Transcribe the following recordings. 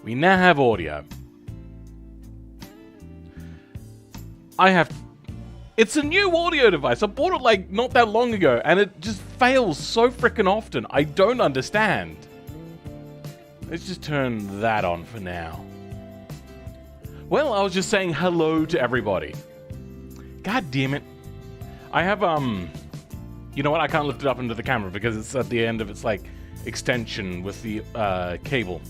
We now have audio. It's a new audio device. I bought it like not that long ago and it just fails so freaking often. I don't understand. Let's just turn that on for now. Well, I was just saying hello to everybody. God damn it. I have, you know what? I can't lift it up into the camera because it's at the end of its, like, extension with the, cable.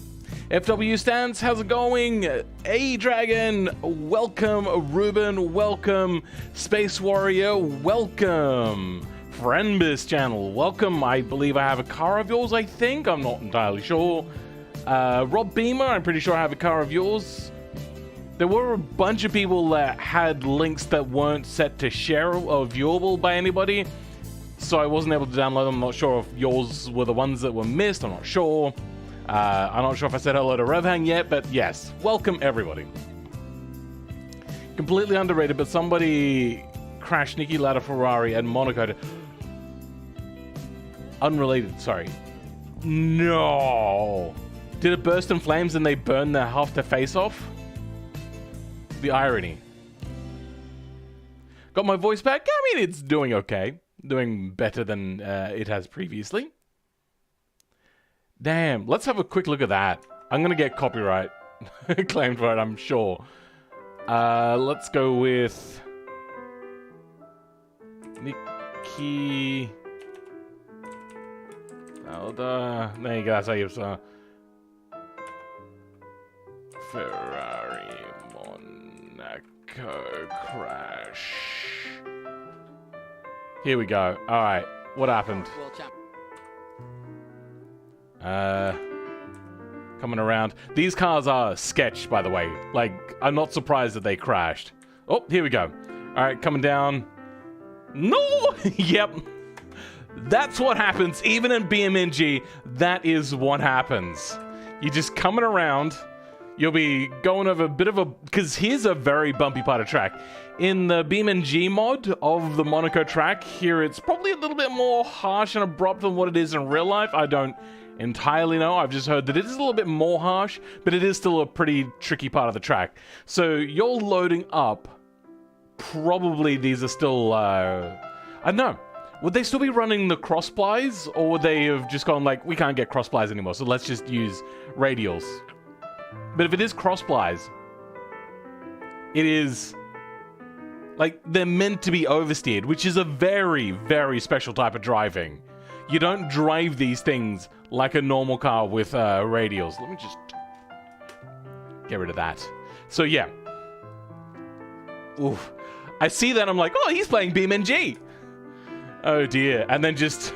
FW Stance, how's it going? A-Dragon, welcome. Ruben, welcome. Space Warrior, welcome. Friendbus channel, welcome. I believe I have a car of yours, I think. I'm not entirely sure. Rob Beamer, I'm pretty sure I have a car of yours. There were a bunch of people that had links that weren't set to share or viewable by anybody, so I wasn't able to download them. I'm not sure if yours were the ones that were missed. I'm not sure. I'm not sure if I said hello to Revhang yet, but yes, welcome everybody. Completely underrated, but somebody crashed Niki Lauda Ferrari at Monaco. Unrelated, sorry. No. Did it burst in flames and they burned half their face off? The irony. Got my voice back? I mean, it's doing okay. Doing better than it has previously. Damn, let's have a quick look at that. I'm gonna get copyright claimed for it, I'm sure. Let's go with Niki Lauda. There you go, that's how you Ferrari Monaco crash. Here we go. Alright, what happened? Coming around. These cars are sketch, by the way. Like, I'm not surprised that they crashed. Oh, here we go. Alright, coming down. No! Yep. That's what happens. Even in BeamNG, that is what happens. You're just coming around. You'll be going over a bit of a... Because here's a very bumpy part of track. In the BeamNG mod of the Monaco track, here it's probably a little bit more harsh and abrupt than what it is in real life. I don't entirely know. I've just heard that it is a little bit more harsh, but it is still a pretty tricky part of the track. So you're loading up. Probably these are still... I don't know. Would they still be running the cross-plies? Or would they have just gone like, we can't get cross-plies anymore, so let's just use radials? But if it is cross-plies, it is... like, they're meant to be oversteered, which is a very, very special type of driving. You don't drive these things like a normal car with radials. Let me just get rid of that. So, yeah. Oof. I see that, I'm like, oh, he's playing BeamNG. Oh, dear. And then just...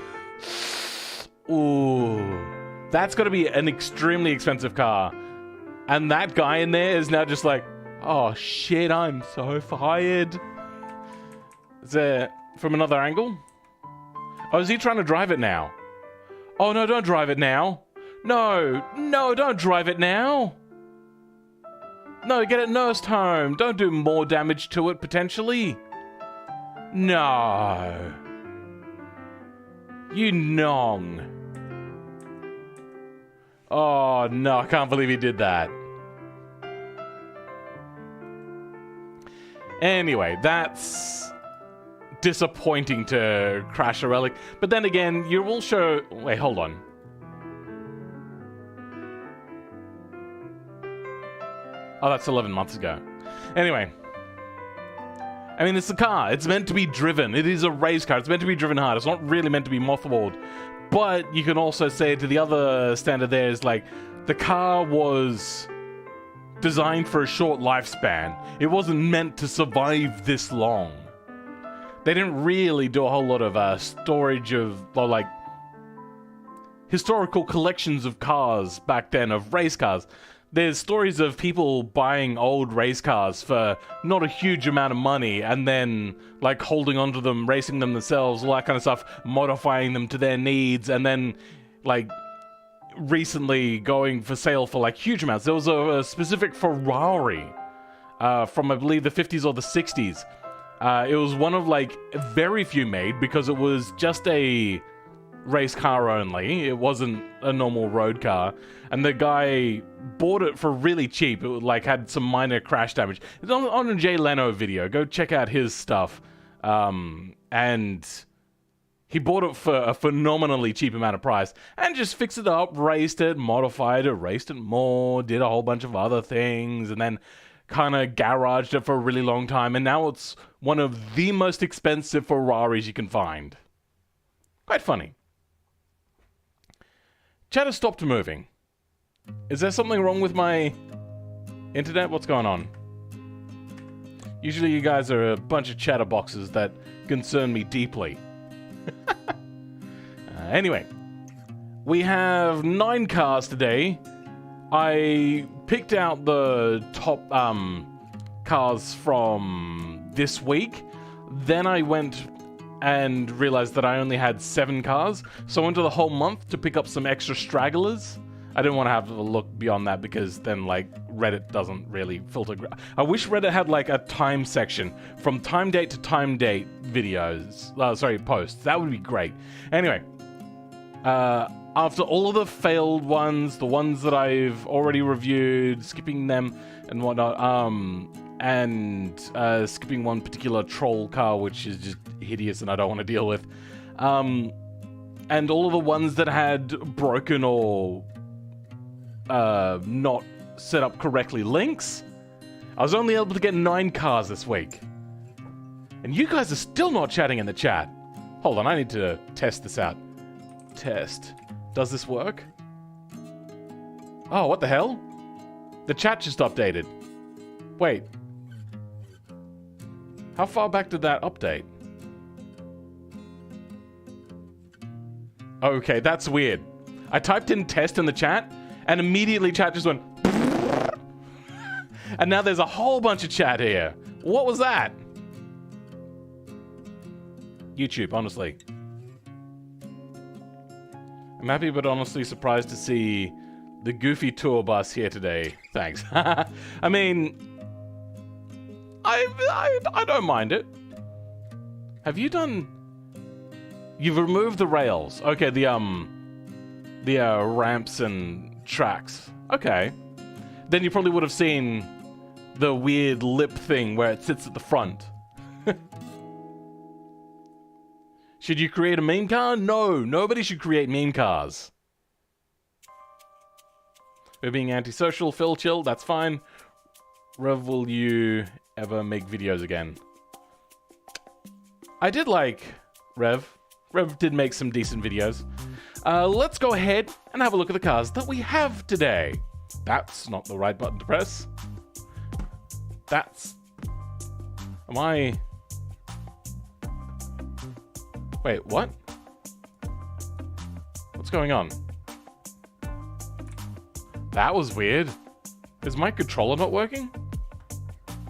ooh. That's got to be an extremely expensive car. And that guy in there is now just like, oh, shit, I'm so fired. Is it from another angle? Oh, is he trying to drive it now? Oh, no, don't drive it now. No, no, don't drive it now. No, get it nursed home. Don't do more damage to it, potentially. No. You nong. Oh, no, I can't believe he did that. Anyway, that's disappointing to crash a relic. But then again, you will show... wait, hold on. Oh, that's 11 months ago. Anyway. I mean, it's a car. It's meant to be driven. It is a race car. It's meant to be driven hard. It's not really meant to be mothballed. But you can also say to the other standard there is like, the car was designed for a short lifespan. It wasn't meant to survive this long. They didn't really do a whole lot of storage of, or like, historical collections of cars back then, of race cars. There's stories of people buying old race cars for not a huge amount of money and then, like, holding onto them, racing them themselves, all that kind of stuff, modifying them to their needs, and then, like, recently going for sale for, like, huge amounts. There was a specific Ferrari from, I believe, the 50s or the 60s. It was one of, like, very few made because it was just a race car only. It wasn't a normal road car. And the guy bought it for really cheap. It like had some minor crash damage. It's on a Jay Leno video. Go check out his stuff. And he bought it for a phenomenally cheap amount of price and just fixed it up, raced it, modified it, raced it more, did a whole bunch of other things, and then kind of garaged it for a really long time. And now it's one of the most expensive Ferraris you can find. Quite funny. Chat has stopped moving. Is there something wrong with my internet? What's going on? Usually you guys are a bunch of chatterboxes that concern me deeply. Anyway, we have 9 cars today. I picked out the top cars from this week. Then I went and realized that I only had 7 cars. So I went to the whole month to pick up some extra stragglers. I didn't want to have a look beyond that because then, like, Reddit doesn't really filter. I wish Reddit had, like, a time section from time date to time date videos. Posts. That would be great. Anyway, after all of the failed ones, the ones that I've already reviewed, skipping them and whatnot, and skipping one particular troll car, which is just hideous and I don't want to deal with, and all of the ones that had broken or not set up correctly links, I was only able to get 9 cars this week. And you guys are still not chatting in the chat. Hold on, I need to test this out. Test. Does this work? Oh, what the hell? The chat just updated. Wait. How far back did that update? Okay, that's weird. I typed in test in the chat, and immediately chat just went... And now there's a whole bunch of chat here. What was that? YouTube, honestly. I'm happy but honestly surprised to see the goofy tour bus here today. Thanks. I mean... I don't mind it. Have you done... You've removed the rails. Okay, the ramps and tracks. Okay. Then you probably would have seen the weird lip thing where it sits at the front. Should you create a meme car? No, nobody should create meme cars. We're being antisocial, Phil, chill, that's fine. Rev, will you ever make videos again? I did like Rev. Rev did make some decent videos. Let's go ahead and have a look at the cars that we have today. That's not the right button to press. That's... Am I... Wait, what? What's going on? That was weird. Is my controller not working?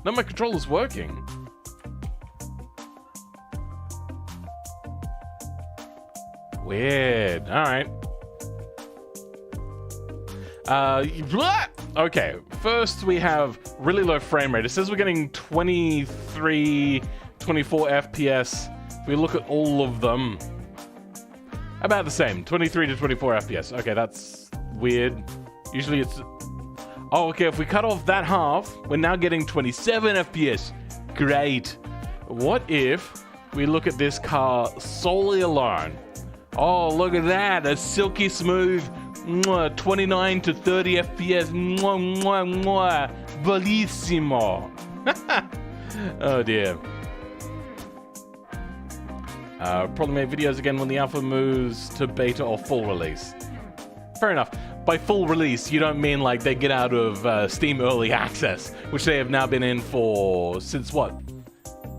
No, my controller's working. Weird. Alright. Okay, first we have really low frame rate. It says we're getting 23, 24 FPS. If we look at all of them, about the same, 23 to 24 FPS. Okay, that's weird. Usually it's... Oh, okay, if we cut off that half, we're now getting 27 FPS. Great. What if we look at this car solely alone? Oh, look at that, a silky smooth 29 to 30 FPS. Mwah, mwah, mwah. Bellissimo. Oh dear. Probably make videos again when the alpha moves to beta or full release. Fair enough. By full release, you don't mean like they get out of Steam Early Access, which they have now been in for, since what?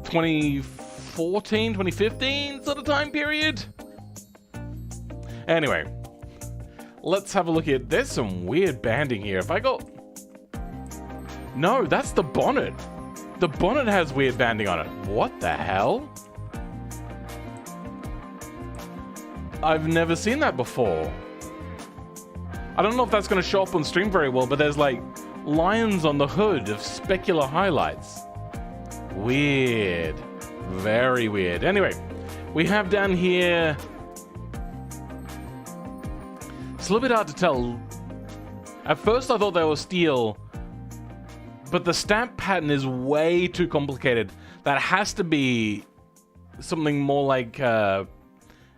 2014, 2015 sort of time period? Anyway, let's have a look at... There's some weird banding here. If I go... No, that's the bonnet. The bonnet has weird banding on it. What the hell? I've never seen that before. I don't know if that's going to show up on stream very well, but there's like lines on the hood of specular highlights. Weird. Very weird. Anyway, we have down here It's a little bit hard to tell. At first I thought they were steel, but the stamp pattern is way too complicated. That has to be something more like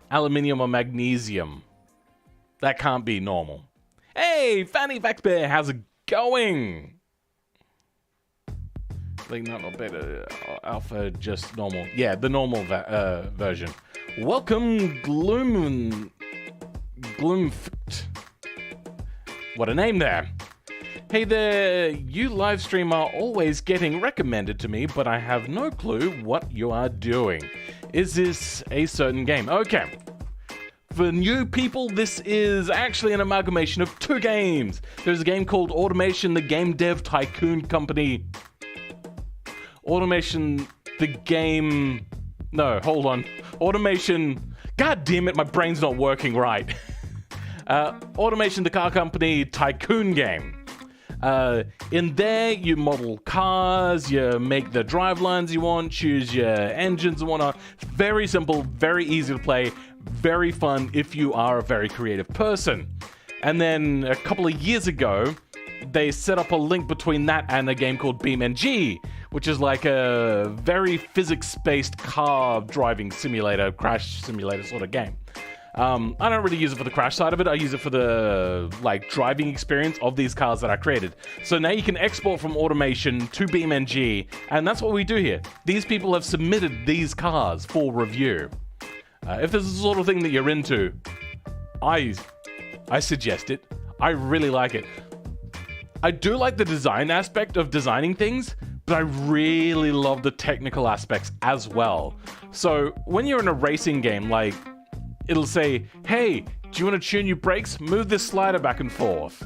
aluminium or magnesium. That can't be normal. Hey, Fanny Vaxbear, how's it going? Like, not beta, alpha, just normal. Yeah, the normal version. Welcome, Gloomft. What a name there. Hey there, you live stream are always getting recommended to me, but I have no clue what you are doing. Is this a certain game? Okay. For new people, this is actually an amalgamation of two games. There's a game called Automation, the Game Dev Tycoon Company. Automation, the game... No, hold on. Automation... God damn it, my brain's not working right. Automation, the car company tycoon game. In there, you model cars, you make the drive lines you want, choose your engines and whatnot. Very simple, very easy to play, very fun if you are a very creative person. And then a couple of years ago, they set up a link between that and a game called BeamNG, which is like a very physics-based car driving simulator, crash simulator sort of game. I don't really use it for the crash side of it. I use it for the driving experience of these cars that I created. So now you can export from Automation to BeamNG, and that's what we do here. These people have submitted these cars for review. If this is the sort of thing that you're into, I suggest it. I really like it. I do like the design aspect of designing things, but I really love the technical aspects as well. So when you're in a racing game, like, it'll say, hey, do you want to tune your brakes? Move this slider back and forth.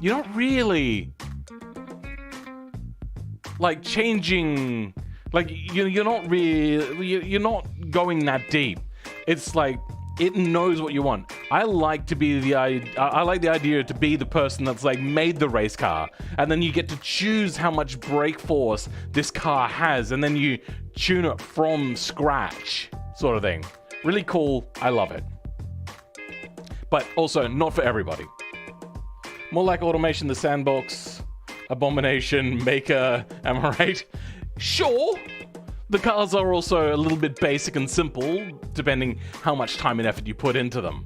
You're not really, like, changing, like, you're not really, you're not going that deep. It's like, it knows what you want. I like to be I like the idea to be the person that's like made the race car, and then you get to choose how much brake force this car has, and then you tune it from scratch, sort of thing. Really cool. I love it. But also not for everybody. More like Automation, the Sandbox, Abomination, Maker, am I right? Sure. The cars are also a little bit basic and simple, depending how much time and effort you put into them.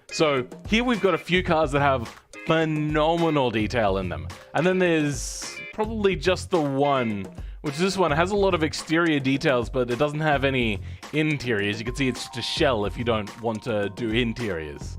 So here we've got a few cars that have phenomenal detail in them. And then there's probably just the one, which is this one. It has a lot of exterior details, but it doesn't have any interiors. You can see it's just a shell if you don't want to do interiors.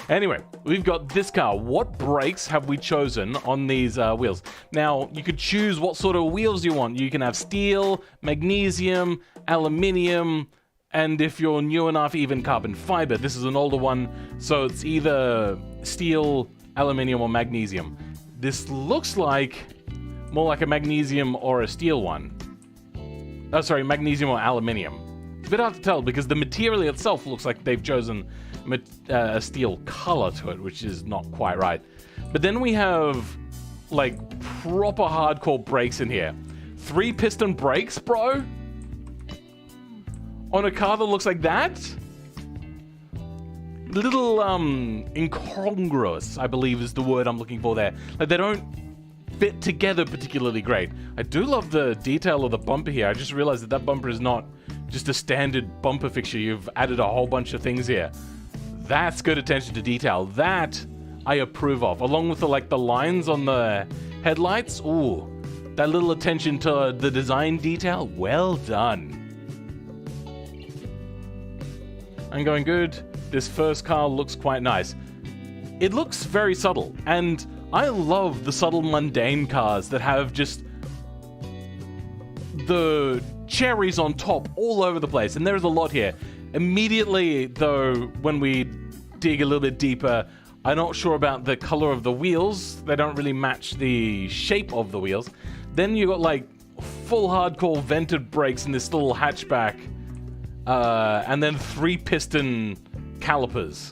Anyway, we've got this car. What brakes have we chosen on these wheels? Now, you could choose what sort of wheels you want. You can have steel, magnesium, aluminium, and if you're new enough, even carbon fiber. This is an older one, so it's either steel, aluminium, or magnesium. This looks like more like a magnesium or a steel one. Oh, sorry, magnesium or aluminium. It's a bit hard to tell because the material itself looks like they've chosen a steel color to it, which is not quite right. But then we have like proper hardcore brakes in here. 3-piston brakes, bro? On a car that looks like that? Little incongruous, I believe is the word I'm looking for there. Like they don't fit together particularly great. I do love the detail of the bumper here. I just realized that bumper is not just a standard bumper fixture. You've added a whole bunch of things here. That's good attention to detail. That I approve of. Along with the lines on the headlights. Ooh, that little attention to the design detail. Well done. I'm going good. This first car looks quite nice. It looks very subtle, and I love the subtle mundane cars that have just the cherries on top all over the place, and there's a lot here. Immediately, though, when we dig a little bit deeper, I'm not sure about the color of the wheels. They don't really match the shape of the wheels. Then you got like full hardcore vented brakes in this little hatchback, and then 3-piston calipers.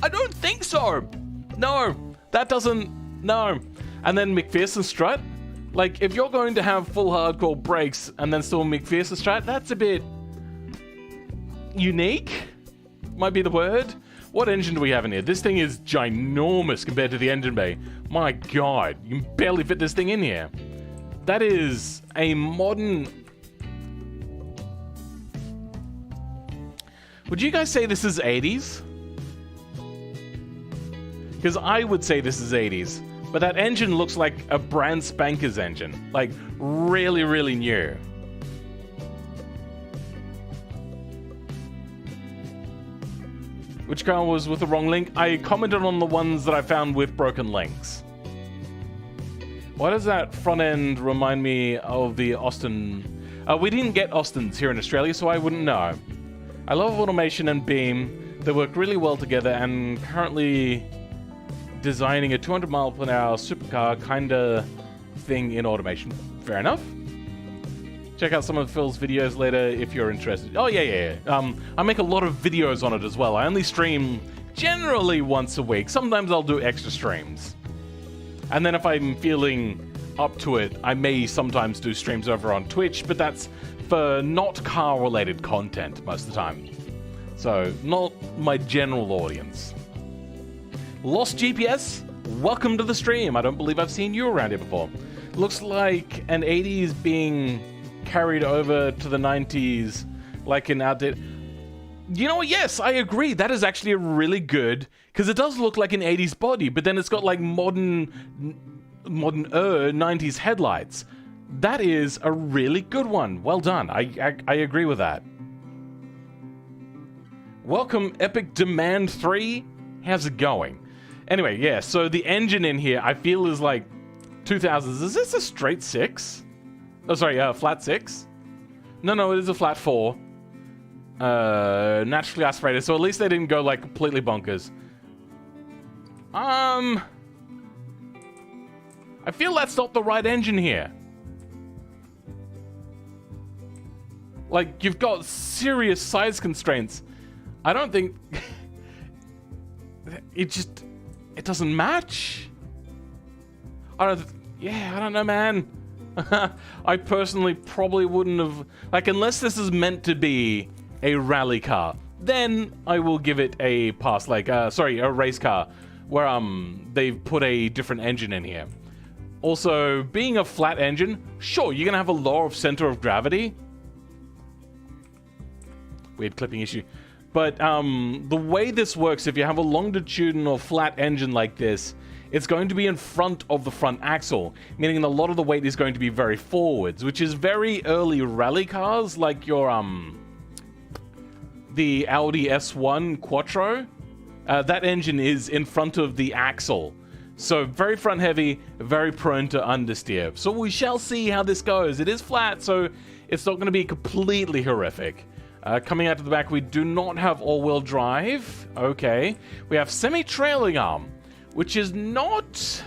I don't think so. No, that doesn't. No. And then McPherson strut. Like, if you're going to have full hardcore brakes and then still McPherson strut, that's a bit... unique, might be the word. What engine do we have in here? This thing is ginormous compared to the engine bay. My God, you can barely fit this thing in here. That is a modern... Would you guys say this is 80s? Because I would say this is 80s. But that engine looks like a brand spanker's engine. Like, really, really new. Which car was with the wrong link? I commented on the ones that I found with broken links. Why does that front end remind me of the Austin... we didn't get Austins here in Australia, so I wouldn't know. I love automation and Beam. They work really well together, and currently designing a 200 mile per hour supercar kinda thing in automation. Fair enough. Check out some of Phil's videos later if you're interested. Oh, yeah. I make a lot of videos on it as well. I only stream generally once a week. Sometimes I'll do extra streams. And then if I'm feeling up to it, I may sometimes do streams over on Twitch, but that's for not car-related content most of the time. So, not my general audience. Lost GPS, welcome to the stream. I don't believe I've seen you around here before. Looks like an 80s being carried over to the 90s, like an outdated... You know what? Yes, I agree. That is actually a really good... Because it does look like an 80s body, but then it's got like modern 90s headlights. That is a really good one. Well done. I agree with that. Welcome, Epic Demand 3. How's it going? Anyway, yeah, so the engine in here, I feel is like 2000s. Is this a straight 6? Oh, sorry, flat 6? No, it is a flat 4. Naturally aspirated, so at least they didn't go like completely bonkers. I feel that's not the right engine here. Like, you've got serious size constraints. I don't think... It doesn't match. I don't know, man. I personally probably wouldn't have... Like, unless this is meant to be a rally car, then I will give it a pass. Like, a race car, where, they've put a different engine in here. Also, being a flat engine, sure, you're gonna have a law of center of gravity. Weird clipping issue. But, the way this works, if you have a longitudinal flat engine like this, it's going to be in front of the front axle, meaning a lot of the weight is going to be very forwards, which is very early rally cars, like your, the Audi S1 Quattro. That engine is in front of the axle. So very front heavy, very prone to understeer. So we shall see how this goes. It is flat, so it's not going to be completely horrific. Coming out to the back, we do not have all-wheel drive. Okay. We have semi-trailing arm, which is not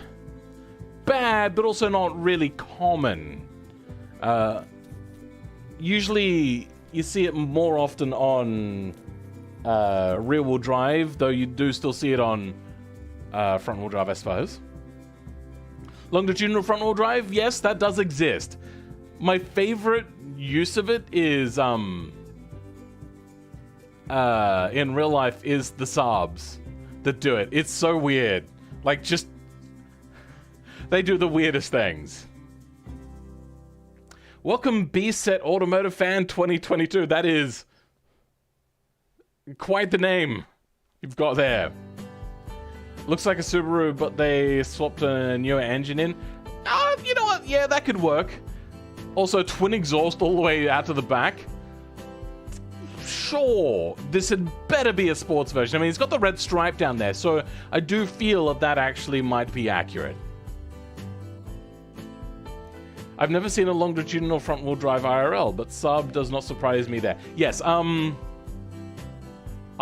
bad, but also not really common. Usually, you see it more often on rear-wheel drive, though you do still see it on front-wheel drive, I suppose. Longitudinal front-wheel drive, yes, that does exist. My favorite use of it is... in real life is the Saabs that do it. It's so weird. Like, just... They do the weirdest things. Welcome, B-Set Automotive Fan 2022. That is... quite the name you've got there. Looks like a Subaru, but they swapped a newer engine in. You know what? Yeah, that could work. Also, twin exhaust all the way out to the back. Sure, this had better be a sports version. I mean, it's got the red stripe down there, so I do feel that actually might be accurate. I've never seen a longitudinal front-wheel drive IRL, but Saab does not surprise me there. Yes, I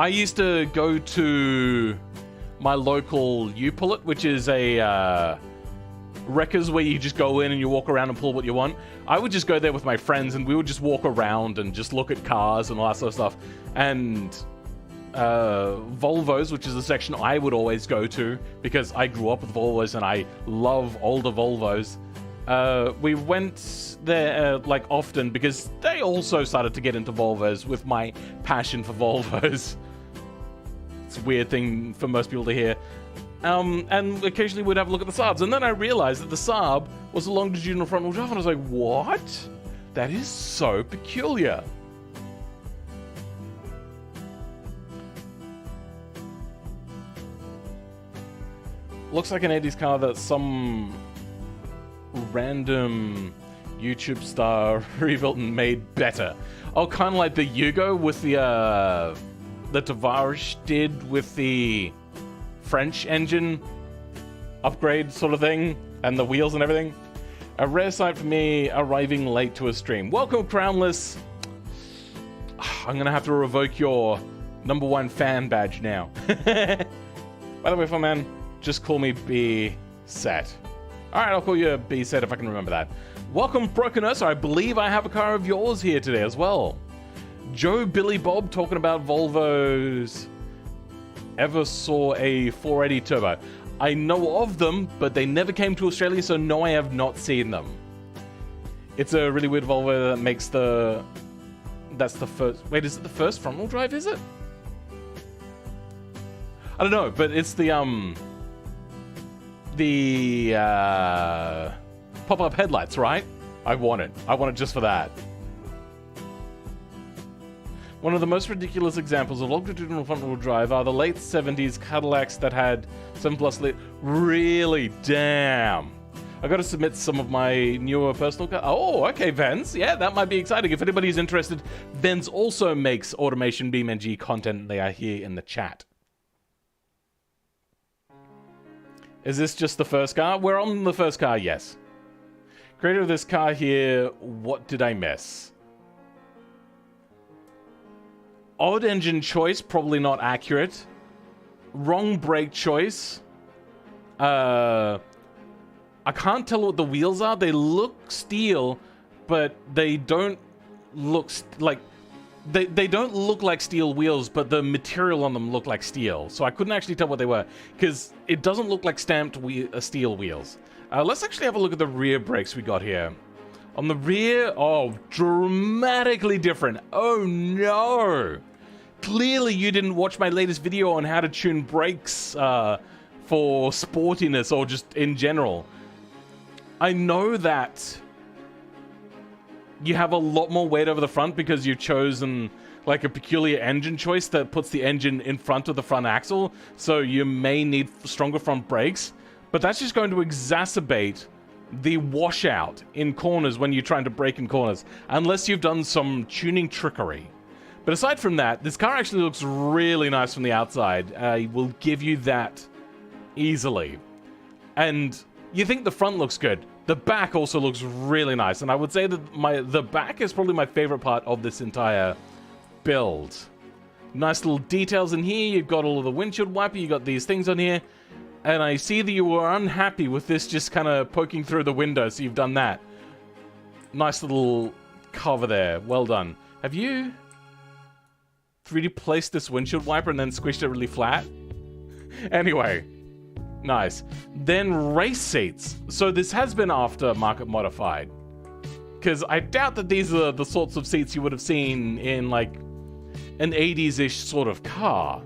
used to go to my local U-Pullet, which is a wreckers where you just go in and you walk around and pull what you want. I would just go there with my friends and we would just walk around and just look at cars and all that sort of stuff. And Volvos, which is a section I would always go to because I grew up with Volvos and I love older Volvos. We went there like often because they also started to get into Volvos with my passion for Volvos. It's a weird thing for most people to hear. And occasionally we'd have a look at the Saabs, and then I realized that the Saab was a longitudinal front-wheel drive, and I was like, what? That is so peculiar. Looks like an 80s car that some random YouTube star rebuilt and made better. Oh, kind of like the Yugo with the Tavares did with the French engine upgrade sort of thing, and the wheels and everything. A rare sight for me arriving late to a stream. Welcome, Crownless. I'm gonna have to revoke your #1 fan badge now. By the way, fun man, just call me B Set. Alright, I'll call you B Set if I can remember that. Welcome, Broken Earth. I believe I have a car of yours here today as well. Joe Billy Bob talking about Volvos. Ever saw a 480 turbo? I know of them, but they never came to Australia, so no, I have not seen them. It's a really weird Volvo that makes the... That's the first... Wait, is it the first front-wheel drive, is it? I don't know, but it's the pop-up headlights, right? I want it. I want it just for that. One of the most ridiculous examples of longitudinal front-wheel drive are the late 70s Cadillacs that had 7+ lit. Really? Damn. I got to submit some of my newer personal car. Oh, okay, VENZ. Yeah, that might be exciting. If anybody's interested, VENZ also makes automation BeamNG content. They are here in the chat. Is this just the first car? We're on the first car, yes. Creator of this car here, what did I miss? Odd engine choice, probably not accurate. Wrong brake choice. I can't tell what the wheels are. They look steel, but they don't look like... They don't look like steel wheels, but the material on them look like steel. So I couldn't actually tell what they were, because it doesn't look like stamped steel wheels. Let's actually have a look at the rear brakes we got here. On the rear, oh, dramatically different. Oh no! Clearly you didn't watch my latest video on how to tune brakes for sportiness or just in general. I know that you have a lot more weight over the front because you've chosen like a peculiar engine choice that puts the engine in front of the front axle, so you may need stronger front brakes, but that's just going to exacerbate the washout in corners when you're trying to brake in corners, unless you've done some tuning trickery. But aside from that, this car actually looks really nice from the outside. I will give you that easily. And you think the front looks good. The back also looks really nice, and I would say that the back is probably my favorite part of this entire build. Nice little details in here. You've got all of the windshield wiper. You got these things on here, and I see that you were unhappy with this just kind of poking through the window, so you've done that. Nice little cover there. Well done. Have you 3D placed this windshield wiper and then squished it really flat? Anyway. Nice. Then race seats. So this has been aftermarket modified. Because I doubt that these are the sorts of seats you would have seen in like an 80s-ish sort of car.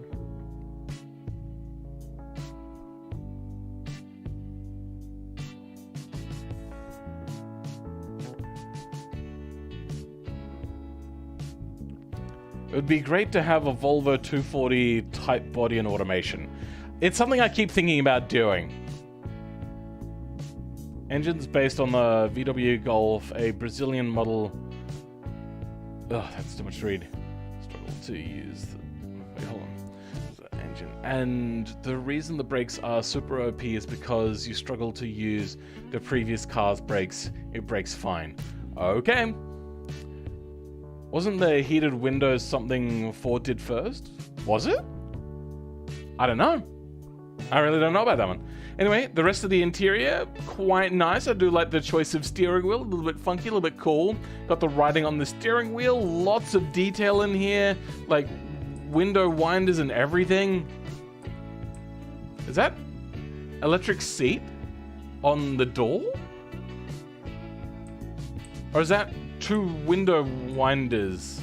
It would be great to have a Volvo 240 type body and automation. It's something I keep thinking about doing. Engines based on the VW Golf, a Brazilian model. Ugh, that's too much to read. Struggle to use the... Wait, hold on. The engine. And the reason the brakes are super OP is because you struggle to use the previous car's brakes. It brakes fine. Okay. Wasn't the heated windows something Ford did first? Was it? I don't know. I really don't know about that one. Anyway, the rest of the interior, quite nice. I do like the choice of steering wheel. A little bit funky, a little bit cool. Got the writing on the steering wheel. Lots of detail in here. Like window winders and everything. Is that electric seat on the door? Or is that 2 window winders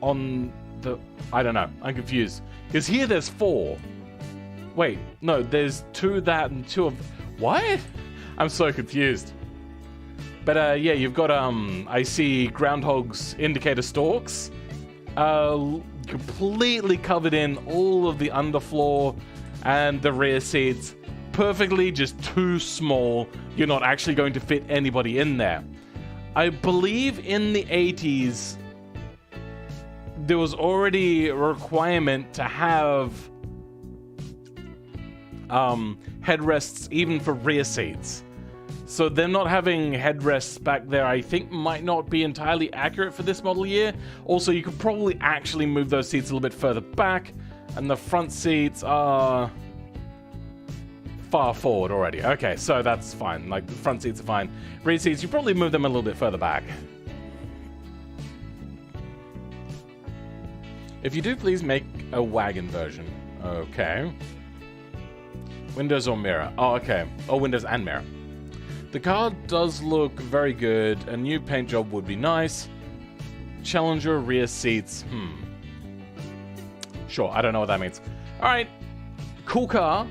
on the... I don't know. I'm confused. Because here there's 4. Wait, no, there's 2 of that and 2 of... What? I'm so confused. But yeah, you've got, I see groundhog's indicator stalks. Completely covered in all of the underfloor and the rear seats. Perfectly just too small. You're not actually going to fit anybody in there. I believe in the 80s, there was already a requirement to have headrests even for rear seats. So them not having headrests back there, I think, might not be entirely accurate for this model year. Also, you could probably actually move those seats a little bit further back, and the front seats are far forward already. Okay, so that's fine. Like, the front seats are fine. Rear seats, you probably move them a little bit further back. If you do, please make a wagon version. Okay. Windows or mirror? Oh, okay. Oh, windows and mirror. The car does look very good. A new paint job would be nice. Challenger rear seats. Sure, I don't know what that means. Alright. Cool car.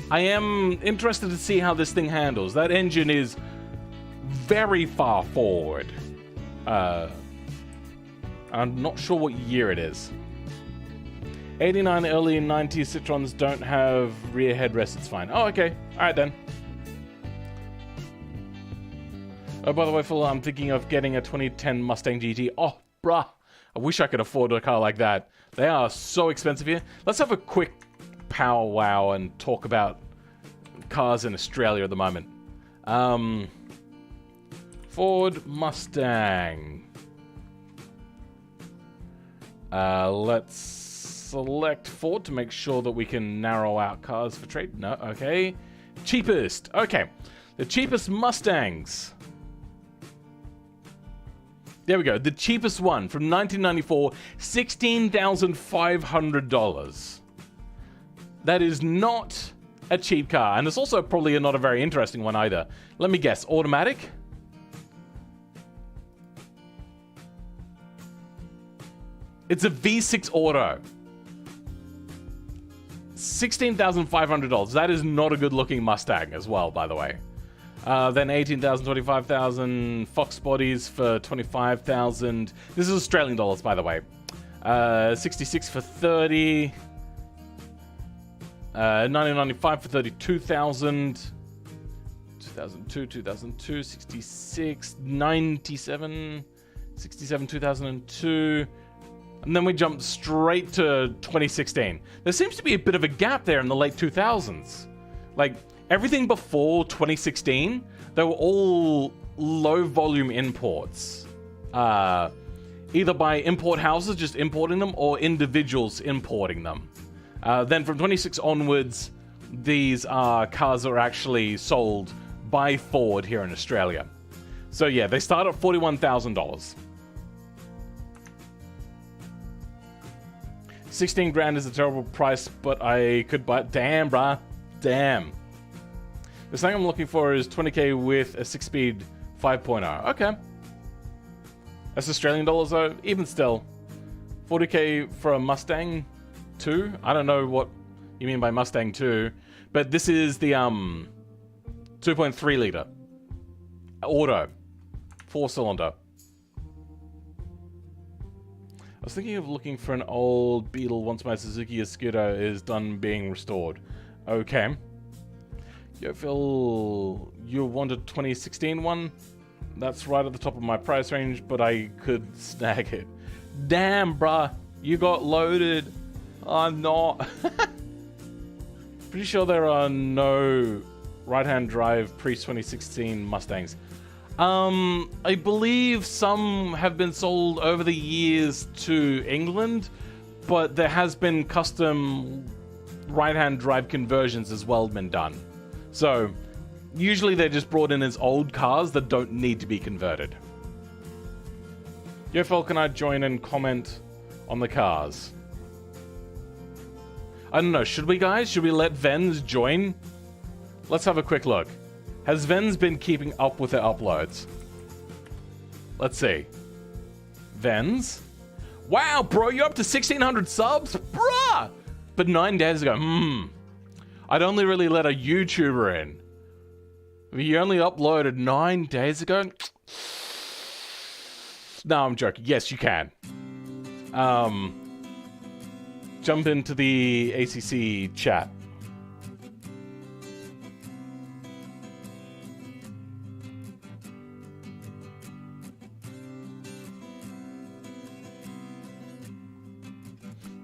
I am interested to see how this thing handles. That engine is very far forward. I'm not sure what year it is. 89, early 90s Citroens don't have rear headrests. It's fine. Oh, okay. Alright then. Oh, by the way, Phil, I'm thinking of getting a 2010 Mustang GT. Oh, bruh. I wish I could afford a car like that. They are so expensive here. Let's have a quick powwow and talk about cars in Australia at the moment. Ford Mustang. Let's select Ford to make sure that we can narrow out cars for trade. No, okay. Cheapest. Okay. The cheapest Mustangs. There we go. The cheapest one from 1994, $16,500. That is not a cheap car, and it's also probably not a very interesting one either. Let me guess. Automatic? It's a V6 auto. $16,500. That is not a good-looking Mustang as well, by the way. Then 18,000, 25,000, Fox bodies for 25,000. This is Australian dollars, by the way. 66 for 30. 1995 for 32,000. 2002, 66, 97, 67, 2002. And then we jump straight to 2016. There seems to be a bit of a gap there in the late 2000s. Like, everything before 2016, they were all low-volume imports. Either by import houses just importing them, or individuals importing them. Then from 26 onwards, these cars are actually sold by Ford here in Australia. So yeah, they start at $41,000. 16 grand is a terrible price, but I could buy it. Damn, bruh. Damn. The thing I'm looking for is 20k with a 6-speed 5.0. Okay. That's Australian dollars though. Even still. 40k for a Mustang 2? I don't know what you mean by Mustang 2. But this is the 2.3 liter. Auto. 4-cylinder. I was thinking of looking for an old Beetle once my Suzuki Escudo is done being restored. Okay. Yo, Phil, you wanted a 2016 one? That's right at the top of my price range, but I could snag it. Damn, bruh. You got loaded. I'm not. Pretty sure there are no right-hand drive pre-2016 Mustangs. I believe some have been sold over the years to England, but there has been custom right-hand drive conversions as well been done. So, usually they're just brought in as old cars that don't need to be converted. Yo, Phil, can I join and comment on the cars? I don't know, should we, guys? Should we let VENZ join? Let's have a quick look. Has VENZ been keeping up with their uploads? Let's see. VENZ. Wow, bro, you're up to 1,600 subs? Bruh! But 9 days ago, I'd only really let a YouTuber in. You only uploaded 9 days ago? No, I'm joking. Yes, you can. Jump into the ACC chat.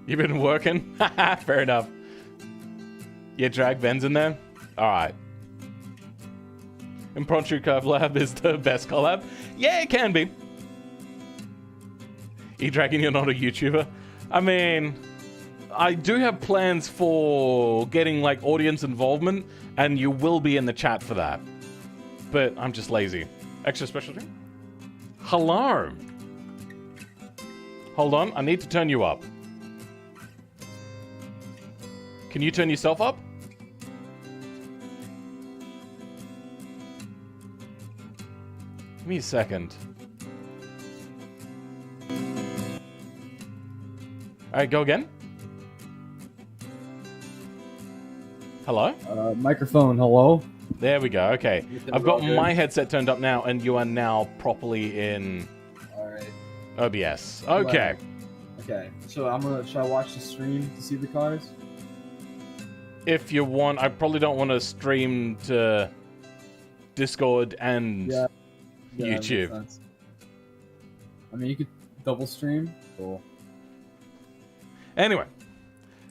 You've been working? Fair enough. Yeah, drag VENZ in there? Alright. Impromptu collab is the best collab? Yeah, it can be. E-Dragon, you're not a YouTuber? I mean, I do have plans for getting, like, audience involvement, and you will be in the chat for that. But I'm just lazy. Extra special thing? Hello? Hold on, I need to turn you up. Can you turn yourself up? Give me a second. Alright, go again. Hello? Microphone, hello? There we go, okay. I've got my headset turned up now, and you are now properly in... Alright. OBS. Okay. Okay, so should I watch the stream to see the cars? If you want, I probably don't want to stream to Discord and YouTube. I mean, you could double stream. Cool. Anyway,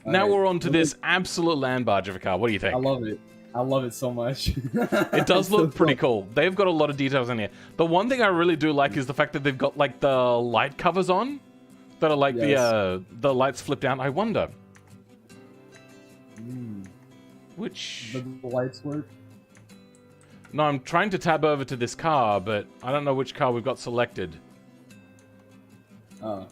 now we're on to this absolute land barge of a car. What do you think? I love it. I love it so much. It does look pretty cool. They've got a lot of details in here. The one thing I really do like is the fact that they've got like the light covers on that are like the lights flip down. I wonder. Which... The lights work? No, I'm trying to tab over to this car, but I don't know which car we've got selected. Oh.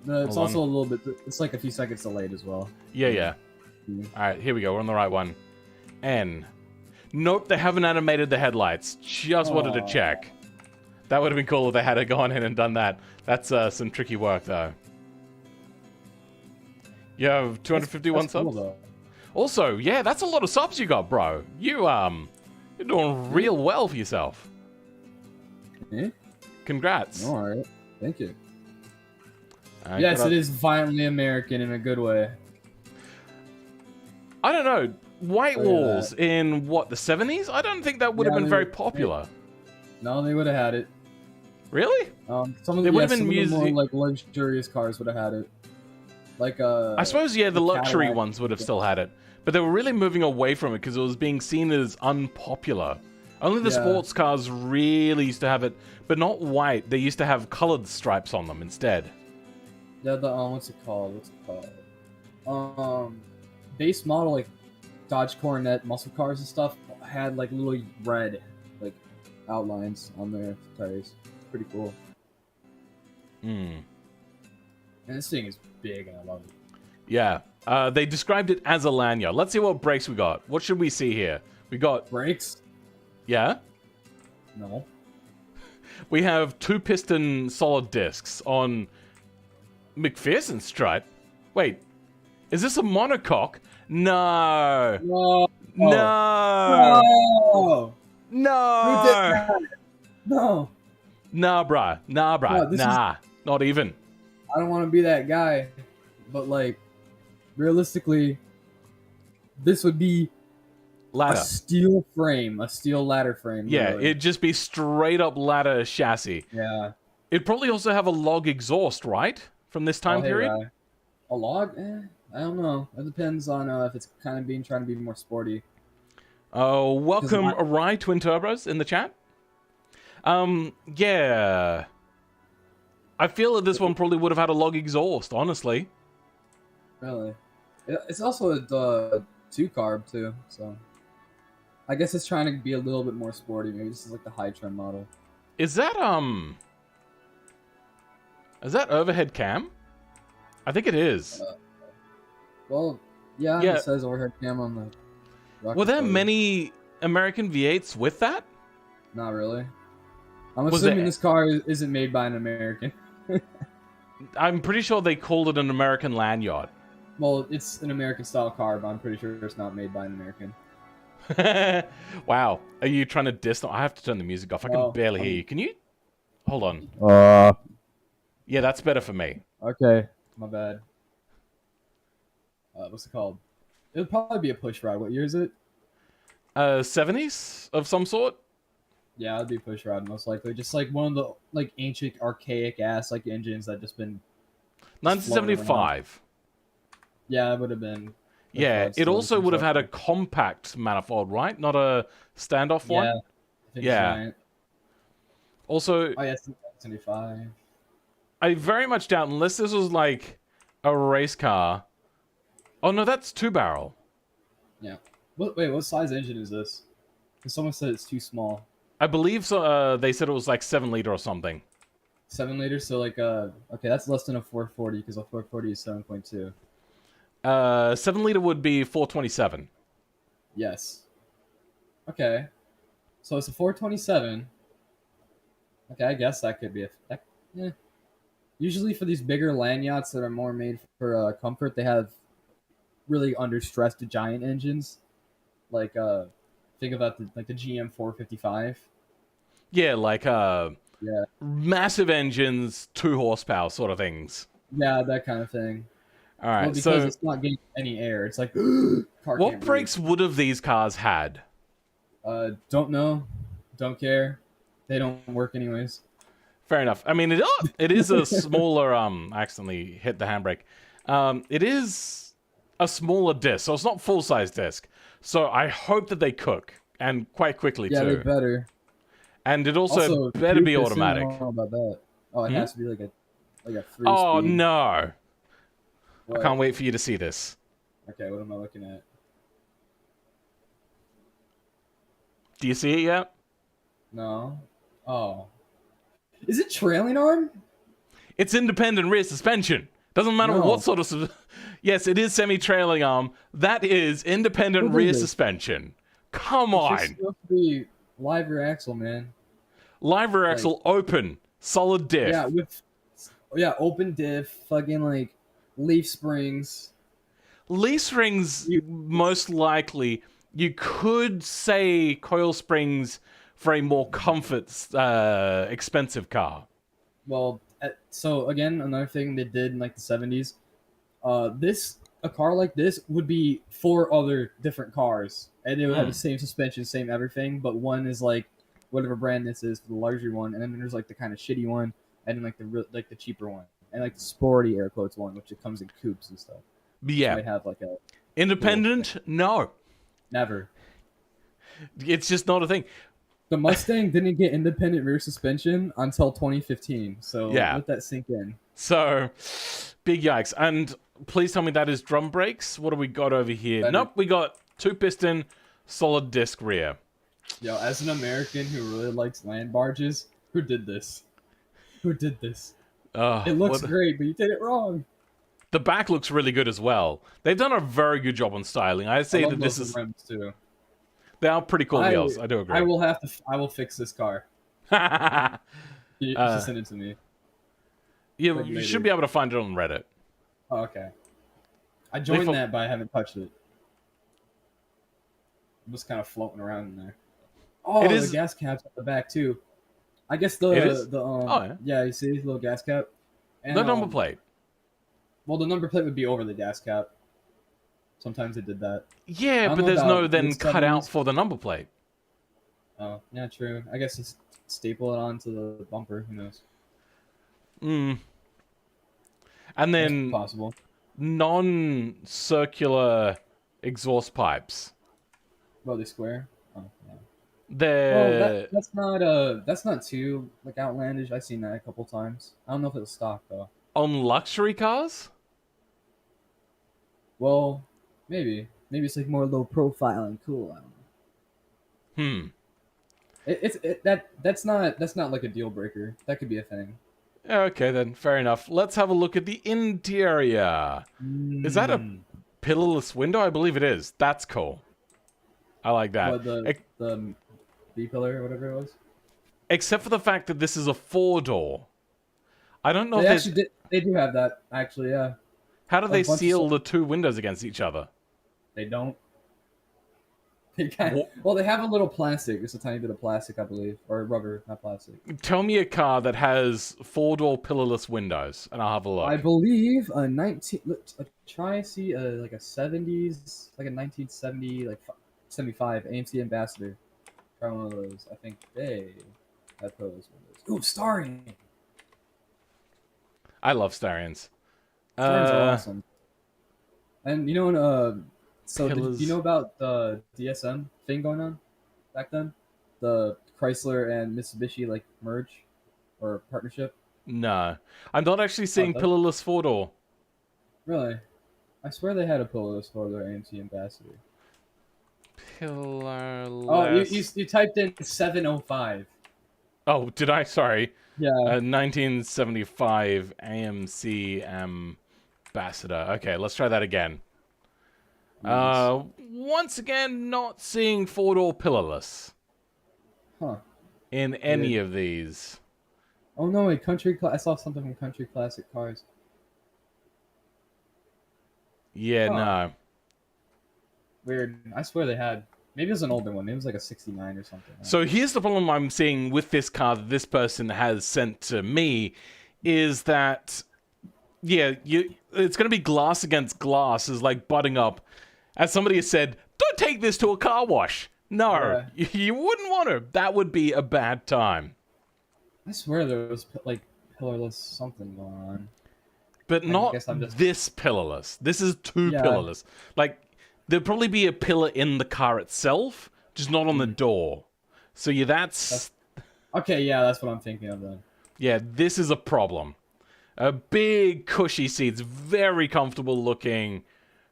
No, it's also a little bit... It's like a few seconds delayed as well. Yeah. Alright, here we go. We're on the right one. N. Nope, they haven't animated the headlights. Just wanted to check. That would have been cool if they had gone in and done that. That's some tricky work, though. You have 251 subs? Cool, though. Also, yeah, that's a lot of subs you got, bro. You're doing real well for yourself. Yeah? Congrats. Alright, thank you. Yes, it is violently American in a good way. I don't know. White walls in, what, the 70s? I don't think that would have been very popular. No, they would have had it. Really? Some of the more like luxurious cars would have had it. Like I suppose, yeah, the luxury Cadillac. ones would have still had it. But they were really moving away from it because it was being seen as unpopular. Only the sports cars really used to have it, but not white. They used to have colored stripes on them instead. Yeah, the what's it called? Base model like Dodge Coronet muscle cars and stuff had like little red like outlines on their tires. Pretty cool. And this thing is big and I love it. Yeah. They described it as a lanyard. Let's see what brakes we got. What should we see here? We got... Brakes? Yeah? No. We have 2-piston solid discs on McPherson's stripe. Wait. Is this a monocoque? No. No. No. No. No. Who did that? No. Nah, bruh. Nah, bruh. No, nah. Not even. I don't want to be that guy, but like, realistically, this would be ladder. A steel frame, a steel ladder frame. Yeah, literally. it'd just be straight up ladder chassis. Yeah. It'd probably also have a log exhaust, right? From this time period? A log? I don't know. It depends on if it's kind of trying to be more sporty. Oh, welcome, Arai Twin Turbos in the chat. Yeah. I feel that this one probably would have had a log exhaust, honestly. Really? It's also a 2-carb, too, so... I guess it's trying to be a little bit more sporty. Maybe this is like the high trim model. Is that overhead cam? I think it is. Well, yeah, it says overhead cam on the... Were there many American V8s with that? Not really. I'm Was assuming it- this car isn't made by an American. I'm pretty sure they called it an American land yacht. Well, it's an American-style car, but I'm pretty sure it's not made by an American. Wow. Are you trying to diss? I have to turn the music off. I can barely hear you. Can you? Hold on. Yeah, that's better for me. Okay, my bad. What's it called? It would probably be a push rod. What year is it? 70s of some sort? Yeah, it'd be a push rod most likely. Just like one of the like ancient, archaic ass like engines that just been. 1975. Yeah, it would have been. Yeah, it also would have had a compact manifold, right? Not a standoff one? Yeah. I think Yeah. so, right? Also, Oh, yeah, it's 1975. I very much doubt, unless this was like a race car. Oh, no, that's 2-barrel. Yeah. Wait, what size engine is this? 'Cause someone said it's too small. I believe so, they said it was like 7-liter or something. 7 liters, so like okay, that's less than a 440 because a 440 is 7.2. 7-liter would be 427. Yes. Okay. So it's a 427. Okay, I guess that could be yeah. Usually for these bigger land yachts that are more made for comfort, they have really understressed giant engines. Like think about the GM 455. Yeah, like Yeah. massive engines, 2 horsepower sort of things. Yeah, that kind of thing. All right, Well, because so it's not getting any air. It's like car what can't brakes would have these cars had? breathe. Don't know. Don't care. They don't work anyways. Fair enough. I mean, it is a smaller. I accidentally hit the handbrake. It is a smaller disc, so it's not full size disc. So I hope that they cook and quite quickly Yeah, they too. better. And it also better two be piston, automatic. I don't know about that. Oh, it has to be like a 3 Oh speed. no! What? I can't wait for you to see this. Okay, what am I looking at? Do you see it yet? No. Oh. Is it trailing arm? It's independent rear suspension. Doesn't matter No. what sort of. Yes, it is semi-trailing arm. That is independent What rear is it? suspension. Come It's on. just supposed to be live rear axle, man. Live rear axle open, solid diff. Yeah, open diff, fucking like leaf springs. Leaf springs, most likely. You could say coil springs for a more comfort, expensive car. Well, so again, another thing they did in like the 70s. A car like this would be 4 other different cars, and they would have the same suspension, same everything. But one is like whatever brand this is for the luxury one, and then there's like the kind of shitty one, and then like the cheaper one, and like the sporty air quotes one, which it comes in coupes and stuff. Yeah. They have like a Independent? No. never. It's just not a thing. The Mustang didn't get independent rear suspension until 2015, so Yeah. let that sink in. So, big yikes. And please tell me that is drum brakes. What do we got over here? That Nope, we got 2-piston, solid disc rear. Yo, as an American who really likes land barges, who did this? Who did this? It looks great, but you did it wrong. The back looks really good as well. They've done a very good job on styling. I'd say I that love this those is... rims too. They are pretty cool wheels. I do agree. I will fix this car. You should send it to me. Yeah, like you later. should be able to find it on Reddit. Oh, okay. I joined that, but I haven't touched it. I'm just kind of floating around in there. Oh, the gas cap's at the back too. I guess yeah, you see the little gas cap. And, No number plate. Well, the number plate would be over the gas cap. Sometimes they did that. Yeah, but there's no then cut out for the number plate. Oh, yeah, true. I guess just staple it onto the bumper. Who knows? And then That's possible. non-circular exhaust pipes. Well, they square. Oh, yeah. They're... that's not too like outlandish. I've seen that a couple times. I don't know if it was stock though. On luxury cars? Well, maybe it's like more low profile and cool. I don't know. That's not like a deal breaker. That could be a thing. Okay, then. Fair enough. Let's have a look at the interior. Is that a pillarless window? I believe it is. That's cool. I like that. What, the B pillar or whatever it was? except for the fact that this is a 4-door. I don't know They if actually did. They do have that. Actually, yeah. how do A they bunch of seal the two windows against each other? They don't. They kind What? well, they have a little plastic. It's a tiny bit of plastic, I believe, or rubber, not plastic. Tell me a car that has 4-door pillarless windows, and I'll have a look. I believe a 19. Try see like a 70s, like a 1970, like 75 AMC Ambassador. Try one of those. I think they have those windows. Ooh, starring. I love Starions. Starring's are awesome. And you know, so Pillars. do you know about the DSM thing going on back then? The Chrysler and Mitsubishi like merge or partnership? No. I'm not actually seeing that's- pillarless 4-door. Really? I swear they had a pillarless for their AMC Ambassador. Pillarless. Oh, you typed in 705. Oh, did I? Sorry. Yeah. 1975 AMC Ambassador. Okay, let's try that again. Once again, not seeing 4-door pillarless Huh. in any of these. Oh no, wait, I saw something from Country Classic Cars. Yeah, Huh. no. Weird. I swear they had. Maybe it was an older one. It was like a 69 or something. So here's the problem I'm seeing with this car that this person has sent to me is that, yeah, it's going to be glass against glass is like butting up. As somebody has said, don't take this to a car wash. No, you wouldn't want to. That would be a bad time. I swear there was like pillarless something going on. But not just... this pillarless. This is too pillarless. Like, there'd probably be a pillar in the car itself, just not on the door. So yeah, that's... Okay, yeah, that's what I'm thinking of then. Yeah, this is a problem. A big, cushy seats, very comfortable looking,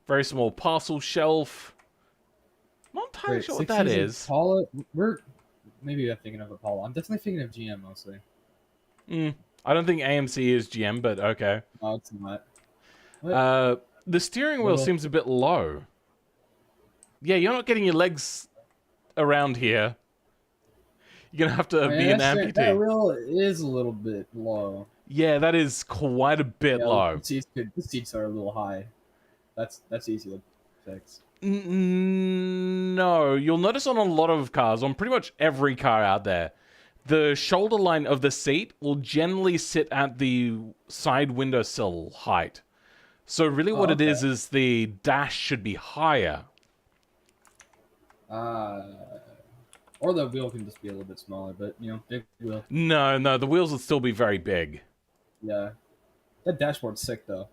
very small parcel shelf. Not entirely sure what that is. Maybe I'm thinking of Apollo. I'm definitely thinking of GM mostly. I don't think AMC is GM, but okay. No, it's not. The steering wheel seems a bit low. Yeah, you're not getting your legs around here. You're gonna have to be an amputee. That wheel is a little bit low. Yeah, that is quite a bit low. The seats are a little high. That's easy to fix. No, you'll notice on a lot of cars, on pretty much every car out there, the shoulder line of the seat will generally sit at the side windowsill height. So really what it is the dash should be higher. Or the wheel can just be a little bit smaller, but, you know, big wheel. No, the wheels will still be very big. Yeah. That dashboard's sick, though.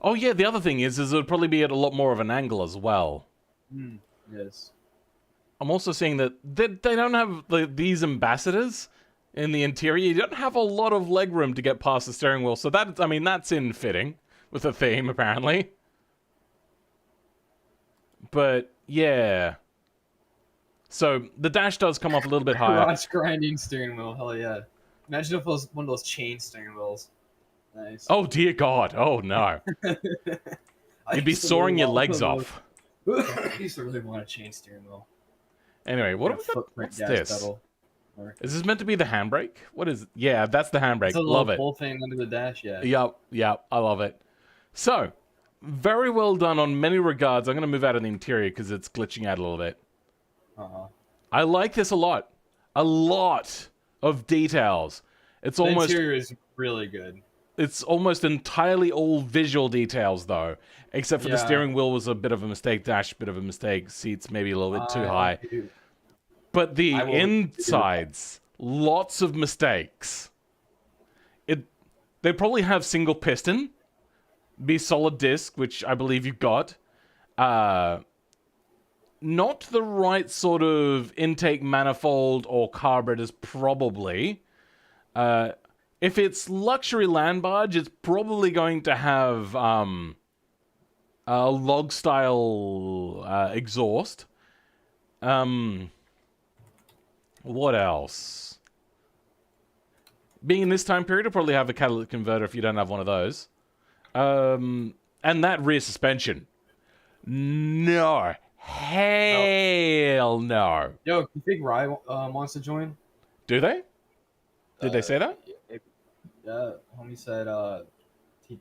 Oh yeah, the other thing is it would probably be at a lot more of an angle as well. Yes. I'm also seeing that they don't have these ambassadors in the interior. You don't have a lot of legroom to get past the steering wheel, so that's in fitting with the theme, apparently. But, yeah. So, the dash does come up a little bit higher. Crotch grinding steering wheel, hell yeah. Imagine if it was one of those chain steering wheels. Nice. Oh, dear God. Oh, no. You'd be sawing your legs off. I used to really want a chain steering wheel. Anyway, what's this? Pedal. Is this meant to be the handbrake? What is it? Yeah, that's the handbrake. Love it. Whole thing under the dash, yeah. Yep, I love it. So, very well done on many regards. I'm going to move out of the interior because it's glitching out a little bit. I like this a lot. A lot of details. The interior is really good. It's almost entirely all visual details, though. Except for the steering wheel was a bit of a mistake, dash, bit of a mistake, seats maybe a little bit too high. But the insides, lots of mistakes. They probably have single piston, be solid disc, which I believe you've got. Not the right sort of intake manifold or carburetors, probably. If it's luxury land barge, it's probably going to have a log-style exhaust. What else? Being in this time period, it'll probably have a catalytic converter if you don't have one of those. And that rear suspension. No. Hell no. Yo, you think Rye wants to join? Do they? Did they say that? Yeah, homie said he,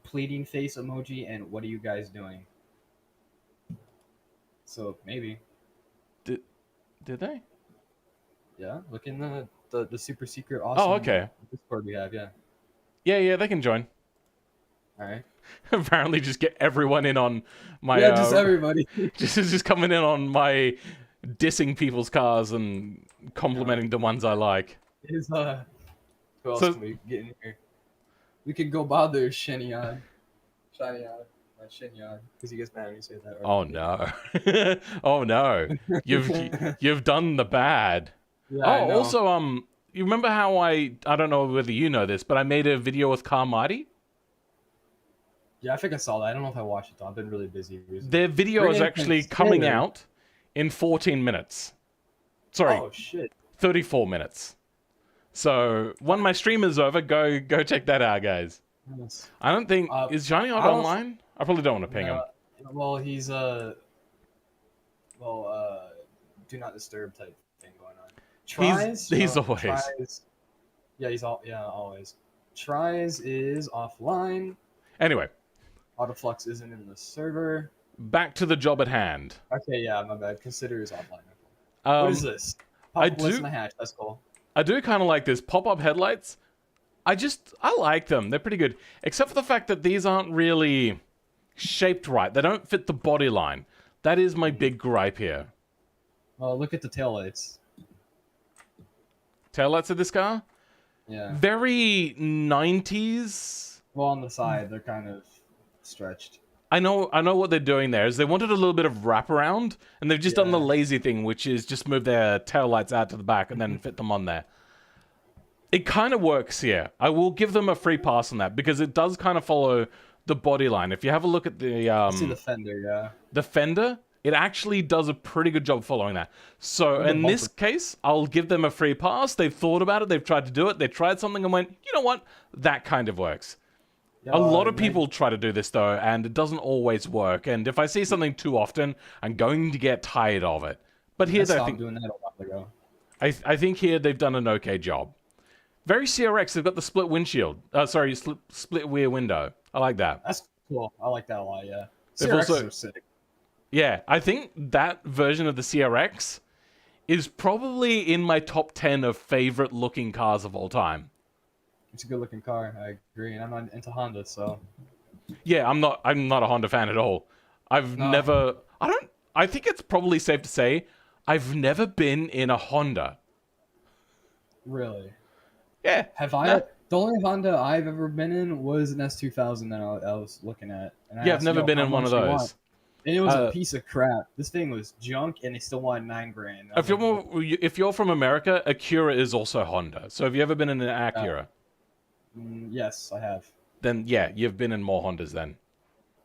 pleading face emoji and what are you guys doing? So maybe. Did they? Yeah, look in the super secret Oh, awesome okay. Discord we have, yeah. Yeah, they can join. Alright. Apparently, just get everyone in on my. Yeah, just everybody. just coming in on my dissing people's cars and complimenting the ones I like. Is who else can we get in here? We could go bother Shenyan. Shenyan. Because he gets mad when you say that. Oh no. Oh no. You've done the bad. Yeah, Oh, also, you remember how I don't know whether you know this, but I made a video with Carmighty? Yeah, I think I saw that. I don't know if I watched it though. I've been really busy recently. Their video is actually coming out in 14 minutes. Sorry. Oh shit. 34 minutes. So when my stream is over, go check that out, guys. Yes. I don't think is Johnny not online? I probably don't want to ping him. Well, he's do not disturb type thing going on. He's always. Always. Tries is offline. Anyway. Autoflux isn't in the server. Back to the job at hand. Okay, yeah, my bad. Consider is offline. What is this? Listen to hatch. That's cool. I do kind of like this pop-up headlights. I like them. They're pretty good. Except for the fact that these aren't really shaped right. They don't fit the body line. That is my big gripe here. Well, look at the taillights. Taillights of this car? Yeah. Very 90s. Well, on the side, they're kind of stretched. I know what they're doing there is they wanted a little bit of wraparound, and they've just done the lazy thing, which is just move their taillights out to the back and then fit them on there. It kind of works here. I will give them a free pass on that, because it does kind of follow the body line. If you have a look at the... I see the fender, yeah. The fender, it actually does a pretty good job following that. So in this case, I'll give them a free pass. They've thought about it. They've tried to do it. They tried something and went, you know what? That kind of works. A lot of people try to do this, though, and it doesn't always work. And if I see something too often, I'm going to get tired of it. But here, I think doing that a while ago. I think here they've done an okay job. Very CRX. They've got the split windshield. Split rear window. I like that. That's cool. I like that a lot. Yeah. CRXs are sick. Yeah, I think that version of the CRX is probably in my top 10 of favorite looking cars of all time. It's a good looking car. I agree, and I'm not into Honda, so. Yeah, I'm not a Honda fan at all. I think it's probably safe to say I've never been in a Honda. Really? Yeah. Have I? No. The only Honda I've ever been in was an S2000 that I was looking at. And I've never been in one of those. And it was a piece of crap. This thing was junk, and they still wanted $9,000. If you're from America, Acura is also Honda. So have you ever been in an Acura? Yes, I have. Then yeah, you've been in more Hondas then.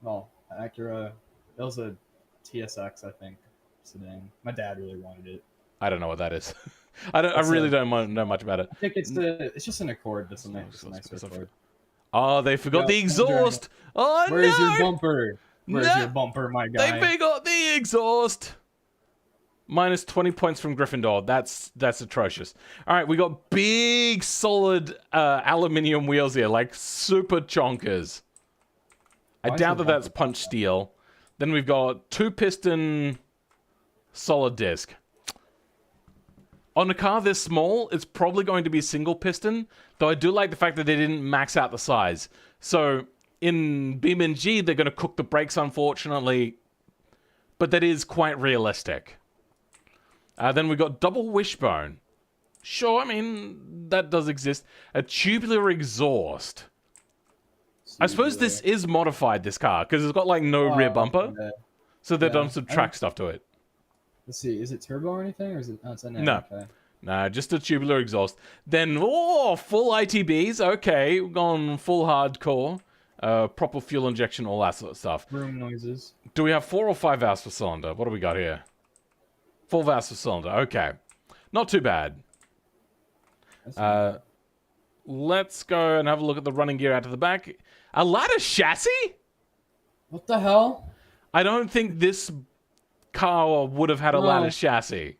Well, Acura, that was a TSX, I think, sedan. My dad really wanted it. I don't know what that is. I really don't know much about it. I think it's just an Accord. That's a nicer Accord. Oh, they forgot the exhaust. Oh no! Where's your bumper? Where's your bumper, my guy? They forgot the exhaust. Minus 20 points from Gryffindor. That's atrocious. All right, we got big, solid aluminium wheels here, like super chonkers. I doubt that that's punch steel. Then we've got 2-piston solid disc. On a car this small, it's probably going to be single piston, though I do like the fact that they didn't max out the size. So in BeamNG, they're going to cook the brakes, unfortunately, but that is quite realistic. Then we've got double wishbone. Sure, I mean, that does exist. A tubular exhaust. I suppose this is modified, this car, because it's got, like, no rear bumper. Okay. So they've done some track stuff to it. Let's see, is it turbo or anything, or is it... Oh, it's no. Okay. Nah, just a tubular exhaust. Then, full ITBs. Okay, we've gone full hardcore. Proper fuel injection, all that sort of stuff. Room noises. Do we have 4 or 5 valves per cylinder? What do we got here? 4 valves per cylinder. Okay. Not too bad. Let's go and have a look at the running gear out to the back. A ladder chassis? What the hell? I don't think this car would have had a No. lattice chassis.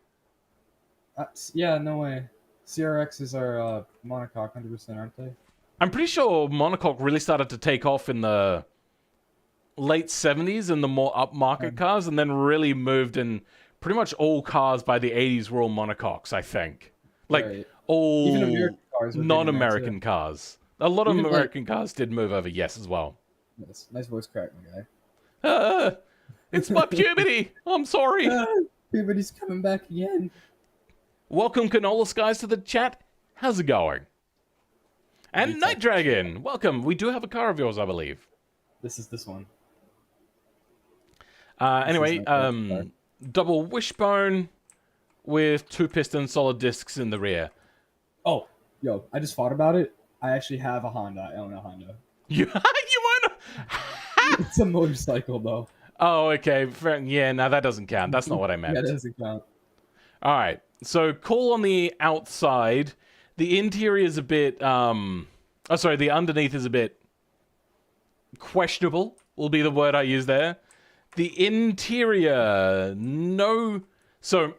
Yeah, no way. CRXs are monocoque 100%, aren't they? I'm pretty sure monocoque really started to take off in the late 70s in the more upmarket cars, and then really moved in pretty much all cars by the 80s were all monocoques, I think. Like, Right. all Even American cars were getting non-American that, cars. A lot of Even, like- American cars did move over, yes, as well. Yes, nice voice crack, my guy. It's my puberty! I'm sorry! Everybody's coming back again. Welcome, Canola Skies, to the chat. How's it going? And Night Dragon, welcome. We do have a car of yours, I believe. This is this one. Anyway, Night Dragon's car. double wishbone with 2 piston solid discs in the rear. Oh, yo, I just thought about it. I actually have a Honda. I own a Honda. You own It's a motorcycle, though. Oh, okay. Yeah, no, that doesn't count. That's not what I meant. That doesn't count. All right. So, cool on the outside. The interior is a bit, the underneath is a bit questionable, will be the word I use there. The interior, no. So,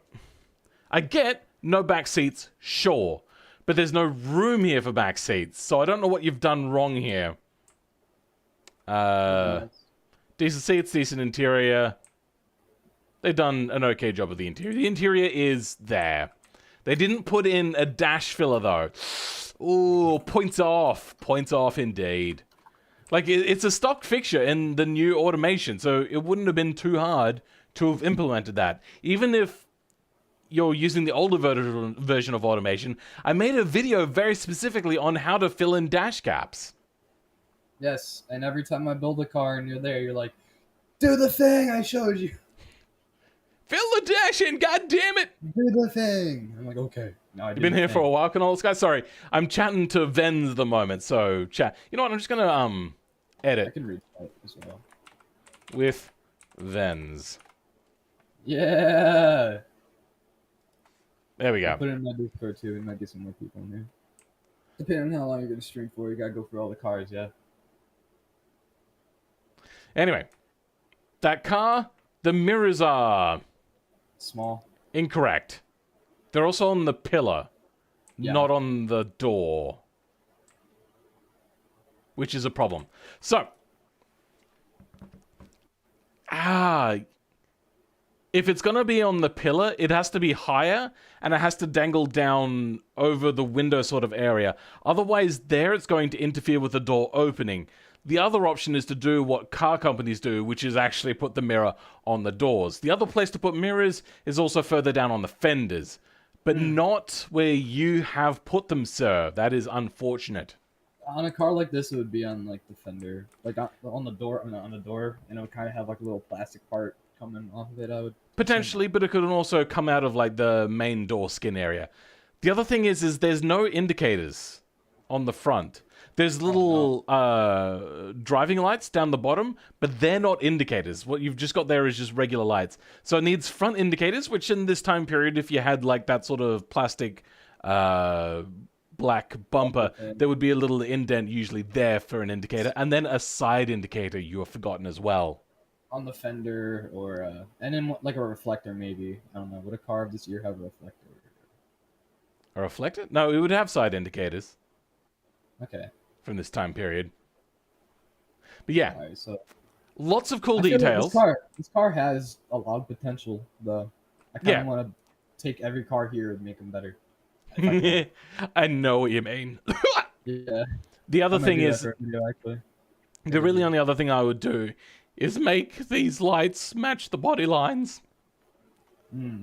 I get no back seats, sure. But there's no room here for back seats. So, I don't know what you've done wrong here. Decent seats, decent interior. They've done an okay job of the interior. The interior is there. They didn't put in a dash filler, though. Ooh, points off. Points off, indeed. Like, it's a stock fixture in the new automation, so it wouldn't have been too hard to have implemented that. Even if you're using the older version of automation, I made a video very specifically on how to fill in dash gaps. Yes, and every time I build a car and you're there, you're like, do the thing I showed you. Fill the dash in, god damn it! Do the thing. I'm like, okay. Now You've been here for a while, Canola Sky? Sorry, I'm chatting to VENZ at the moment, so chat. You know what, I'm just gonna, I edit can read that as well. with VENZ. Yeah. There we go. Put it in my Discord too. We might get some more people in there. Depending on how long you're gonna stream for, you gotta go through all the cars, yeah. Anyway, that car, the mirrors are Small. incorrect. They're also on the pillar, Yeah. not on the door, which is a problem. So, if it's going to be on the pillar, it has to be higher, and it has to dangle down over the window sort of area. Otherwise, there it's going to interfere with the door opening. The other option is to do what car companies do, which is actually put the mirror on the doors. The other place to put mirrors is also further down on the fenders, but not where you have put them, sir. That is unfortunate. On a car like this, it would be on like the fender, like on the door, on the door, and it would kind of have like a little plastic part coming off of it. I would Potentially, but it could also come out of like the main door skin area. The other thing is there's no indicators on the front. There's little driving lights down the bottom, but they're not indicators. What you've just got there is just regular lights. So it needs front indicators, which in this time period, if you had like that sort of plastic black bumper, there would be a little indent usually there for an indicator, and then a side indicator you have forgotten as well. on the fender, or and then like a reflector maybe. I don't know. Would a car of this year have a reflector? A reflector? No, it would have side indicators Okay. from this time period. But yeah, All right. So lots of cool I feel like details. this car has a lot of potential, though. I kind of Yeah. want to take every car here and make them better. I know what you mean. Yeah. The other I might thing do that is, for a video, actually. the really only other thing I would do is make these lights match the body lines.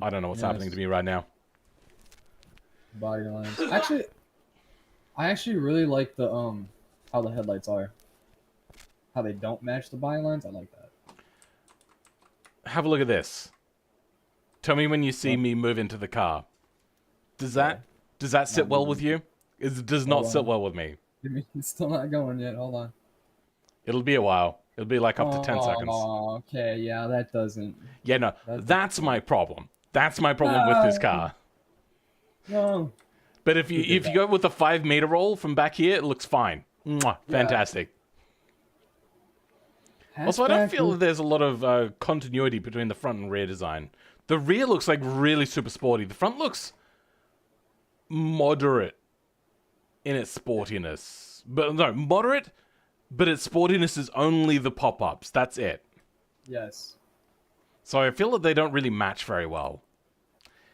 I don't know what's happening to me right now. Body lines. Actually, I actually really like the how the headlights are. How they don't match the body lines. I like that. Have a look at this. Tell me when you see me move into the car. Does that sit well with you? It does not sit well with me. It's still not going yet. Hold on. It'll be a while. It'll be like up to 10 seconds. Oh, okay. Yeah, that doesn't. Yeah, no, that's my problem. That's my problem with this car. No. But if you go with the 5 meter roll from back here, it looks fine. Mwah, fantastic. Also, I don't Hatchback feel with- that there's a lot of continuity between the front and rear design. The rear looks like really super sporty. The front looks moderate in its sportiness. But no, moderate, but its sportiness is only the pop-ups. That's it. Yes. So I feel that they don't really match very well.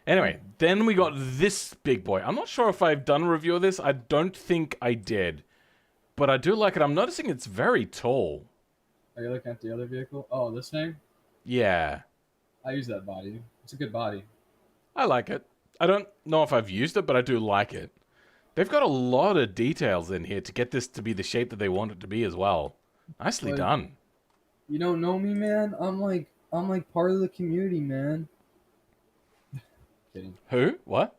Anyway, then we got this big boy. I'm not sure if I've done a review of this. I don't think I did. But I do like it. I'm noticing it's very tall. Are you looking at the other vehicle? Oh, this thing? Yeah, I use that body. It's a good body. I like it. I don't know if I've used it, but I do like it. They've got a lot of details in here to get this to be the shape that they want it to be as well. Nicely Like, done. You don't know me, man? I'm like part of the community, man. Kidding. Who? What?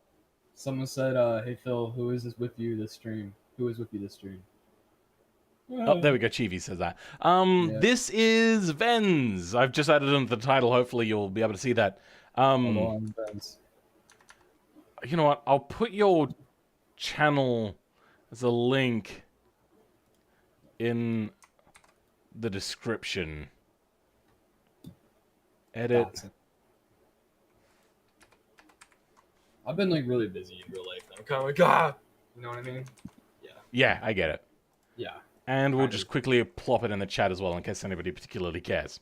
Someone said, hey Phil, who is this with you this stream? Who is with you this stream? Oh, there we go. Chivi says that. Yeah. This is VENZ. I've just added into the title. Hopefully you'll be able to see that. Hold on, Vince. You know what? I'll put your channel as a link in the description. Edit. Dotson. I've been like really busy in real life. I'm kind of like, you know what I mean? Yeah, I get it. Yeah. And we'll Kind just of. quickly plop it in the chat as well in case anybody particularly cares.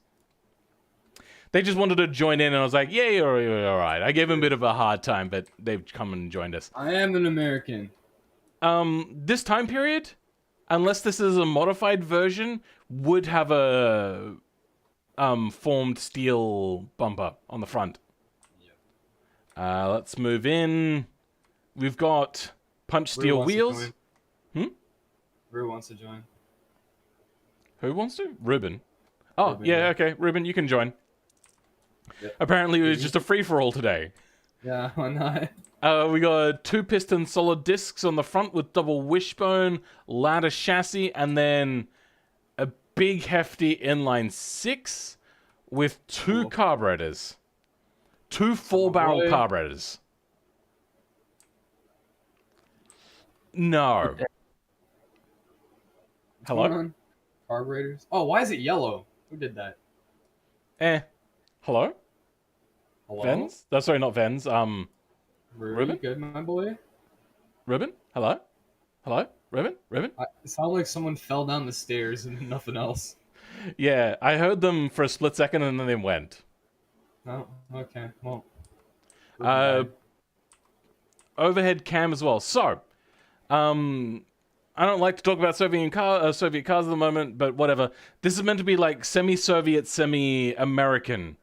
They just wanted to join in, and I was like, yeah, you're all right. I gave them a bit of a hard time, but they've come and joined us. I am an American. This time period, unless this is a modified version, would have a formed steel bumper on the front. Let's move in. We've got punch steel wheels. Rue wants to join. Who wants to? Ruben. Oh, Ruben, yeah, yeah. okay. Ruben, you can join. Yep. Apparently, it was just a free-for-all today. Yeah, why not? We got 2-piston solid discs on the front with double wishbone, ladder chassis, and then a big hefty inline 6 with 2 Cool. carburetors. 2 4-barrel boy. carburetors. No. Hello? What's going on? Carburetors. Oh, why is it yellow? Who did that? Hello? Hello? VENZ? Oh, sorry, not VENZ. Ruben? Good, my boy? Ruben? Hello? Hello? Ruben? Ruben? It sounded like someone fell down the stairs and nothing else. Yeah, I heard them for a split second and then they went. Oh, okay. Well. Overhead cam as well. So, I don't like to talk about Soviet cars at the moment, but whatever. This is meant to be like semi-Soviet, semi-American.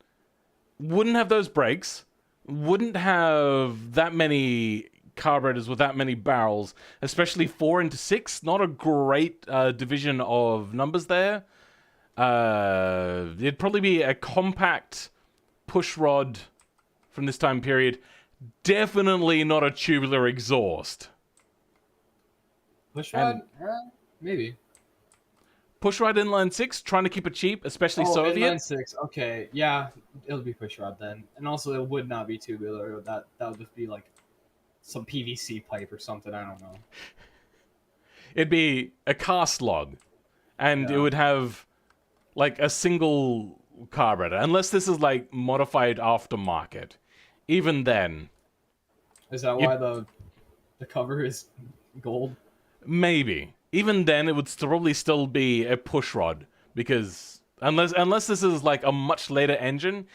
Wouldn't have those brakes. Wouldn't have that many carburetors with that many barrels, especially 4 into 6. Not a great division of numbers there. It'd probably be a compact push rod from this time period. Definitely not a tubular exhaust. Push rod? Maybe. Push rod inline 6, trying to keep it cheap, especially Soviet. Inline 6. Okay, yeah, it'll be push rod then. And also, it would not be tubular. That would just be like some PVC pipe or something. I don't know. It'd be a cast log, and it would have like a single carburetor, unless this is like modified aftermarket. Even then, Is that why the cover is gold? maybe. Even then, it would probably still be a push rod, because unless this is like a much later engine,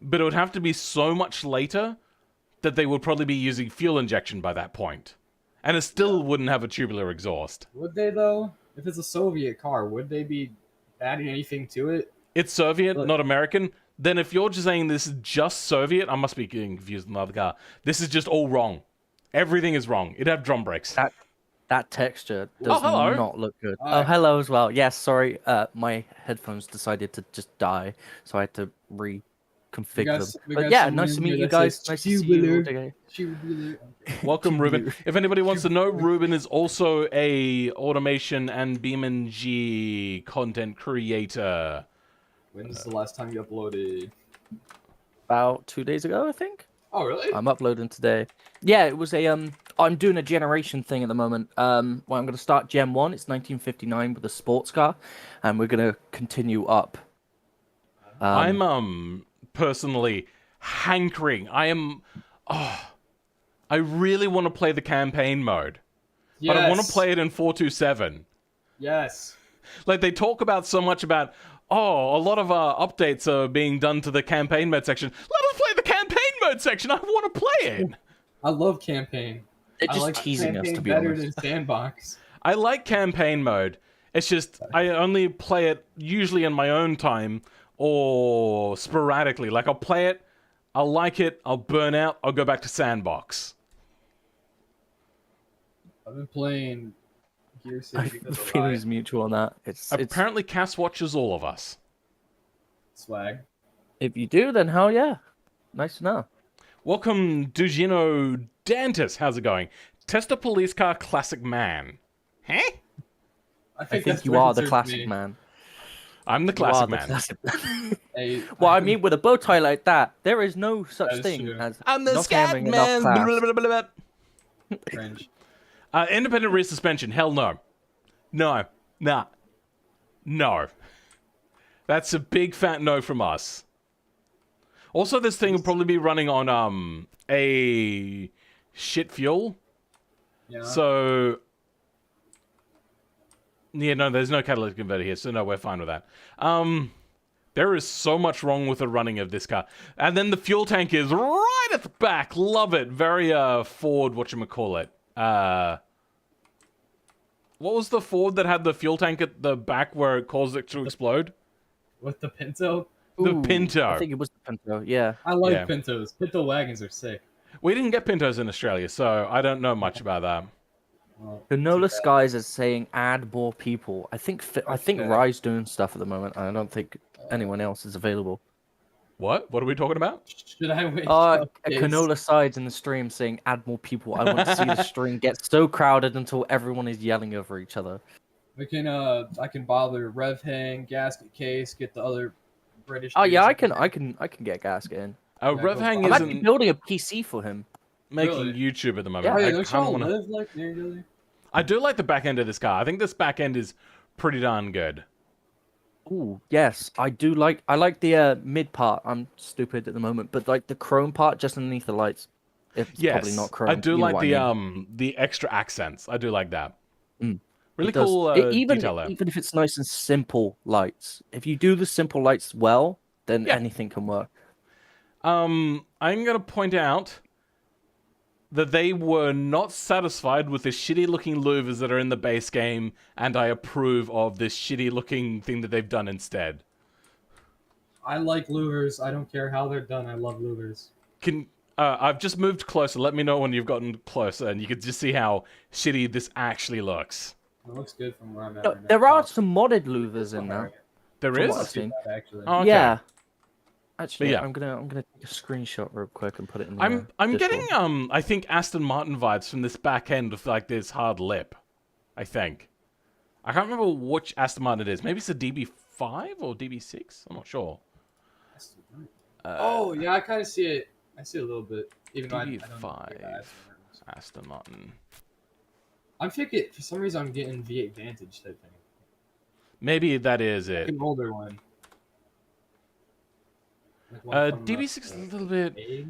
but it would have to be so much later that they would probably be using fuel injection by that point. And it still wouldn't have a tubular exhaust. Would they though? If it's a Soviet car, would they be adding anything to it? It's Soviet, Look. not American. Then if you're just saying this is just Soviet, I must be getting confused with another car. This is just all wrong. Everything is wrong. It'd have drum brakes. That texture does hello. not look good. Hi. Oh, hello as well. Yes, sorry. My headphones decided to just die, so I had to reconfigure them. we But got yeah, someone nice to in meet here you that guys. says Nice to see you all tubular. today. Tubular. Welcome, Ruben. If anybody wants to know, Ruben is also a automation and BeamNG content creator. When's the last time you uploaded? About 2 days ago, I think. Oh, really? I'm uploading today. Yeah, it was a I'm doing a generation thing at the moment. Well, I'm going to start Gen 1. It's 1959 with a sports car, and we're going to continue up. I'm personally hankering. I really want to play the campaign mode, but I want to play it in 427. Yes. Like, they talk about so much about, a lot of updates are being done to the campaign mode section. Let us play the campaign mode section. I want to play it. I love campaign. They're just like teasing us, campaign to be better honest. than sandbox. I like campaign mode. It's just, I only play it usually in my own time or sporadically. Like, I'll play it, I'll like it, I'll burn out, I'll go back to sandbox. I've been playing Gear City The because of feeling's mutual on that. It's Apparently, Cass watches all of us. swag. If you do, then hell yeah. Nice to know. Welcome, Dugino Dantis. How's it going? Test a police car classic man. Huh? I I think think that's you what are the concerns classic me. man. I'm the You are classic the man. classic- Hey, Well, I mean, with a bow tie like that, there is no such That is thing true. as I'm the not scat having man. enough class. Blah, blah, blah, blah, blah. cringe. Independent rear suspension. Hell no. No. Nah. No. That's a big fat no from us. Also, this thing will probably be running on a shit fuel. Yeah. So yeah, no, there's no catalytic converter here, so no, we're fine with that. There is so much wrong with the running of this car. And then the fuel tank is right at the back. Love it. Very Ford, whatchamacallit. What was the Ford that had the fuel tank at the back where it caused it to explode? With the Pinto, The Ooh, Pinto. I think it was the Pinto, yeah. I like Yeah. Pintos. Pinto wagons are sick. We didn't get Pintos in Australia, so I don't know much about that. Well, Canola Skies is saying add more people. I think Okay. Rye's doing stuff at the moment. I don't think anyone else is available. What? What are we talking about? should I wait? Canola Sides in the stream saying add more people. I want to see the stream get so crowded until everyone is yelling over each other. We can. I can bother Rev Hang, Gasket Case, get the other British. Oh yeah, dudes I in can get Gasket in. Rev go Hang far. I'm actually isn't building a PC for him. making Really? YouTube at the moment. there. Oh yeah, I don't kind of y'all want to. live like near each other? I do like the back end of this car. I think this back end is pretty darn good. Ooh, yes, I do like. I like the mid part. I'm stupid at the moment, but like the chrome part just underneath the lights. It's Yes, probably not chrome. I do you know like what the I mean. the extra accents. I do like that. Mm. Really It does. cool Even detail there. even if it's nice and simple lights, if you do the simple lights well, then Yeah. anything can work. I'm gonna point out that they were not satisfied with the shitty looking louvers that are in the base game, and I approve of this shitty looking thing that they've done instead. I like louvers. I don't care how they're done. I love louvers. I've just moved closer. Let me know when you've gotten closer, and you can just see how shitty this actually looks. It looks good from where I'm at. No, right now. there are some modded louvers in there. There From is? what I've Not too seen. bad, actually. Oh, okay. Yeah. Actually, yeah. I'm gonna take a screenshot real quick and put it in. I'm Discord. getting I think Aston Martin vibes from this back end with like this hard lip. I think. I can't remember which Aston Martin it is. Maybe it's a DB5 or DB6. I'm not sure. Oh yeah, I kind of see it. I see it a little bit. Even though I don't think DB5 that- Aston Martin. I'm thinking for some reason I'm getting V8 Vantage type thing. Maybe that is Like it. an older one. Like one from, DB6 is a little bit the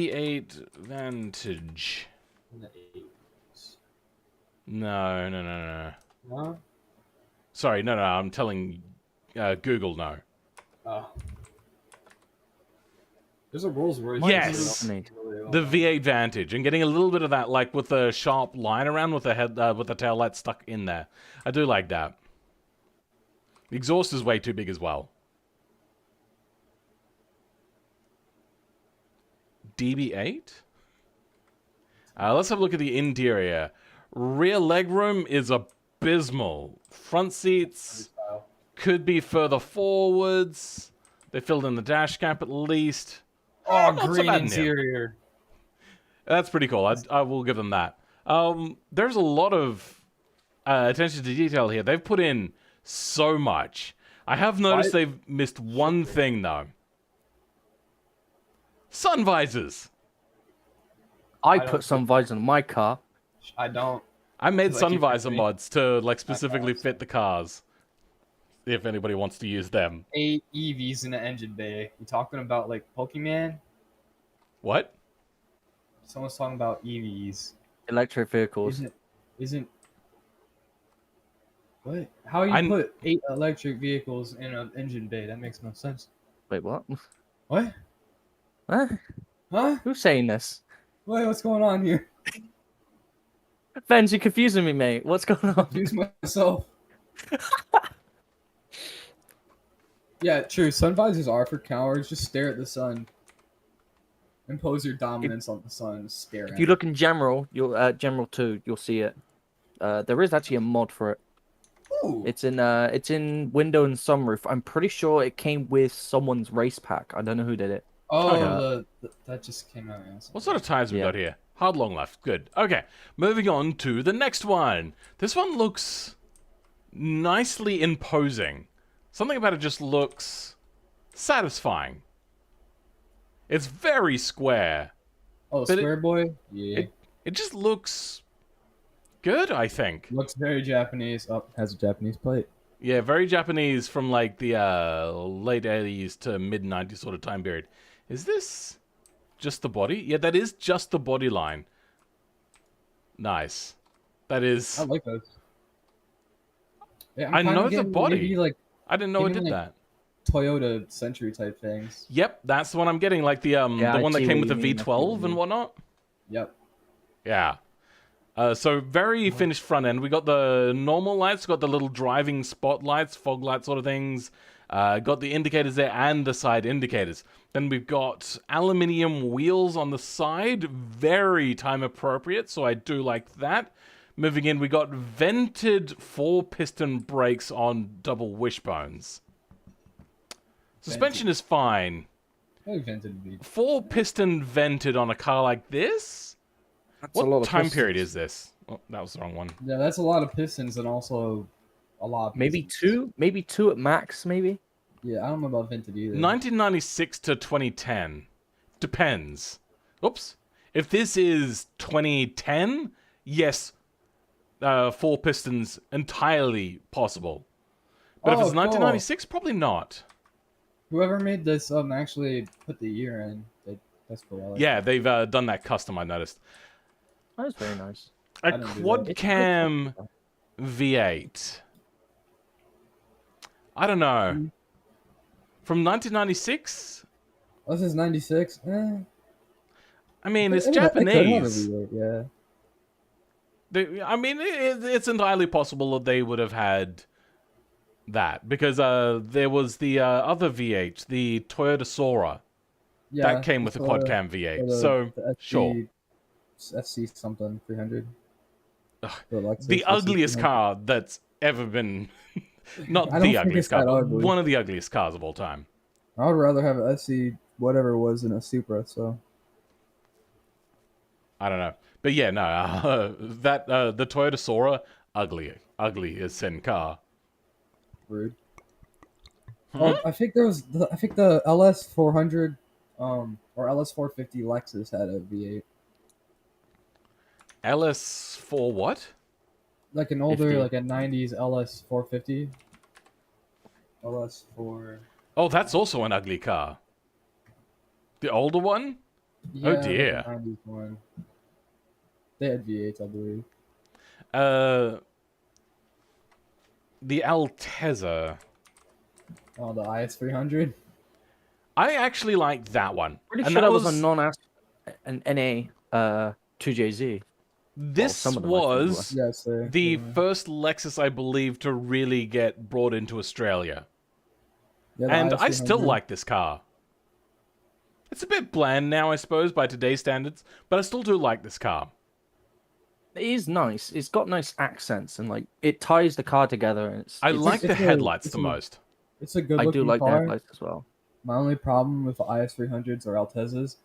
V8 Vantage. 80s. No. No? Sorry, no. I'm telling Google no. Oh. There's a Rolls Royce. Yes. The V8 Vantage, and getting a little bit of that, like with the sharp line around with the head, with the tail light stuck in there. I do like that. The exhaust is way too big as well. DB8. Let's have a look at the interior. Rear legroom is abysmal. Front seats could be further forwards. They filled in the dash cap at least. Oh, Not so green bad in here. interior. That's pretty cool. I will give them that. There's a lot of attention to detail here. They've put in so much. I have noticed they've missed one thing, though. Sun visors. I don't put sun visor on my car. I don't. I made 'Cause I sun keep visor forgetting mods to like my specifically cars. fit the cars. If anybody wants to use them. 8 EVs in the engine bay. You talking about like Pokemon? What? Someone's talking about EVs. Electric vehicles. Isn't what? How you I put 8 electric vehicles in an engine bay? That makes no sense. Wait, what? What? Huh? Huh? Who's saying this? Wait, what's going on here? VENZ, you're confusing me, mate. What's going on? Confuse myself. Yeah, true. Sun visors are for cowards. Just stare at the sun. Impose your dominance on the sun. Stare If at you it. look in general, you'll general 2, you'll see it. There is actually a mod for it. Ooh. It's in window and sunroof. I'm pretty sure it came with someone's race pack. I don't know who did it. Oh, yeah. that just came out. Yeah, What sort of tires we Yeah. got here? Hard long left. Good. Okay. Moving on to the next one. This one looks nicely imposing. Something about it just looks satisfying. It's very square. Oh, But Square Boy? Yeah. It just looks good, I think. Looks very Japanese. Oh, has a Japanese plate. Yeah, very Japanese from like the late 80s to mid 90s sort of time period. Is this just the body? Yeah, that is just the body line. Nice. That is... I like those. Yeah, I kinda know the getting body. maybe, like I didn't know it even, did like, that. Toyota Century type things. Yep, that's the one I'm getting. Like the Yeah, the I one that see came what with the you mean, I see what V12 you and mean. whatnot. Yep. Yeah. So very finished front end. We got the normal lights, got the little driving spotlights, fog light sort of things. Got the indicators there and the side indicators. Then we've got aluminium wheels on the side, very time appropriate, so I do like that. Moving in, we got vented 4-piston brakes on double wishbones. Suspension is fine. I vented the 4-piston vented on a car like this? That's a lot What of time pistons. period is this? Oh, that was the wrong one. Yeah, that's a lot of pistons and also a lot of Maybe pistons. maybe two at max, maybe. Yeah, I don't know about vented either. 1996 to 2010. Depends. Oops. If this is 2010, yes, 4 pistons entirely possible. But if Oh, it's cool. 1996, probably not. Whoever made this actually put the year in. That's cool. I like Yeah, that. they've done that custom, I noticed. That was very nice. A didn't do that. quad cam V8. I don't know. From 1996? Oh, this is 96? I mean, it's I could have a Japanese. V8, yeah. I mean, it's entirely possible that they would have had that. Because there was the other V8, the Toyota Sora. Yeah, That came with a quad cam V8. So, the sure. FC something 300. The ugliest car that's ever been... Not I don't the think ugliest it's car, that but ugly. one of the ugliest cars of all time. I would rather have an FC whatever it was than a Supra. So I don't know. But yeah, no, the Toyota Sora, ugly as sin car. rude. Oh, I think there was the LS 400 or LS 450 Lexus had a V8. LS4 what? Like an older, 50. like a 90s LS 450. LS 4. Oh, that's also an ugly car. The older one? Yeah, Oh, dear. Like a 90s one. They had V8s, I believe. The Altezza. Oh, the IS 300. I actually like that one. Pretty And sure that was a non-AS an NA 2JZ. This some of them I think was Yes, the yeah. first Lexus, I believe, to really get brought into Australia. Yeah, the And IS I still 300. like this car. It's a bit bland now, I suppose, by today's standards, but I still do like this car. It is nice. It's got nice accents and like it ties the car together. And I it's like the it's a- headlights it's the a- most. It's a good I looking do like the car. headlights as well. My only problem with the IS 300s or Altezzas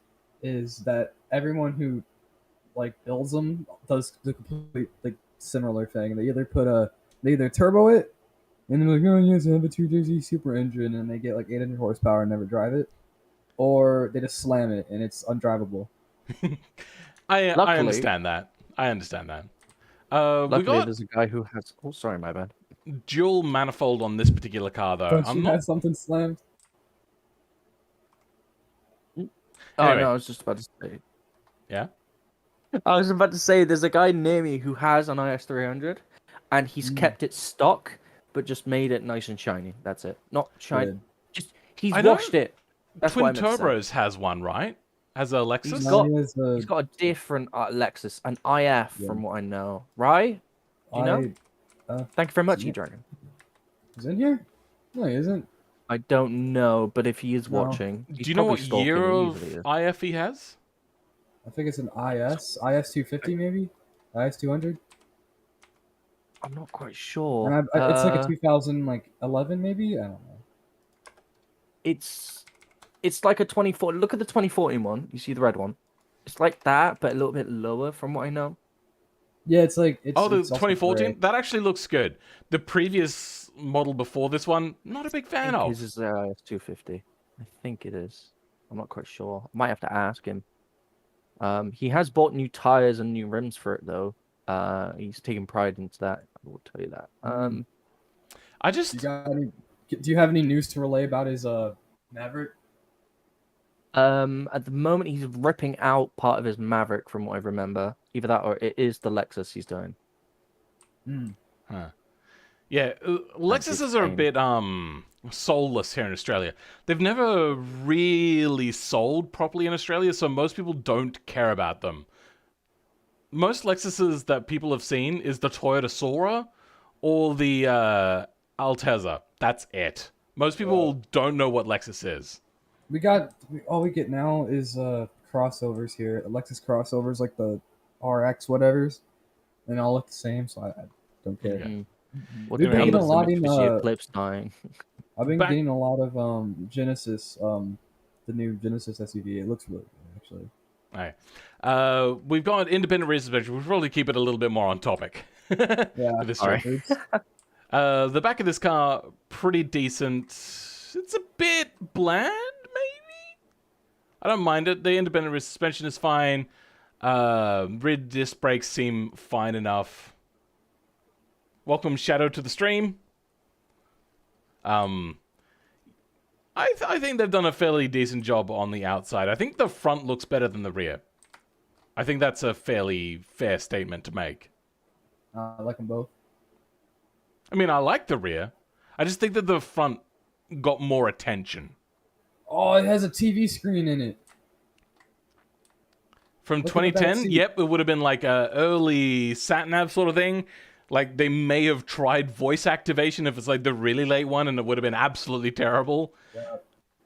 is that everyone who like builds them does the complete like similar thing. They either turbo it and they're like, oh yes, I have a 2JZ super engine, and they get like 800 horsepower and never drive it, or they just slam it and it's undrivable. I Luckily, understand that. I understand that. We luckily, got there's a guy who has. Oh, sorry, my bad. dual manifold on this particular car, though. Don't I'm you not. have something slammed? Oh Anyway. no, I was just about to say. Yeah. I was about to say there's a guy near me who has an IS300, and he's kept it stock, but just made it nice and shiny. That's it. Not shiny. Good. Just he's I know washed it. That's what I Twin meant to say. Turbos has one, right? Has a Lexus. He's No, got he has he's got a different Lexus, an IF, Yeah. from what I know. Right? Do you know? Thank you very much, yeah. E-Dragon. He's in here? No, he isn't. I don't know, but if he is No. watching, he's Do you know probably what stalking. year He of usually is. IF he has? I think it's an IS 250 maybe, IS 200, I'm not quite sure. and it's like a 2011 maybe. I don't know. It's like a 24. Look at the 2014 one. You see the red one? It's like that, but a little bit lower, from what I know. Yeah, it's like it's. Oh, the it's also 2014? gray. That actually looks good. The previous model before this one, not a big fan I think of. his is the IS 250. I think it is. I'm not quite sure. Might have to ask him. He has bought new tires and new rims for it though. He's taken pride into that. I will tell you that. I just Do you have any news to relay about his Maverick? At the moment he's ripping out part of his Maverick, from what I remember. Either that or it is the Lexus he's doing. yeah, Lexuses are a bit soulless here in Australia. They've never really sold properly in Australia, so most people don't care about them. Most Lexuses that people have seen is the Toyota Sora or the Altezza. That's it. Most people don't know what Lexus is. All we get now is crossovers here, Lexus crossovers like the RX whatevers, and all look the same. So I don't care. Yeah. What We've do you been mean getting a with the lot in, Mitsubishi Eclipse dying? I've been Back- getting a lot of Genesis, the new Genesis SUV. It looks really good actually. Alright. We've got independent rear suspension. We'll probably keep it a little bit more on topic. Yeah, for this Sorry. stream. The back of this car, pretty decent. It's a bit bland, maybe? I don't mind it. The independent rear suspension is fine. Rear disc brakes seem fine enough. Welcome, Shadow, to the stream. I think they've done a fairly decent job on the outside. I think the front looks better than the rear. I think that's a fairly fair statement to make. I like them both. I mean, I like the rear. I just think that the front got more attention. Oh, it has a TV screen in it. From Look at the back 2010, seat. yep, it would have been like a early sat-nav sort of thing. Like, they may have tried voice activation if it's like the really late one, and it would have been absolutely terrible. Yeah.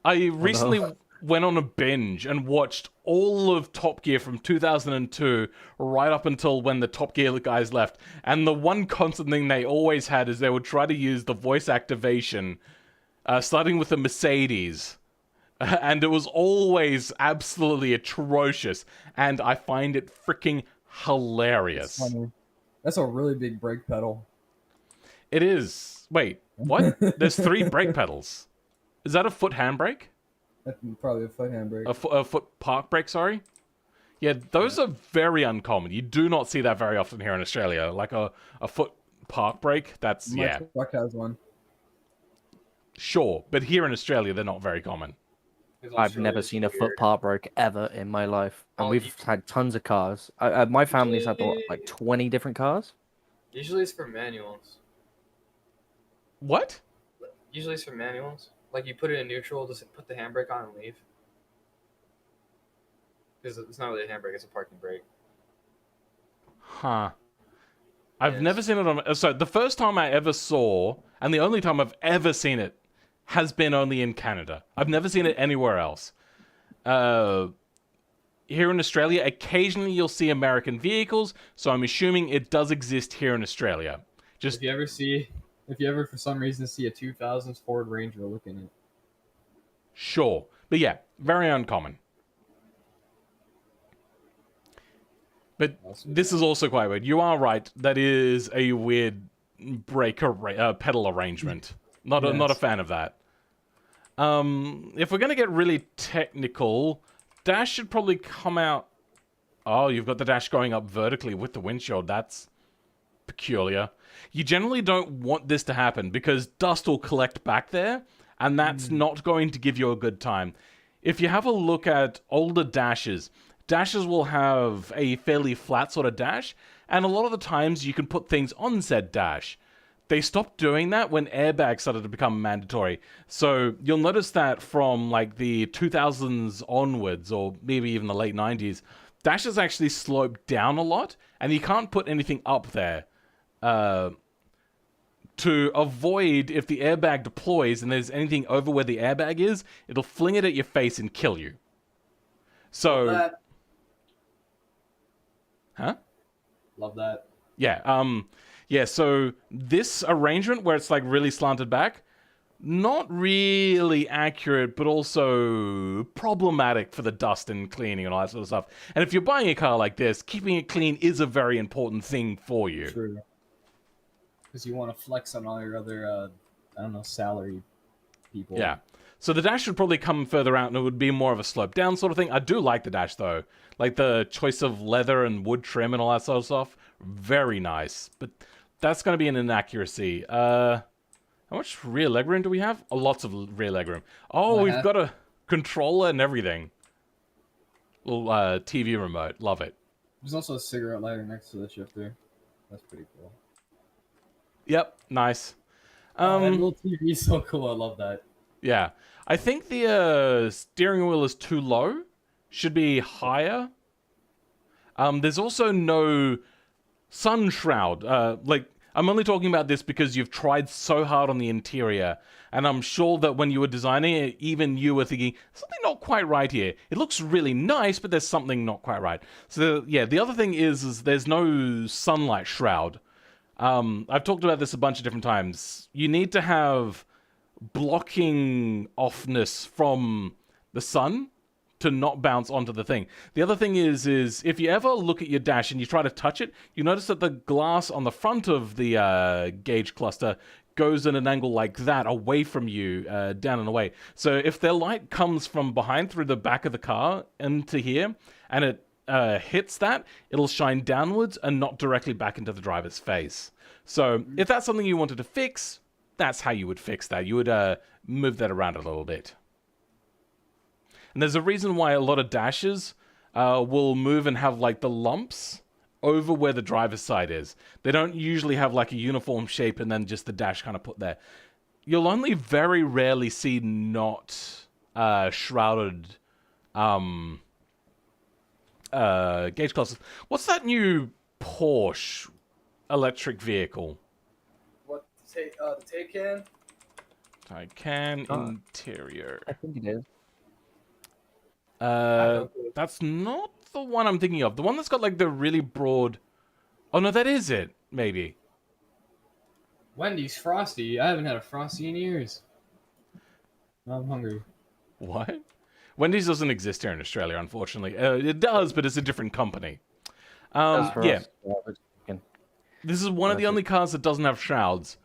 I recently went on a binge and watched all of Top Gear from 2002 right up until when the Top Gear guys left. And the one constant thing they always had is they would try to use the voice activation, starting with the Mercedes. And it was always absolutely atrocious. And I find it freaking hilarious. It's funny. That's a really big brake pedal. It is. Wait, what? There's 3 brake pedals. Is that a foot handbrake? That's probably a foot handbrake. A foot park brake, sorry? Yeah, those are very uncommon. You do not see that very often here in Australia. Like a foot park brake, that's, My yeah, truck has one. sure. But here in Australia, they're not very common. I've never seen a foot part brake ever in my life, and Oh, we've had tons of cars. My family's had like 20 different cars. Usually it's for manuals. What? Usually it's for manuals. Like you put it in neutral, just put the handbrake on and leave. Because it's not really a handbrake, it's a parking brake. Huh. I've Yes. never seen it on... So, the first time I ever saw, and the only time I've ever seen it, has been only in Canada. I've never seen it anywhere else. Here in Australia, occasionally you'll see American vehicles, so I'm assuming it does exist here in Australia. Just, If you ever for some reason see a 2000s Ford Ranger, look in it. sure. But yeah, very uncommon. But this is also quite weird. You are right. That is a weird pedal arrangement. Not a Yes. fan of that. If we're going to get really technical, dash should probably come out Oh, you've got the dash going up vertically with the windshield. That's peculiar. You generally don't want this to happen because dust will collect back there, and that's not going to give you a good time. If you have a look at older dashes will have a fairly flat sort of dash, and a lot of the times you can put things on said dash. They stopped doing that when airbags started to become mandatory. So you'll notice that from like the 2000s onwards, or maybe even the late 90s, dashes actually sloped down a lot, and you can't put anything up there to avoid if the airbag deploys and there's anything over where the airbag is, it'll fling it at your face and kill you. So, Love that. Yeah, so this arrangement where it's like really slanted back, not really accurate, but also problematic for the dust and cleaning and all that sort of stuff. And if you're buying a car like this, keeping it clean is a very important thing for you. True. Because you want to flex on all your other, I don't know, salary people. Yeah. So the dash should probably come further out and it would be more of a slope down sort of thing. I do like the dash though. Like the choice of leather and wood trim and all that sort of stuff. Very nice. But that's going to be an inaccuracy. How much rear legroom do we have? Oh, lots of rear legroom. Oh, we've got a controller and everything. Little TV remote. Love it. There's also a cigarette lighter next to the shifter. That's pretty cool. Yep, nice. That little TV is so cool. I love that. Yeah. I think the steering wheel is too low. Should be higher. There's also no sun shroud. I'm only talking about this because you've tried so hard on the interior, and I'm sure that when you were designing it, even you were thinking, something not quite right here. It looks really nice, but there's something not quite right. So, yeah, the other thing is there's no sunlight shroud. I've talked about this a bunch of different times. You need to have blocking offness from the sun to not bounce onto the thing. The other thing is if you ever look at your dash and you try to touch it, you notice that the glass on the front of the gauge cluster goes at an angle like that away from you, down and away. So if the light comes from behind through the back of the car into here, and it hits that, it'll shine downwards and not directly back into the driver's face. So if that's something you wanted to fix, that's how you would fix that. You would move that around a little bit. And there's a reason why a lot of dashes will move and have like the lumps over where the driver's side is. They don't usually have like a uniform shape and then just the dash kind of put there. You'll only very rarely see not shrouded gauge clusters. What's that new Porsche electric vehicle? What the Taycan? Taycan interior. I think it is. That's not the one I'm thinking of. The one that's got like the really broad. Oh no, that is it. Maybe. Wendy's Frosty. I haven't had a Frosty in years. Now I'm hungry. What? Wendy's doesn't exist here in Australia, unfortunately. It does, but it's a different company. Yeah. This is one of the only cars that doesn't have shrouds.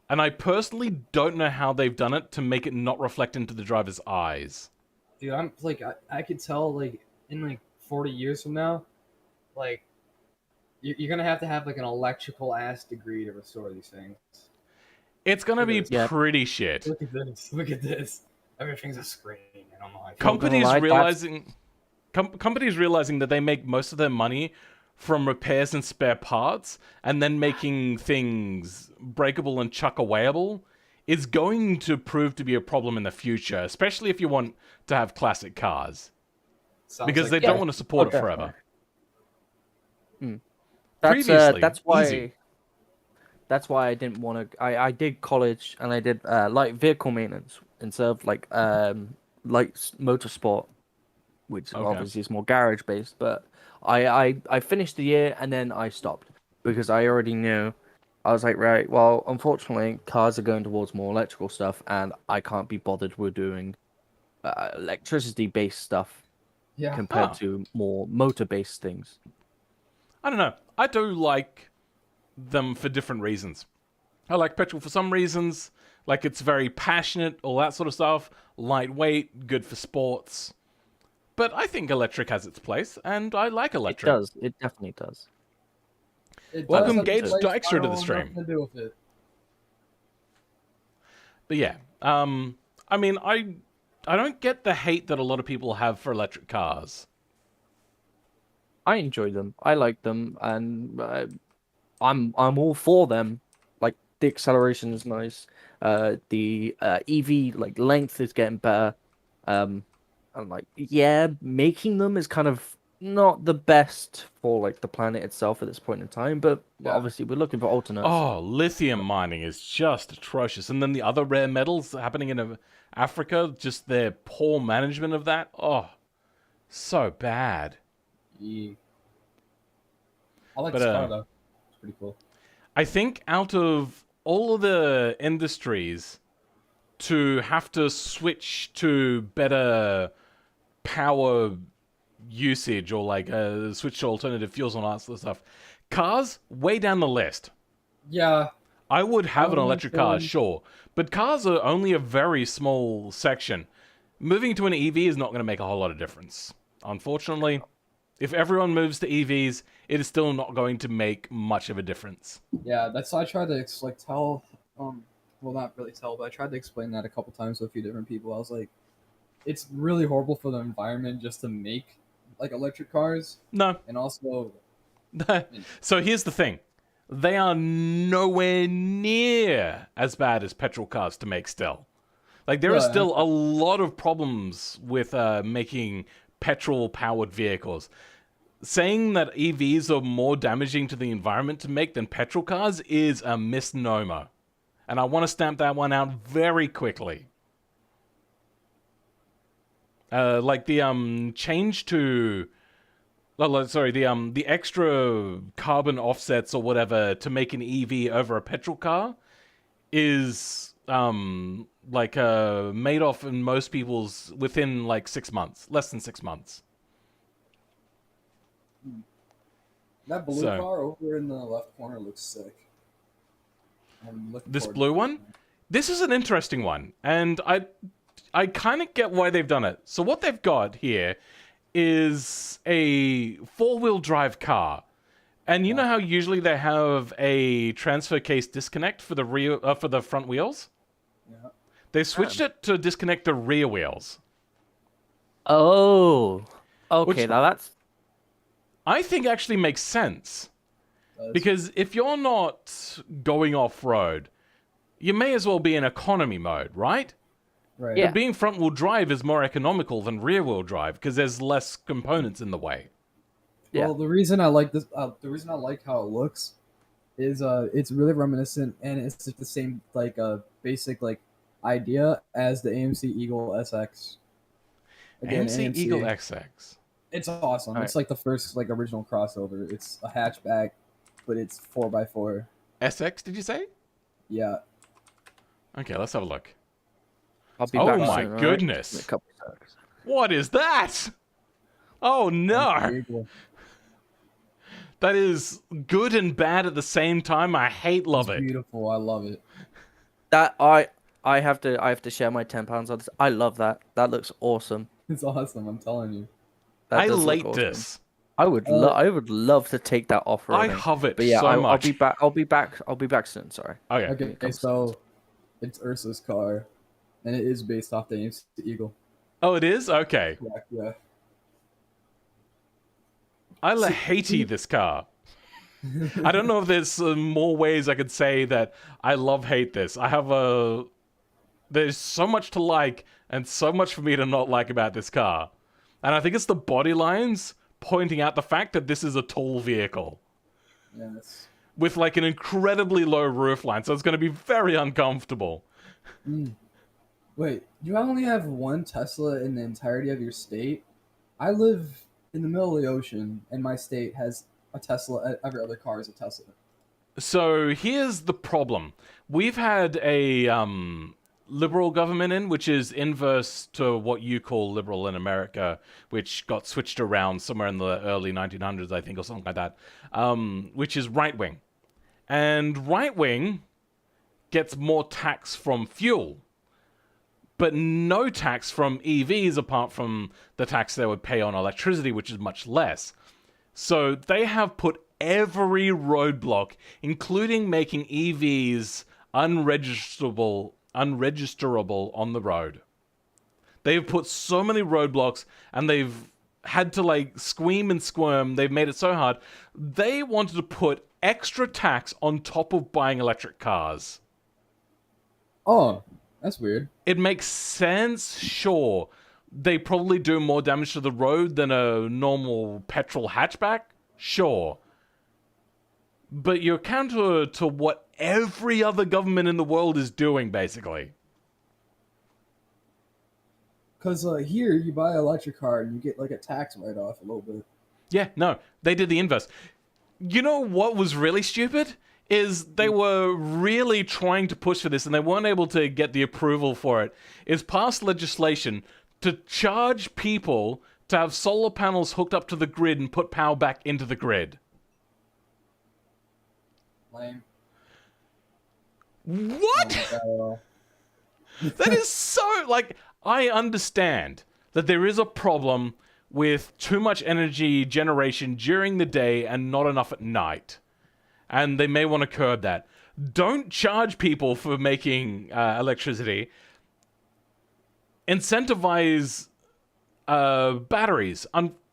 And I personally don't know how they've done it to make it not reflect into the driver's eyes. Dude, I'm like, I could tell like in like 40 years from now, like you're gonna have to have like an electrical ass degree to restore these things. It's gonna be pretty shit. Look at this. Look at this. Everything's a screen. I don't know. Companies realizing that they make most of their money from repairs and spare parts, and then making things breakable and chuck-awayable is going to prove to be a problem in the future, especially if you want to have classic cars. Because they don't want to support it forever. That's why I didn't want to. I did college and I did light vehicle maintenance instead of like light motorsport, which obviously is more garage based. But I finished the year and then I stopped because I already knew. I was like, right, well, unfortunately, cars are going towards more electrical stuff, and I can't be bothered with doing electricity-based stuff compared to more motor-based things. I don't know. I do like them for different reasons. I like petrol for some reasons, like it's very passionate, all that sort of stuff. Lightweight, good for sports. But I think electric has its place, and I like It electric. does. It definitely does. It Welcome, does have Gage its place, Dykstra, to I the don't stream. want nothing to do with it. But yeah, I mean, I don't get the hate that a lot of people have for electric cars. I enjoy them. I like them, and I'm all for them. Like the acceleration is nice. The EV like length is getting better. I'm like, yeah, making them is kind of not the best for like the planet itself at this point in time. But Yeah. obviously, we're looking for alternates. Oh, lithium mining is just atrocious. And then the other rare metals happening in Africa, just their poor management of that. Oh, so bad. Yeah. I like But, this car though. It's pretty cool. I think out of all of the industries to have to switch to better power usage or like switch to alternative fuels and all that sort of stuff, cars way down the list. Yeah. I would have an Oh, electric car, okay. sure, but cars are only a very small section. Moving to an EV is not going to make a whole lot of difference. Unfortunately, if everyone moves to EVs, it is still not going to make much of a difference. Yeah, that's why I tried to like tell well, not really tell, but I tried to explain that a couple times to a few different people. I was like, it's really horrible for the environment just to make like electric cars, No. and also So here's the thing. They are nowhere near as bad as petrol cars to make still. Like, there are Yeah, still a lot of problems with making petrol-powered vehicles. Saying that EVs are more damaging to the environment to make than petrol cars is a misnomer. And I want to stamp that one out very quickly. Like the change to... Oh, sorry, the extra carbon offsets or whatever to make an EV over a petrol car is like made off in most people's within like 6 months, less than 6 months. that blue So- car over in the left corner looks sick. I'm looking This forward blue to one? This is an interesting one, and I kind of get why they've done it. So what they've got here is a four-wheel drive car. And you know how usually they have a transfer case disconnect for the rear for the front wheels? Yeah. They switched it to disconnect the rear wheels. Oh, okay. Which- Now that's I think actually makes sense. Does. Because if you're not going off-road, you may as well be in economy mode, right? Right. Yeah. But being front-wheel drive is more economical than rear-wheel drive because there's less components in the way. Yeah. Well, the reason I like this, the reason I like how it looks, is it's really reminiscent, and it's just the same like basic like idea as the AMC Eagle SX. Again, AMC Eagle XX. It's awesome. Alright. It's like the first like original crossover. It's a hatchback, but it's 4x4. SX, did you say? Yeah. Okay, let's have a look. I'll be Oh back my soon, all right? goodness. In a couple seconds. What is that? Oh no! Very cool. That is good and bad at the same time. I love It's it. beautiful. I love it. That I have to share my £10 on this. I love that. That looks awesome. It's awesome. I'm telling you. That I does look late awesome. this. I would I would love to take that off I roading. love it But yeah, so I'll much. be back. I'll be back soon. Sorry. Okay. Okay, comes so it's Ursa's car, and it is based off the AMC Eagle. Oh, it is? Okay. Yeah. I hate this car. I don't know if there's more ways I could say that I hate this. I have a... There's so much to like and so much for me to not like about this car. And I think it's the body lines pointing out the fact that this is a tall vehicle Yes. with like an incredibly low roof line, so it's going to be very uncomfortable. Wait, you only have one Tesla in the entirety of your state? I live in the middle of the ocean, and my state has a Tesla. Every other car is a Tesla. So here's the problem. We've had a liberal government in, which is inverse to what you call liberal in America, which got switched around somewhere in the early 1900s, I think, or something like that, which is right-wing. And right-wing gets more tax from fuel. but no tax from EVs apart from the tax they would pay on electricity, which is much less. So they have put every roadblock, including making EVs unregisterable on the road. They've put so many roadblocks, and they've had to like scream and squirm. They've made it so hard. They wanted to put extra tax on top of buying electric cars. Oh, that's weird. It makes sense, sure. They probably do more damage to the road than a normal petrol hatchback, sure. But you're counter to what every other government in the world is doing, basically. Because here, you buy an electric car and you get like a tax write-off a little bit. Yeah, no, they did the inverse. You know what was really stupid? Is they were really trying to push for this and they weren't able to get the approval for it. Is pass legislation to charge people to have solar panels hooked up to the grid and put power back into the grid. Lame. What? Oh, That is so, like, I understand that there is a problem with too much energy generation during the day and not enough at night. And they may want to curb that. Don't charge people for making electricity. Incentivize batteries.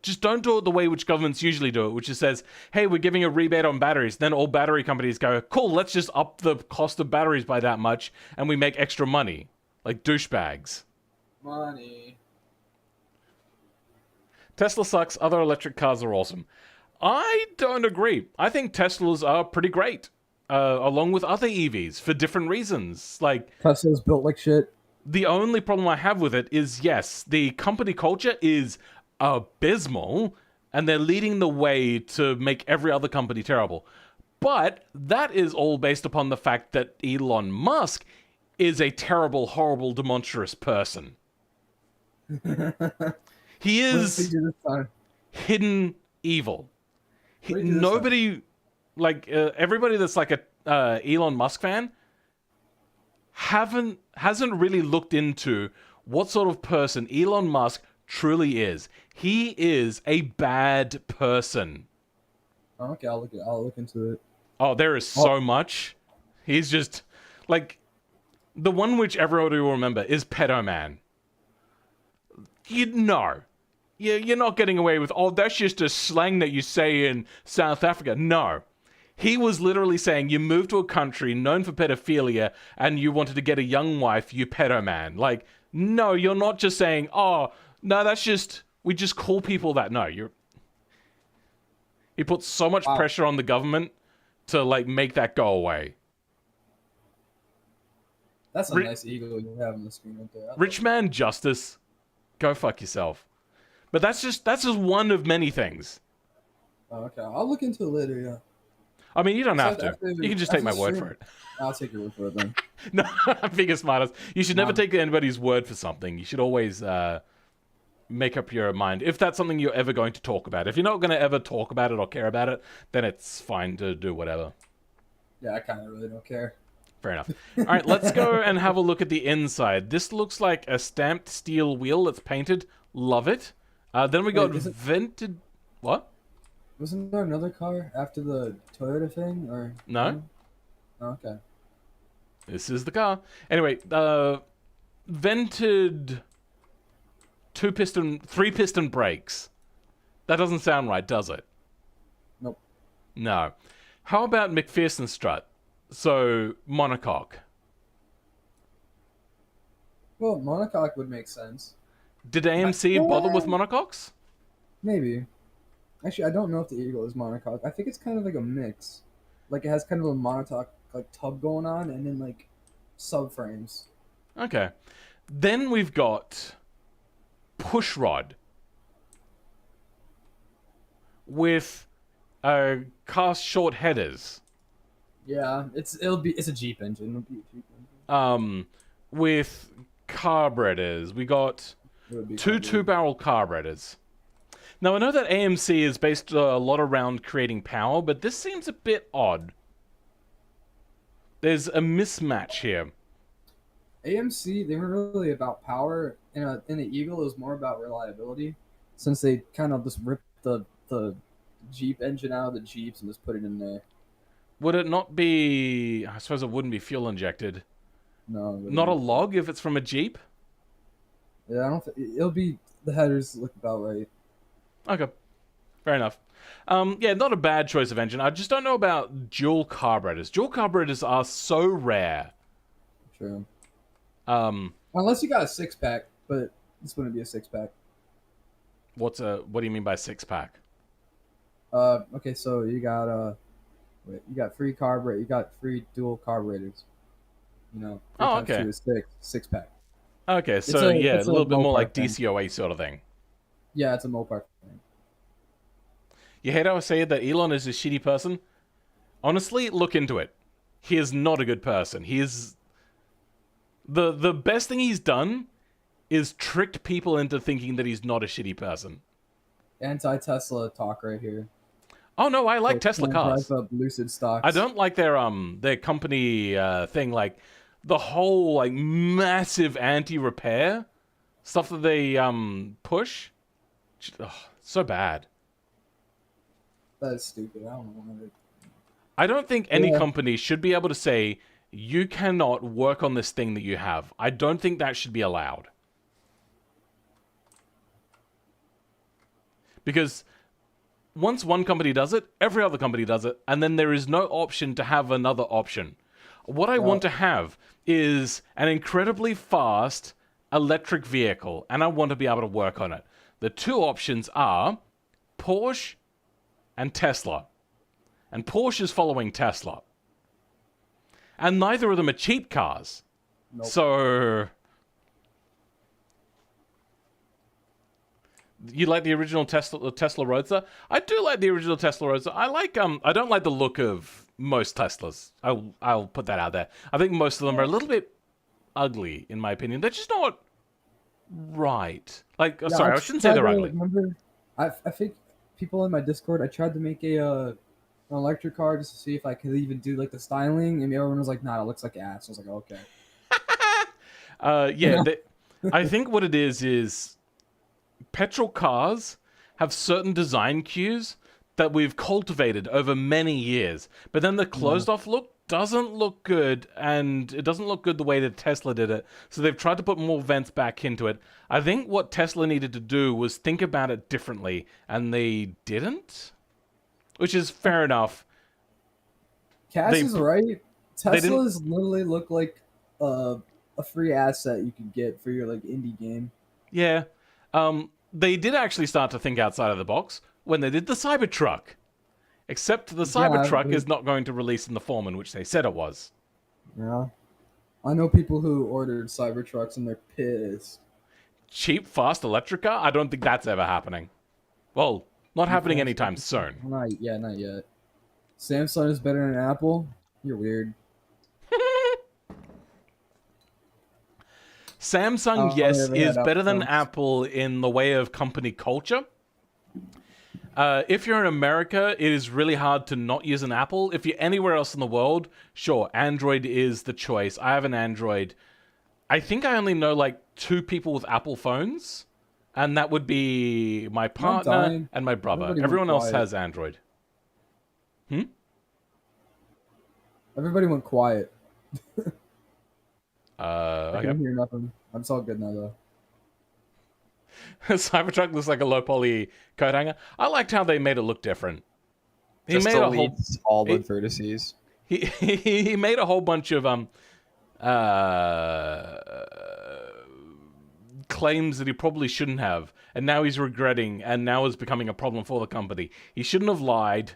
Just don't do it the way which governments usually do it, which is says, hey, we're giving a rebate on batteries. Then all battery companies go, cool, let's just up the cost of batteries by that much, and we make extra money. Like douchebags. money. Tesla sucks, other electric cars are awesome. I don't agree. I think Teslas are pretty great, along with other EVs, for different reasons. Like, Tesla's built like shit. the only problem I have with it is, yes, the company culture is abysmal, and they're leading the way to make every other company terrible. But that is all based upon the fact that Elon Musk is a terrible, horrible, demonstrous person. He is hidden evil. Nobody, like, everybody that's like a Elon Musk fan hasn't really looked into what sort of person Elon Musk truly is. He is a bad person. Okay, I'll look into it. Oh, there is so much. He's just like the one which everybody will remember is Pedo Man. You're not getting away with, oh, that's just a slang that you say in South Africa. No. He was literally saying, you moved to a country known for pedophilia and you wanted to get a young wife, you pedo man. Like, no, you're not just saying, oh, no, that's just, we just call people that. No, he puts so much pressure on the government to, like, make that go away. That's a nice ego you have on the screen right there. Rich man justice. Go fuck yourself. But that's just one of many things. Oh, okay, I'll look into it later. Yeah. I mean, you don't have to. You can just take my word for it. I'll take your word for it then. No, biggest smartest. You should never take anybody's word for something. You should always make up your mind if that's something you're ever going to talk about. If you're not going to ever talk about it or care about it, then it's fine to do whatever. Yeah, I kind of really don't care. Fair enough. All right, let's go and have a look at the inside. This looks like a stamped steel wheel that's painted. Love it. Then we got vented. What? Wasn't there another car after the Toyota thing, or no? Oh, okay. This is the car. Anyway, vented 3-piston brakes. That doesn't sound right, does it? Nope. No. How about McPherson strut? So, monocoque. Well, monocoque would make sense. Did AMC bother with monocoques? Maybe. Actually, I don't know if the Eagle is monocoque. I think it's kind of like a mix. Like, it has kind of a monocoque, like, tub going on, and then, like, subframes. Okay. Then we've got push rod with cast short headers. Yeah, it's a Jeep engine. It'll be a Jeep engine. With carburetors. We got two barrel carburetors. Now, I know that AMC is based a lot around creating power, but this seems a bit odd. There's a mismatch here. AMC, they weren't really about power. In the Eagle, it was more about reliability, since they kind of just ripped the Jeep engine out of the Jeeps and just put it in there. Would it not be? I suppose it wouldn't be fuel injected. No, it Not a wouldn't. log if it's from a Jeep. Yeah, I don't. It'll be the headers look about right. Okay, fair enough. Yeah, not a bad choice of engine. I just don't know about dual carburetors. Dual carburetors are so rare. True. Um, Unless you got a 6-pack, but this wouldn't be a 6-pack. what do you mean by 6-pack? Okay, so you got free carburetor, you got free dual carburetors. You know, 3 Oh, times okay. 2 is 6-pack. Okay, so yeah, a it's a little bit more like Mopar thing. DCOA sort of thing. Yeah, it's a Mopar thing. You hate how I say that Elon is a shitty person? Honestly, look into it. He is not a good person. He is... The best thing he's done is tricked people into thinking that he's not a shitty person. Anti-Tesla talk right here. Oh no, I like So Tesla can't cars. drive up Lucid stocks. I don't like their company thing, like the whole like massive anti-repair stuff that they push. Ugh, so bad. That is stupid. I don't know why. I don't think any Yeah. company should be able to say you cannot work on this thing that you have. I don't think that should be allowed. Because once one company does it, every other company does it, and then there is no option to have another option. What I want to have is an incredibly fast electric vehicle, and I want to be able to work on it. The two options are Porsche and Tesla. And Porsche is following Tesla. And neither of them are cheap cars. Nope. So... You like the original Tesla Roadster? I do like the original Tesla Roadster. I don't like the look of most Teslas. I'll put that out there. I think most of them are a little bit ugly, in my opinion. They're just not right. Like, sorry, I shouldn't say they're ugly. Remember, I think people in my Discord, I tried to make an electric car just to see if I could even do like the styling, and everyone was like, "Nah, it looks like ass." I was like, "Okay." Yeah, I think what it is petrol cars have certain design cues that we've cultivated over many years, but then the closed-off look doesn't look good, and it doesn't look good the way that Tesla did it, so they've tried to put more vents back into it. I think what Tesla needed to do was think about it differently, and they didn't, which is fair enough. Cass is right. didn't- Teslas literally look like a free asset you could get for your like indie game. Yeah. They did actually start to think outside of the box when they did the Cybertruck. Except the Cybertruck is not going to release in the form in which they said it was. Yeah. I know people who ordered Cybertrucks and they're pissed. Cheap, fast electric car? I don't think that's ever happening. Well, not happening anytime soon. Not yet. Samsung is better than Apple? You're weird. Samsung, yes, never is had better than Apple phones. Apple in the way of company culture. If you're in America, it is really hard to not use an Apple. If you're anywhere else in the world, sure, Android is the choice. I have an Android. I think I only know like 2 people with Apple phones, and that would be my partner dying. and my brother. Everybody Everyone went else quiet. has Android. Everybody went quiet. I Okay. can't hear nothing. I'm all good now though. Cybertruck looks like a low poly coat hanger. I liked how they made it look different. He Just made a whole deletes all the he- vertices. he made a whole bunch of claims that he probably shouldn't have, and now he's regretting, and now is becoming a problem for the company. He shouldn't have lied.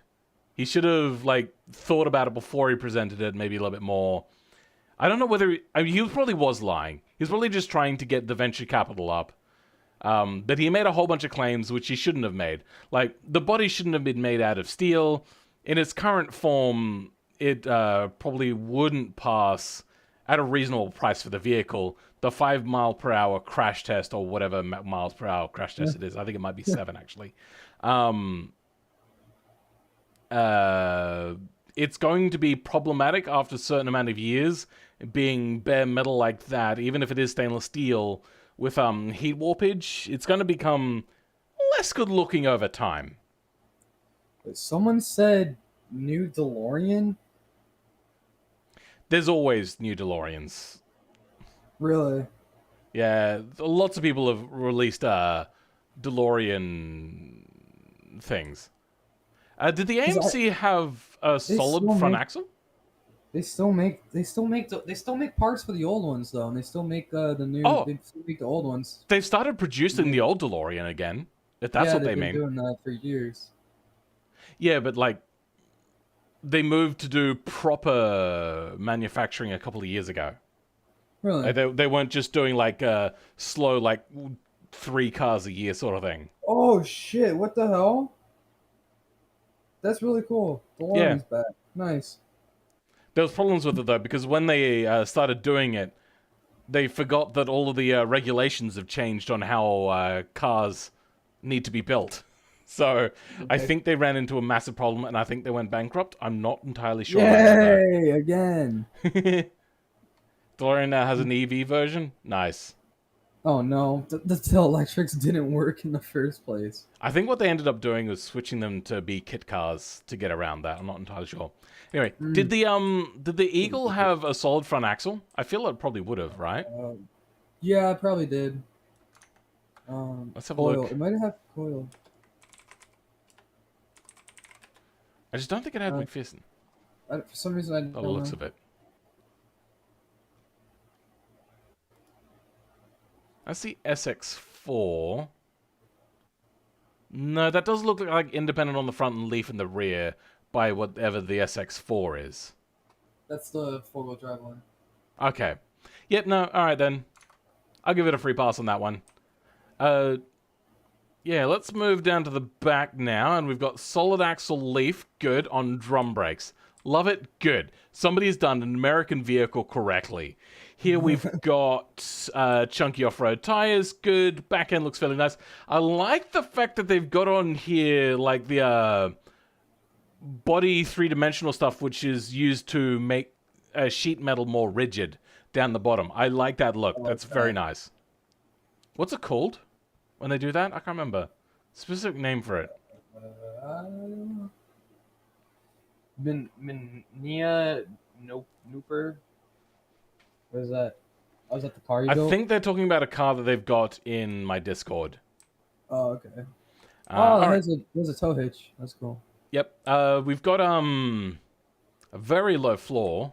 He should have thought about it before he presented it, maybe a little bit more. I don't know whether he probably was lying. He was probably just trying to get the venture capital up. But he made a whole bunch of claims which he shouldn't have made. Like, the body shouldn't have been made out of steel. In its current form, it probably wouldn't pass at a reasonable price for the vehicle the 5 mile per hour crash test, or whatever miles per hour crash test it is. I think it might be 7, actually. It's going to be problematic after a certain amount of years being bare metal like that, even if it is stainless steel, with heat warpage, it's going to become less good looking over time. Someone said new DeLorean. There's always new DeLoreans. Really? Yeah, lots of people have released DeLorean things. Did the 'Cause AMC have a solid still front make- axle? They still make parts for the old ones though, and they still make the new. Oh. They still make the old ones. They've started producing the old DeLorean again. If that's yeah, what they they've been mean. doing that for years. Yeah, but like, they moved to do proper manufacturing a couple of years ago. Really? They weren't just doing like slow, like 3 cars a year sort of thing. Oh shit! What the hell? That's really cool. DeLorean's back. Nice. There was problems with it though, because when they started doing it, they forgot that all of the regulations have changed on how cars need to be built. So I think they ran into a massive problem, and I think they went bankrupt. I'm not entirely sure. Yay! Again. DeLorean now has an EV version. Nice. Oh no, the electrics didn't work in the first place. I think what they ended up doing was switching them to be kit cars to get around that. I'm not entirely sure. Anyway, did the Eagle have a solid front axle? I feel it probably would have, right? Yeah, I probably did. Let's have a coil. look. It might have coil. I just don't think it had McPherson. For some reason, I don't By the looks know. of it. That's the SX4. No, that does look like independent on the front and leaf in the rear by whatever the SX4 is. That's the four-wheel drive one. Okay. Yep, no, alright then. I'll give it a free pass on that one. Yeah, let's move down to the back now, and we've got solid axle leaf, good, on drum brakes. Love it, good. Somebody's done an American vehicle correctly. Here we've got chunky off-road tires, good. Back end looks fairly nice. I like the fact that they've got on here like the body three-dimensional stuff, which is used to make sheet metal more rigid down the bottom. I like that look. That's very nice. What's it called when they do that? I can't remember. Specific name for it. Minia Nooper. What is that? Oh, is that the car you I built? think they're talking about a car that they've got in my Discord. Oh, okay. All right. there's a tow hitch. That's cool. Yep. We've got a very low floor.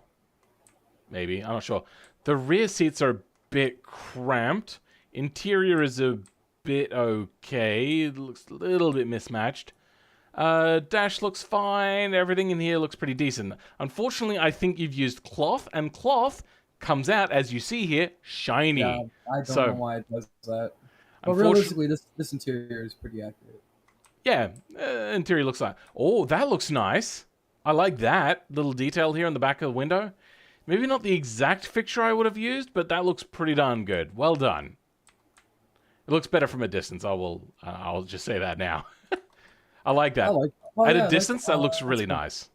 Maybe. I'm not sure. The rear seats are a bit cramped. Interior is a bit okay. It looks a little bit mismatched. Dash looks fine. Everything in here looks pretty decent. Unfortunately, I think you've used cloth, and cloth comes out, as you see here, shiny. Yeah, I don't know why it does that. But Unfortunately- realistically, this interior is pretty accurate. Yeah, interior looks like... Oh, that looks nice. I like that little detail here in the back of the window. Maybe not the exact fixture I would have used, but that looks pretty darn good. Well done. It looks better from a distance. I'll just say that now. I like that. At a distance, that looks really nice.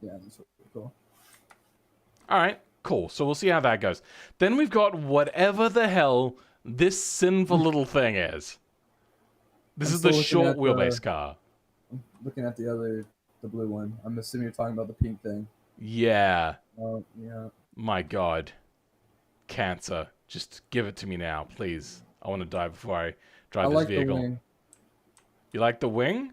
Yeah, that's really cool. All right, cool. So we'll see how that goes. Then we've got whatever the hell this sinful little thing is. This I'm is the still looking short at wheelbase car. Looking at the blue one. I'm assuming you're talking about the pink thing. Yeah. Oh, yeah. My God. Cancer. Just give it to me now, please. I want to die before I drive this vehicle. The wing. You like the wing?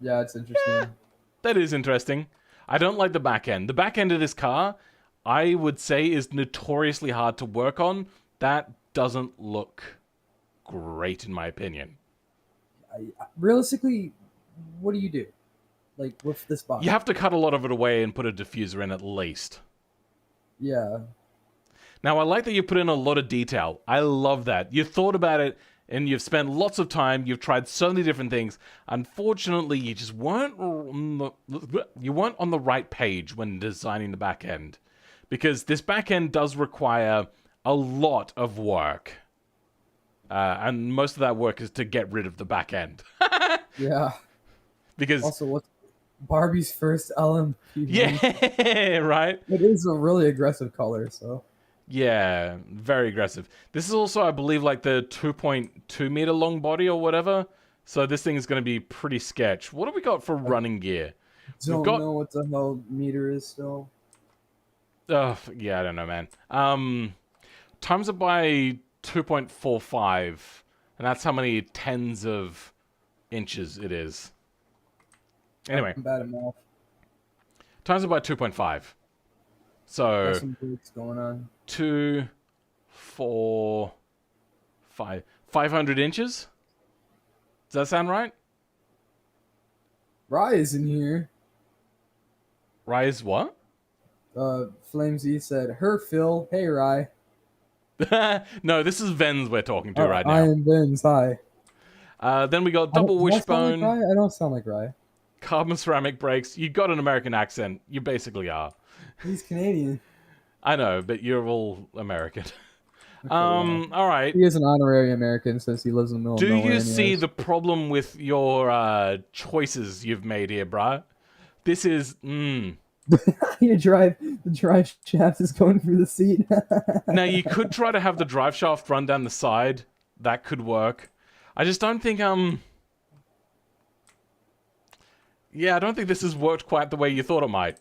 Yeah, it's interesting. That is interesting. I don't like the back end. The back end of this car, I would say, is notoriously hard to work on. That doesn't look great, in my opinion. Realistically, what do you do? Like, with this box? You have to cut a lot of it away and put a diffuser in at least. Yeah. Now, I like that you put in a lot of detail. I love that. You thought about it, and you've spent lots of time. You've tried so many different things. Unfortunately, you just weren't on the right page when designing the back end. Because this back end does require a lot of work. And most of that work is to get rid of the back end. Yeah. Because Also, Barbie's first LMP. Yeah, right. It is a really aggressive color, so. Yeah, very aggressive. This is also, I believe, like the 2.2 meter long body or whatever. So this thing is going to be pretty sketch. What do we got for running gear? Don't got- know what the hell meter is still. Yeah, I don't know, man. Times it by 2.45, and that's how many tens of inches it is. Anyway, I'm bad at math. times it by 2.5. So Got some breaks going on. 2, 4, 5, 500 inches. Does that sound right? Rye is in here. Rise what? Flamesy said, "Her Phil, hey Rye." No, this is VENZ we're talking to right I now. am VENZ. Hi. Then we got double Do I sound like wishbone, Rye? I don't sound like Rye. carbon ceramic brakes. You got an American accent. You basically are. He's Canadian. I know, but you're all American. Okay, well, All right. he is an honorary American since he lives in the middle Do of nowhere. you see anyways. the problem with your choices you've made here, bruh? This is the drive shaft is going through the seat. Now you could try to have the drive shaft run down the side. That could work. I just don't think yeah, I don't think this has worked quite the way you thought it might.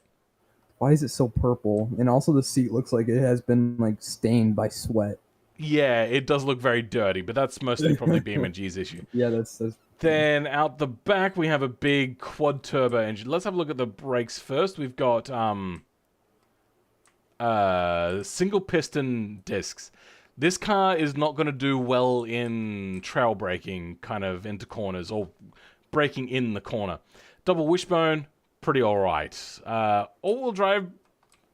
Why is it so purple? And also the seat looks like it has been like stained by sweat. Yeah, it does look very dirty, but that's mostly probably BeamNG's issue. Yeah, that's Then out the back we have a big quad turbo engine. Let's have a look at the brakes first. We've got single piston discs. This car is not going to do well in trail braking, kind of into corners or braking in the corner. Double wishbone, pretty alright. All-wheel drive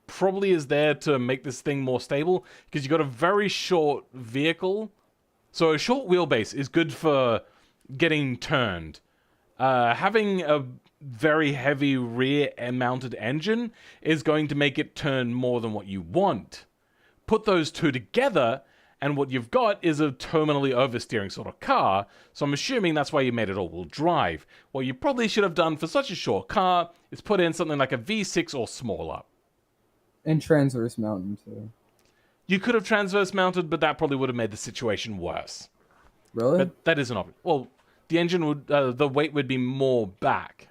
probably is there to make this thing more stable because you've got a very short vehicle. So a short wheelbase is good for getting turned. Having a very heavy rear-mounted engine is going to make it turn more than what you want. Put those two together, and what you've got is a terminally oversteering sort of car, so I'm assuming that's why you made it all-wheel drive. What you probably should have done for such a short car is put in something like a V6 or smaller. and transverse mountain too. You could have transverse mounted, but that probably would have made the situation worse. Really? But that is an option. Well, the engine would, the weight would be more back.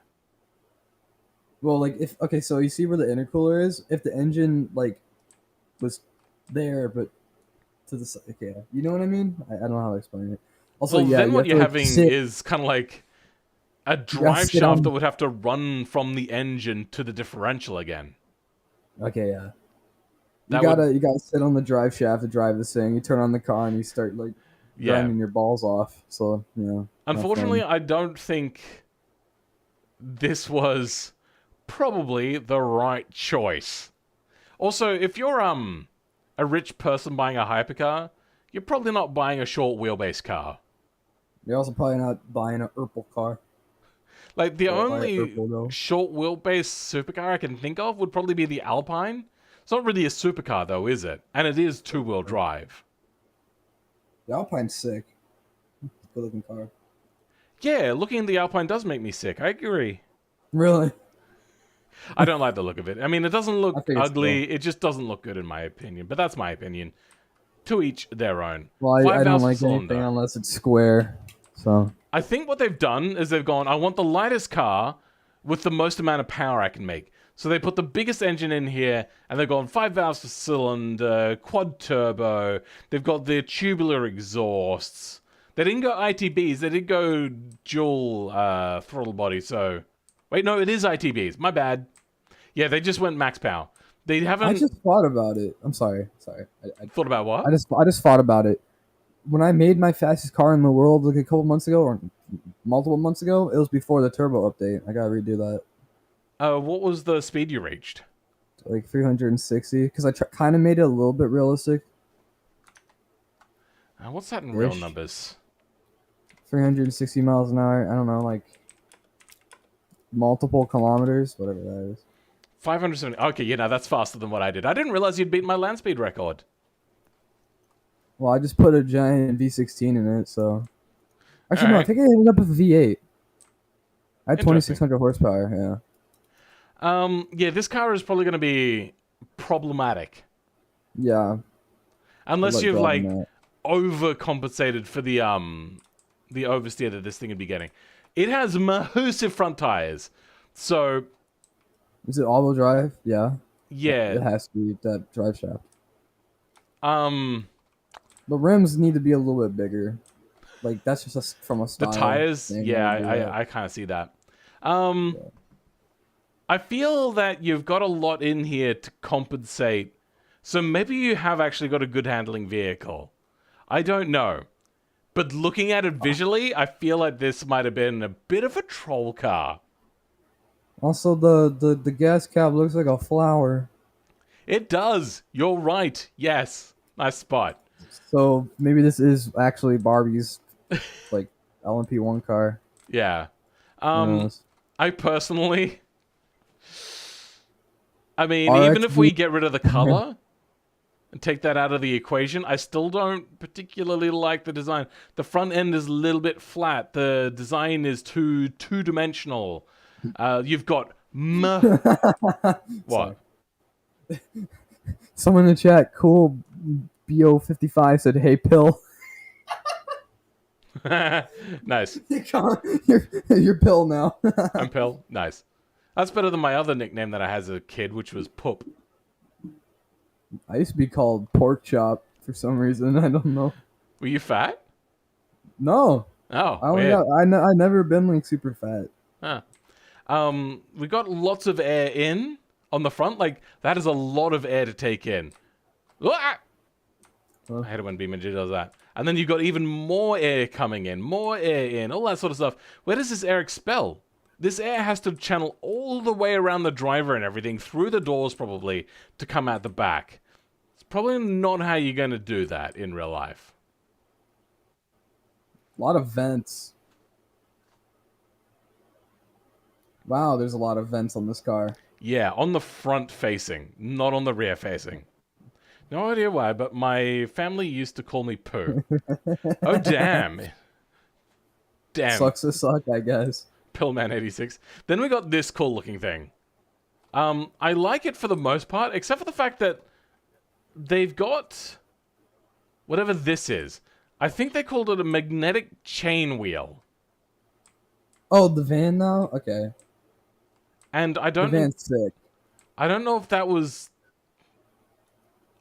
Well, like if okay, so you see where the intercooler is? If the engine like was there, but to the side, okay, you know what I mean? I don't know how to explain it. Also, Well, yeah, then you what have you're to, like, having sit- is kind of like a drive sit shaft on- that would have to run from the engine to the differential again. Okay, yeah. That You gotta sit on the drive shaft to drive this thing. You turn on the car and you start like Yeah. grinding your balls off. So you know. not Unfortunately, fun. I don't think this was probably the right choice. Also, if you're a rich person buying a hypercar, you're probably not buying a short wheelbase car. You're also probably not buying an Urkel car. Like the Or buy only a Urkel, though. short wheelbase supercar I can think of would probably be the Alpine. It's not really a supercar though, is it? And it is two-wheel drive. The Alpine's sick. Good looking car. Yeah, looking at the Alpine does make me sick. I agree. Really? I don't like the look of it. I mean, it doesn't I look think it's ugly. It just doesn't look good in my opinion. But that's my opinion. To each their own. Well, I 5 don't valves per like cylinder. anything unless it's square. So I think what they've done is they've gone, I want the lightest car with the most amount of power I can make. So they put the biggest engine in here, and they've gone 5 valves per cylinder, quad turbo. They've got the tubular exhausts. They didn't go ITBs. They did go dual throttle body. So, wait, no, it is ITBs. My bad. Yeah, they just went max power. They haven't I just thought about it. I'm sorry. I thought about what? I just thought about it. When I made my fastest car in the world like a couple months ago or multiple months ago, it was before the turbo update. I gotta redo that. What was the speed you reached? Like 360 because I kind of made it a little bit realistic. What's that in real Ish. numbers? 360 miles an hour. I don't know, like multiple kilometers, whatever that is. 570. Okay, yeah, no, that's faster than what I did. I didn't realize you'd beat my land speed record. Well, I just put a giant V16 in it, so actually no, I Alright. think I ended up with a V8. I had Interesting. 2600 horsepower. Yeah. Yeah, this car is probably going to be problematic. Yeah. Unless like you've, like, driving that. overcompensated for the oversteer that this thing would be getting. It has massive front tires. So, Is it all-wheel drive? Yeah. yeah. It has to be that drive shaft. Um, The rims need to be a little bit bigger. Like that's just from a the style. tires, thing, yeah, maybe, I kind of see that. I feel that you've got a lot in here to compensate. So maybe you have actually got a good handling vehicle. I don't know. But looking at it visually, I feel like this might have been a bit of a troll car. Also, the gas cap looks like a flower. It does. You're right. Yes. Nice spot. So maybe this is actually Barbie's like LMP1 car. Yeah. Who knows? I personally, I mean, RXB. even if we get rid of the color and take that out of the equation, I still don't particularly like the design. The front end is a little bit flat. The design is too two-dimensional. You've got what? Someone in the chat, cool BO55 said, "Hey, pill." Nice. You're pill now. I'm Pill. Nice. That's better than my other nickname that I had as a kid, which was Poop. I used to be called pork chop for some reason. I don't know. Were you fat? No, Oh, I only weird. I never been like super fat. Huh. We got lots of air in on the front. Like, that is a lot of air to take in. Ah! I hate it when BeamNG does that. And then you've got even more air coming in, more air in, all that sort of stuff. Where does this air expel? This air has to channel all the way around the driver and everything, through the doors probably, to come out the back. It's probably not how you're going to do that in real life. A lot of vents. Wow, there's a lot of vents on this car. Yeah, on the front facing, not on the rear facing. No idea why, but my family used to call me Pooh. Oh, damn. Damn. Sucks to suck, I guess. Pillman86. Then we got this cool looking thing. I like it for the most part, except for the fact that they've got whatever this is. I think they called it a magnetic chain wheel. Oh, the van now? Okay. And I The don't van's sick. I don't know if that was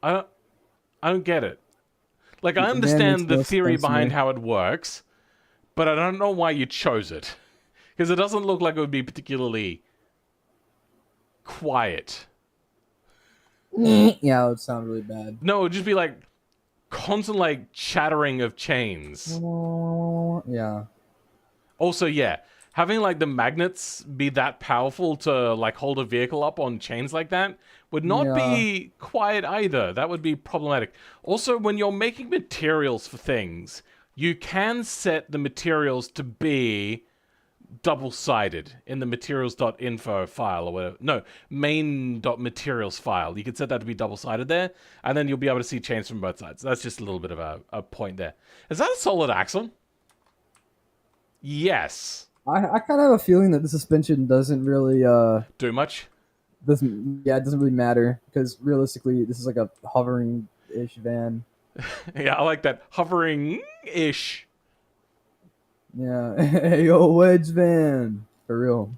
I don't get it. Like, I The van understand makes the no theory sense to behind me. how it works, but I don't know why you chose it. Because it doesn't look like it would be particularly quiet. Yeah, it would sound really bad. No, it would just be like constant, like, chattering of chains. Yeah. Also, yeah, having, like, the magnets be that powerful to, like, hold a vehicle up on chains like that would not be quiet either. That would be problematic. Also, when you're making materials for things, you can set the materials to be double-sided in the materials.info file or whatever. No, main.materials file. You can set that to be double-sided there, and then you'll be able to see chains from both sides. That's just a little bit of a point there. Is that a solid axle? Yes. I kind of have a feeling that the suspension doesn't really Do much? it doesn't really matter because realistically this is like a hovering ish van. Yeah, I like that. Hovering-ish. Yeah. Hey, yo, wedge van for real.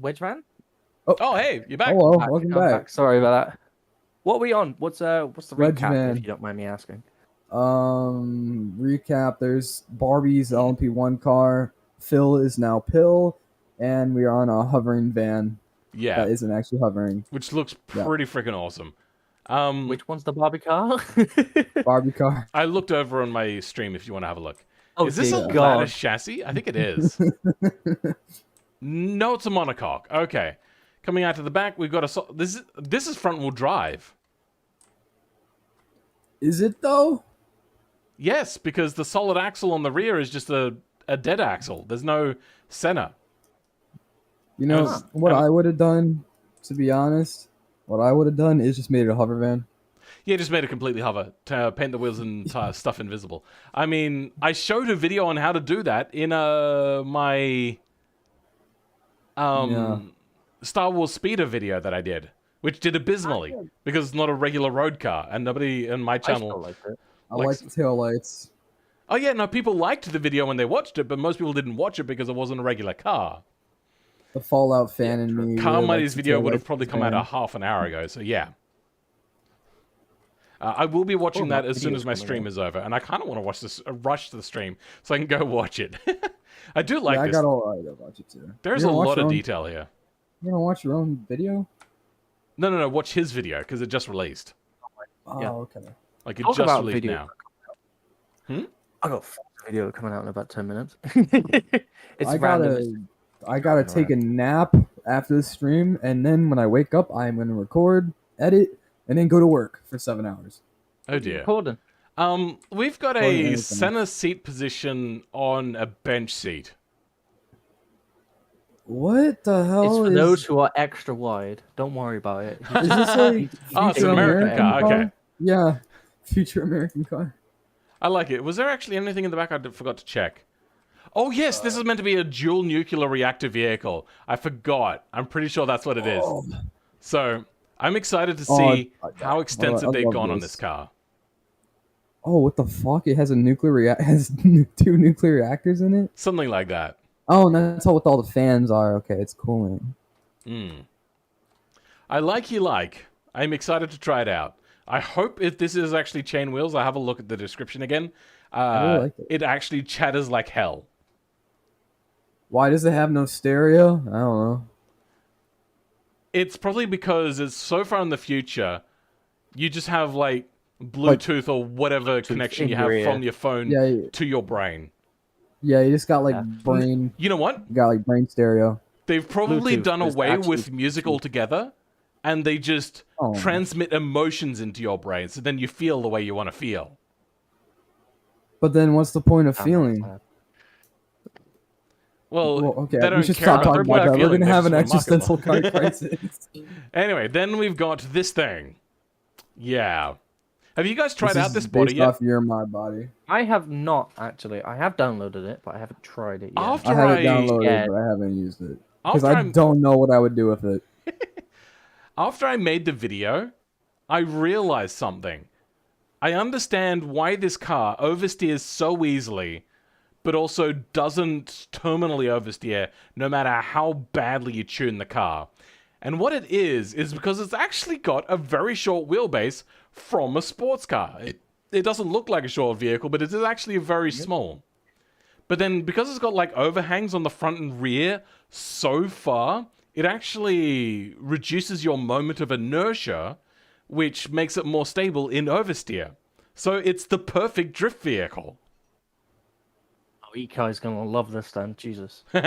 Wedge van? Oh, hey, you're back. Hello, welcome I'm back. Sorry about that. What are we on? What's the Wedge recap, van. if you don't mind me asking? Recap. There's Barbie's LMP1 car. Phil is now Pill, and we are on a hovering van Yeah, that isn't actually hovering. which looks pretty freaking awesome. Which one's the Barbie car? Barbie car. I looked over on my stream if you want to have a look. Oh, Is this a dear God. lattice chassis? I think it is. No, it's a monocoque. Okay. Coming out to the back, we've got a... This is front-wheel drive. Is it though? Yes, because the solid axle on the rear is just a dead axle. There's no center. You know what I would have done, to be honest? What I would have done is just made it a hover van. Yeah, just made it completely hover to paint the wheels and stuff invisible. I mean, I showed a video on how to do that in my Star Wars Speeder video that I did, which did abysmally because it's not a regular road car, and nobody in my I still channel. liked it. I like the taillights. Oh yeah, no, people liked the video when they watched it, but most people didn't watch it because it wasn't a regular car. The Fallout fan in me. Car really Mighty's likes the video would have taillights probably of come out the a half an hour ago, so yeah. I will be watching that as soon as my stream is over, and I kind of want to watch this, rush to the stream so I can go watch it. I do like I this. got all right. I'll watch it too. There's You a gonna watch lot your of own- detail here. You gonna watch your own video? No, watch his video because it just released. Oh, Yeah. okay. Like it Talk just about released video. now. I got a video coming out in about 10 minutes. It's I random. gotta take a nap after the stream, and then when I wake up, I'm gonna record, edit, and then go to work for 7 hours. Oh dear. Recording. We've got Recording a everything. center seat position on a bench seat. What the hell It's for is? those who are extra wide. Don't worry about it. Is this like Oh, it's an future American car, okay. Yeah, future American car. I like it. Was there actually anything in the back I forgot to check? Oh yes, this is meant to be a dual nuclear reactor vehicle. I forgot. I'm pretty sure that's what it is. Oh, So I'm excited to Oh, see I- how extensive I they've love gone on this. this car. oh, what the fuck? It has a has 2 nuclear reactors in it. Something like that. Oh, and that's all what all the fans are. Okay, it's cooling. I like. I'm excited to try it out. I hope if this is actually chain wheels, I have a look at the description again. really like it. It actually chatters like hell. Why does it have no stereo? I don't know. It's probably because it's so far in the future, you just have like Bluetooth or whatever connection in you your have ear. from your phone Yeah, to your brain. yeah. You just got like Yeah. brain. You know what? You got like brain stereo. They've probably Bluetooth done is away actually with music altogether, and they just Oh. transmit emotions into your brain, so then you feel the way you want to feel. But then, what's the point of feeling? Well, Well, okay, they we don't should care stop about talking their about that. We're feeling, gonna they have an just wanna existential market car them. crisis. Anyway, then we've got this thing. Yeah. Have you guys tried out is this body based yet? off your my body. I have not actually. I have downloaded it, but I haven't tried it yet. After I have it I- downloaded, Yeah. but I haven't used it because After I I'm- don't know what I would do with it. After I made the video, I realized something. I understand why this car oversteers so easily, but also doesn't terminally oversteer no matter how badly you tune the car. And what it is because it's actually got a very short wheelbase from a sports car. It doesn't look like a short vehicle, but it is actually very small. But then because it's got like overhangs on the front and rear so far, it actually reduces your moment of inertia, which makes it more stable in oversteer. So it's the perfect drift vehicle. Oh, Ikai's gonna love this then. Jesus. Make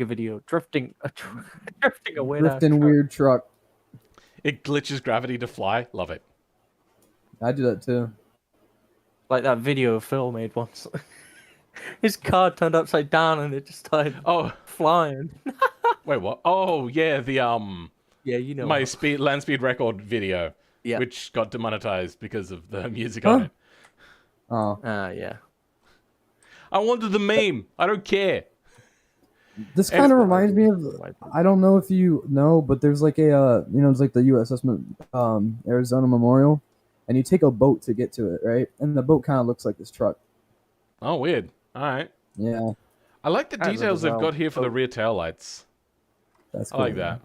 a video drifting, drifting away. Drifting weird truck. It glitches gravity to fly. Love it. I do that too. Like that video Phil made once. His car turned upside down and it just started Oh, flying. wait, what? Oh, yeah, the Yeah, you know. my land speed record video, Yeah. which got demonetized because of the music on it. Oh, Yeah. I wanted the meme. I don't care. this kind of reminds me of. I don't know if you know, but there's like a it's like the USS Arizona Memorial, and you take a boat to get to it, right? And the boat kind of looks like this truck. Oh, weird. All right. Yeah, I like the As a details they've got result, here for the rear taillights. that's I cool. like that.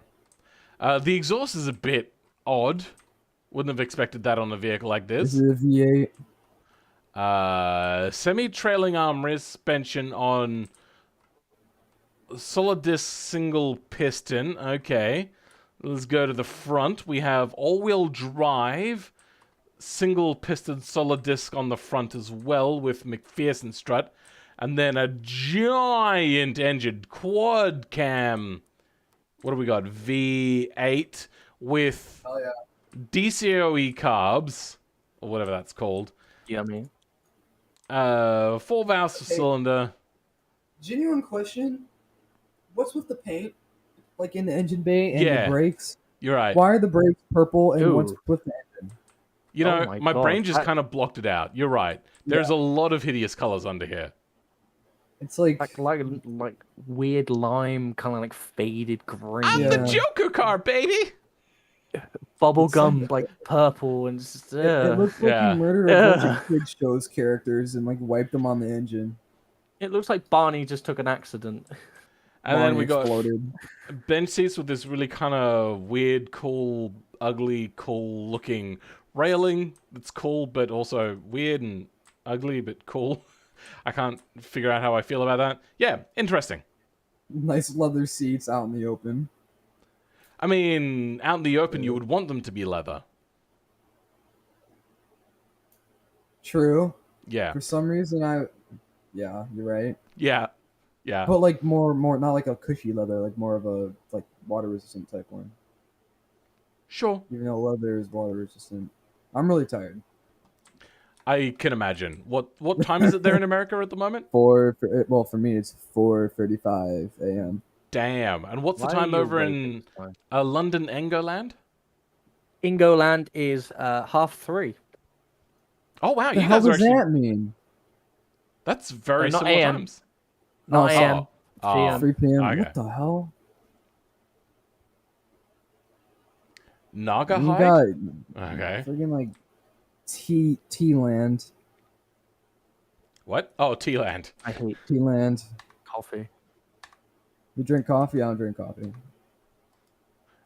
The exhaust is a bit odd. Wouldn't have expected that on a vehicle like This this. is a V8. Semi-trailing arm suspension on solid disc single piston. Okay. Let's go to the front. We have all-wheel drive, single piston solid disc on the front as well with McPherson strut. And then a giant engine quad cam. What do we got? V8 with Oh yeah. DCOE carbs, or whatever that's called. Yeah, I mean. 4 valves per Okay. cylinder. Genuine question. What's with the paint, like in the engine bay and Yeah. the brakes? You're right. Why are the brakes purple and what's Ooh. with the engine? You Oh know, my my God, brain just that- kind of blocked it out. You're right. There's a lot of hideous colors under here. It's like like weird lime, kind of like faded green, I'm Yeah. the Joker car, baby. bubblegum like purple, and just, it looks like you Yeah. murdered a bunch Ugh. of kid shows characters and like wiped them on the engine. It looks like Barney just took an accident. And then Barney we got exploded. bench seats with this really kind of weird, cool, ugly, cool looking railing. It's cool, but also weird and ugly, but cool. I can't figure out how I feel about that. Yeah, interesting. Nice leather seats out in the open. I mean, out in the open, you would want them to be leather. True. Yeah, For some reason, yeah, you're right. yeah, yeah. But like more, not like a cushy leather, like more of a like water resistant type one. Sure. Even though leather is water resistant. I'm really tired. I can imagine. What time is it there in America at the moment? For me, it's 4:35 a.m. Damn. And what's the Why are time you over awake in at this time? London, Engoland? Ingoland is 3:30. Oh wow, The you hell guys are does actually. that mean? That's very not similar AM. times. Not Oh, AM. oh. 3 3 p.m. Okay. What the hell? Naga You Hide? got Okay. friggin' like Tea Land. What? Oh, T-Land. I hate Tea Land. coffee. You drink coffee? I don't drink coffee.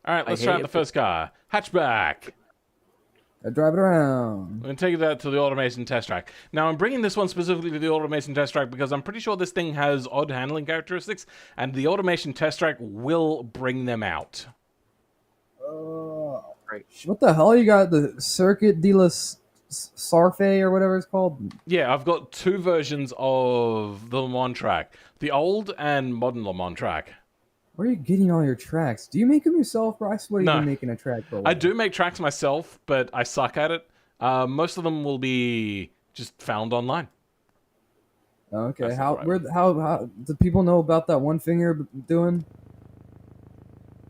All right, let's I try hate out the it. first car. Hatchback. I drive it around. I'm going to take that to the automation test track. Now, I'm bringing this one specifically to the automation test track because I'm pretty sure this thing has odd handling characteristics, and the automation test track will bring them out. Great. What the hell? You got the Circuit de la Sarfe or whatever it's called? Yeah, I've got two versions of the Le Mans track. The old and modern Le Mans track. Where are you getting all your tracks? Do you make them yourself, bro? I swear No. you've been making a track for a I while. do make tracks myself, but I suck at it. Most of them will be just found online. Okay, That's how not the right how do people know about that one thing you're doing?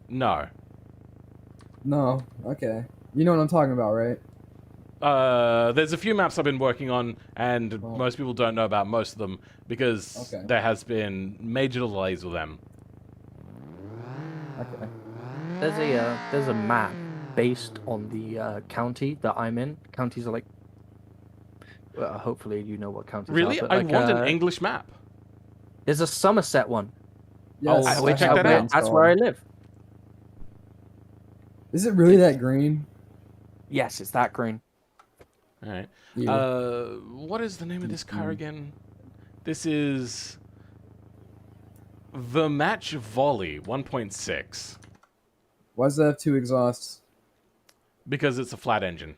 No. No. Okay. You know what I'm talking about, right? There's a few maps I've been working on, and Oh. most people don't know about most of them because Okay. there has been major delays with them. Okay. There's a map based on the county that I'm in. Counties are like, well, hopefully you know what counties Really? are. But I like, want an English map. There's a Somerset one. Yes, I will I check have that one out. That's where I installed. live. Is it really that green? Yes, it's that green. All right. Yeah. What is the name of this car again? This is the Match Volley 1.6 Why does that have two exhausts? because it's a flat engine.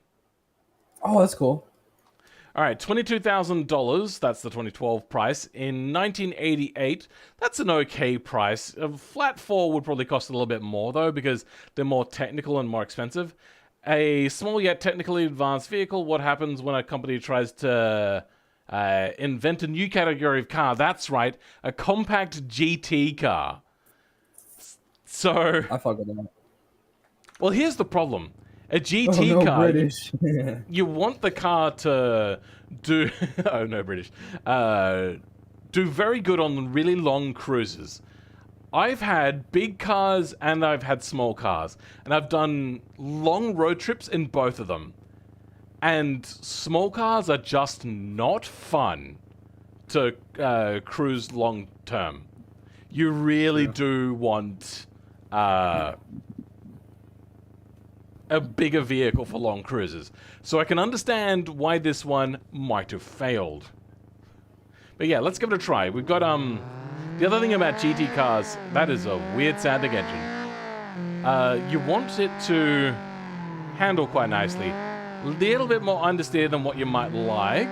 Oh, that's cool. All right, $22,000. That's the 2012 price. In 1988, that's an okay price. A flat four would probably cost a little bit more though because they're more technical and more expensive. A small yet technically advanced vehicle. What happens when a company tries to invent a new category of car? That's right, a compact GT car. So, I fuck with that. well, here's the problem. A Oh GT no, car. British. You want the car to do oh no British do very good on really long cruises. I've had big cars and I've had small cars, and I've done long road trips in both of them, and small cars are just not fun to cruise long term. You really do want a bigger vehicle for long cruises. So I can understand why this one might have failed. But yeah, let's give it a try. We've got, the other thing about GT cars, that is a weird sounding engine. You want it to handle quite nicely. A little bit more understeer than what you might like.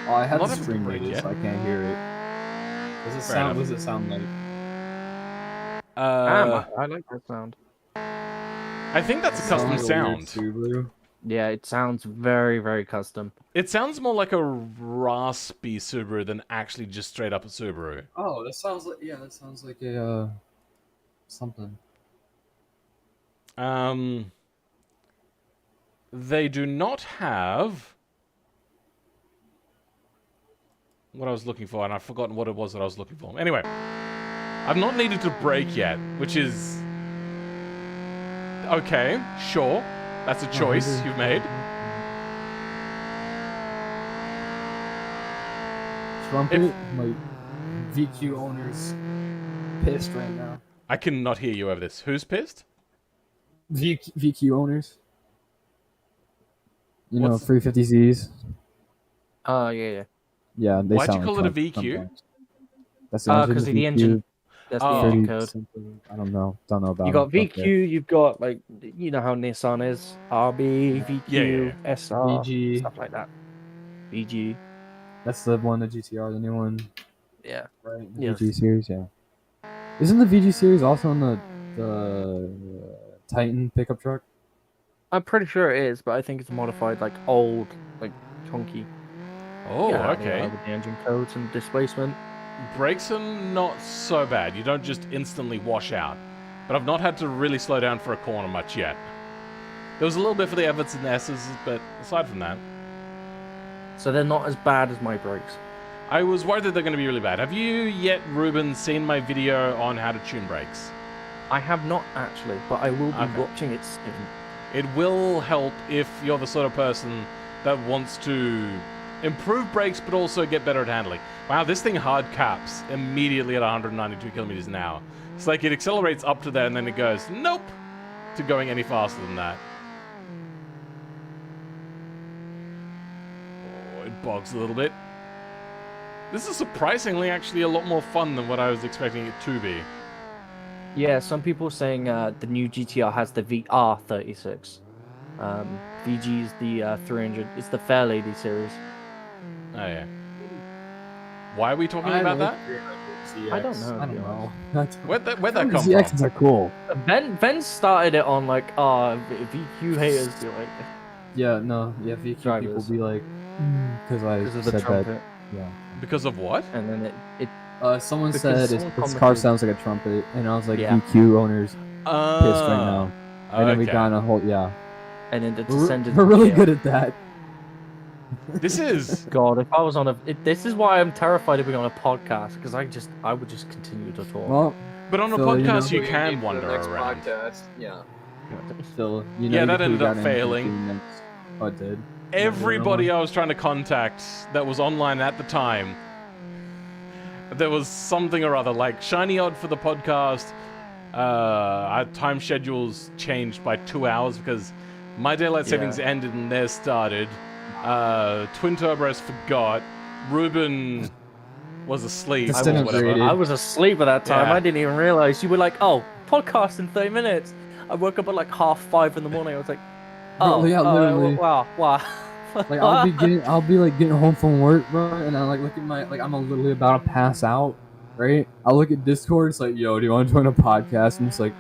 Oh, I had Not the a stream break, muted, yeah. so I can't hear it. Does it Fair sound? enough. What does it sound like? I like that sound. I think that's a Sounds custom like a weird sound. Subaru. Yeah, it sounds very, very custom. It sounds more like a raspy Subaru than actually just straight up a Subaru. Oh, that sounds like that sounds like a something. They do not have what I was looking for, and I've forgotten what it was that I was looking for. Anyway, I've not needed to brake yet, which is... Okay, sure. That's a choice you've made. Trumpet, my VQ owner's pissed right now. I cannot hear you over this. Who's pissed? VQ owners. You know, What's- 350Zs. Yeah. Yeah, they Why'd you sound call like it a Trump VQ? sometimes. That's the engine. Because of the VQ, engine. That's the Oh. engine 30 code. something. I don't know about You got it. VQ, Okay. you've got like you know how Nissan is, RB, VQ, Yeah. SR, VG. stuff like that. VG, That's the one, the GTR, the new one, yeah. right? The Yes. VG series, yeah. Isn't the VG series also on the Titan pickup truck? I'm pretty sure it is, but I think it's modified like old, like chunky. Oh, Yeah, okay. with the engine codes and displacement. Brakes are not so bad. You don't just instantly wash out. But I've not had to really slow down for a corner much yet. There was a little bit for the Everts and the S's, but aside from that, So they're not as bad as my brakes. I was worried that they're going to be really bad. Have you yet, Ruben, seen my video on how to tune brakes? I have not actually, but I will be Okay. watching it soon. It will help if you're the sort of person that wants to improve brakes but also get better at handling. Wow, this thing hard caps immediately at 192 kilometers an hour. It's like it accelerates up to there and then it goes, nope, to going any faster than that. Oh, it bogs a little bit. This is surprisingly actually a lot more fun than what I was expecting it to be. Yeah, some people saying the new GTR has the VR36. VG is the 300. It's the Fair Lady series. Oh yeah. Why are we talking I about like that? I don't know. I to be don't honest. know. Where'd that come ZXs from? are cool. VENZ started it on like, VQ haters be like, Yeah, no, yeah, VQ Drivers. people be like, because I because of the said that. trumpet. Yeah. Because of what? And then it Someone Because said someone this car commented- sounds like a trumpet, and I was like, Yeah. VQ owners pissed right now. And then we okay. got in a whole, yeah. and then it We're, descended. we're to really chaos. good at that. This is God, if I was on this is why I'm terrified of being on a podcast because I would just continue to talk. Well, But on a So, you know- podcast, you We're gonna can get to wander the next around. Podcast. Yeah. still, you know. Yeah, you that could ended put up that in failing. VQ next. Oh, it did. Everybody I was trying to contact that was online at the time, there was something or other, like Shiny Odd for the podcast. Our time schedules changed by 2 hours because my daylight savings Yeah. ended and theirs started. Twin Turbos forgot. Ruben was asleep. Just or didn't whatever. read it. I was asleep at that time. Yeah. I didn't even realize you were like, oh, podcast in 30 minutes. I woke up at like 5:30 in the morning. I was like, oh, Yeah, literally. wow. Like I'll be like getting home from work, bro, and I like look at my I'm literally about to pass out, right? I'll look at Discord. It's like, yo, do you want to join a podcast? And it's like,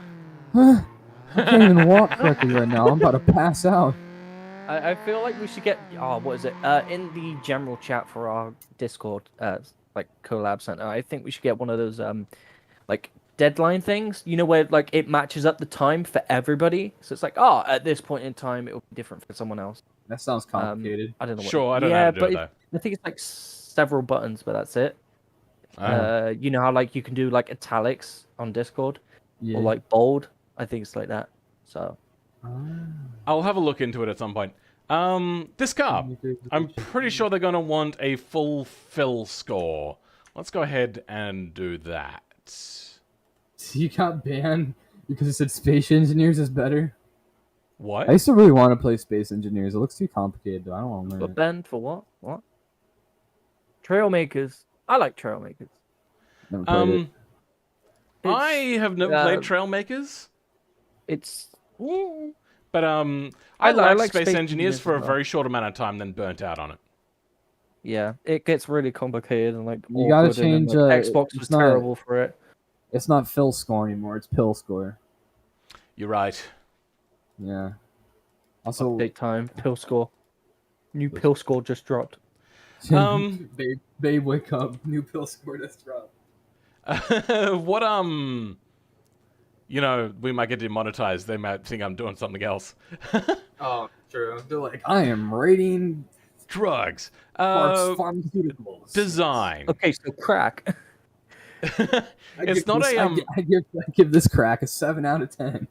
huh, I can't even walk correctly right now. I'm about to pass out. I feel like we should get what is it? In the general chat for our Discord, like collab center. I think we should get one of those like deadline things. You know where like it matches up the time for everybody. So it's like, oh, at this point in time, it will be different for someone else. That sounds complicated. I don't know. Sure, I don't know yeah, how to do but it though. I think it's like several buttons, but that's it. You know how like you can do like italics on Discord Yeah. or like bold. I think it's like that. So I'll have a look into it at some point. This car. I'm pretty sure they're going to want a full fill score. Let's go ahead and do that. You got banned because it said Space Engineers is better. What? I used to really want to play Space Engineers. It looks too complicated, though. I don't want to learn but it. Ben for what? What? Trailmakers. I like Trailmakers. Never played it. I have never played Trailmakers, It's but I I liked like Space Space Engineers Engineers for a as well. very short amount of time, then burnt out on it. yeah, it gets really complicated and like You gotta awkward and then, change, like, Xbox it's was not- terrible for it. It's not Phil score anymore. It's Pill score. You're right. Yeah. Also, Big time pill score. New pill score just dropped. babe, wake up! New Pill score just dropped. What you know, we might get demonetized. They might think I'm doing something else. Oh, true. They're like, I am rating drugs, Pharmaceuticals. design. Okay, so crack. It's not a I give this crack a 7 out of 10.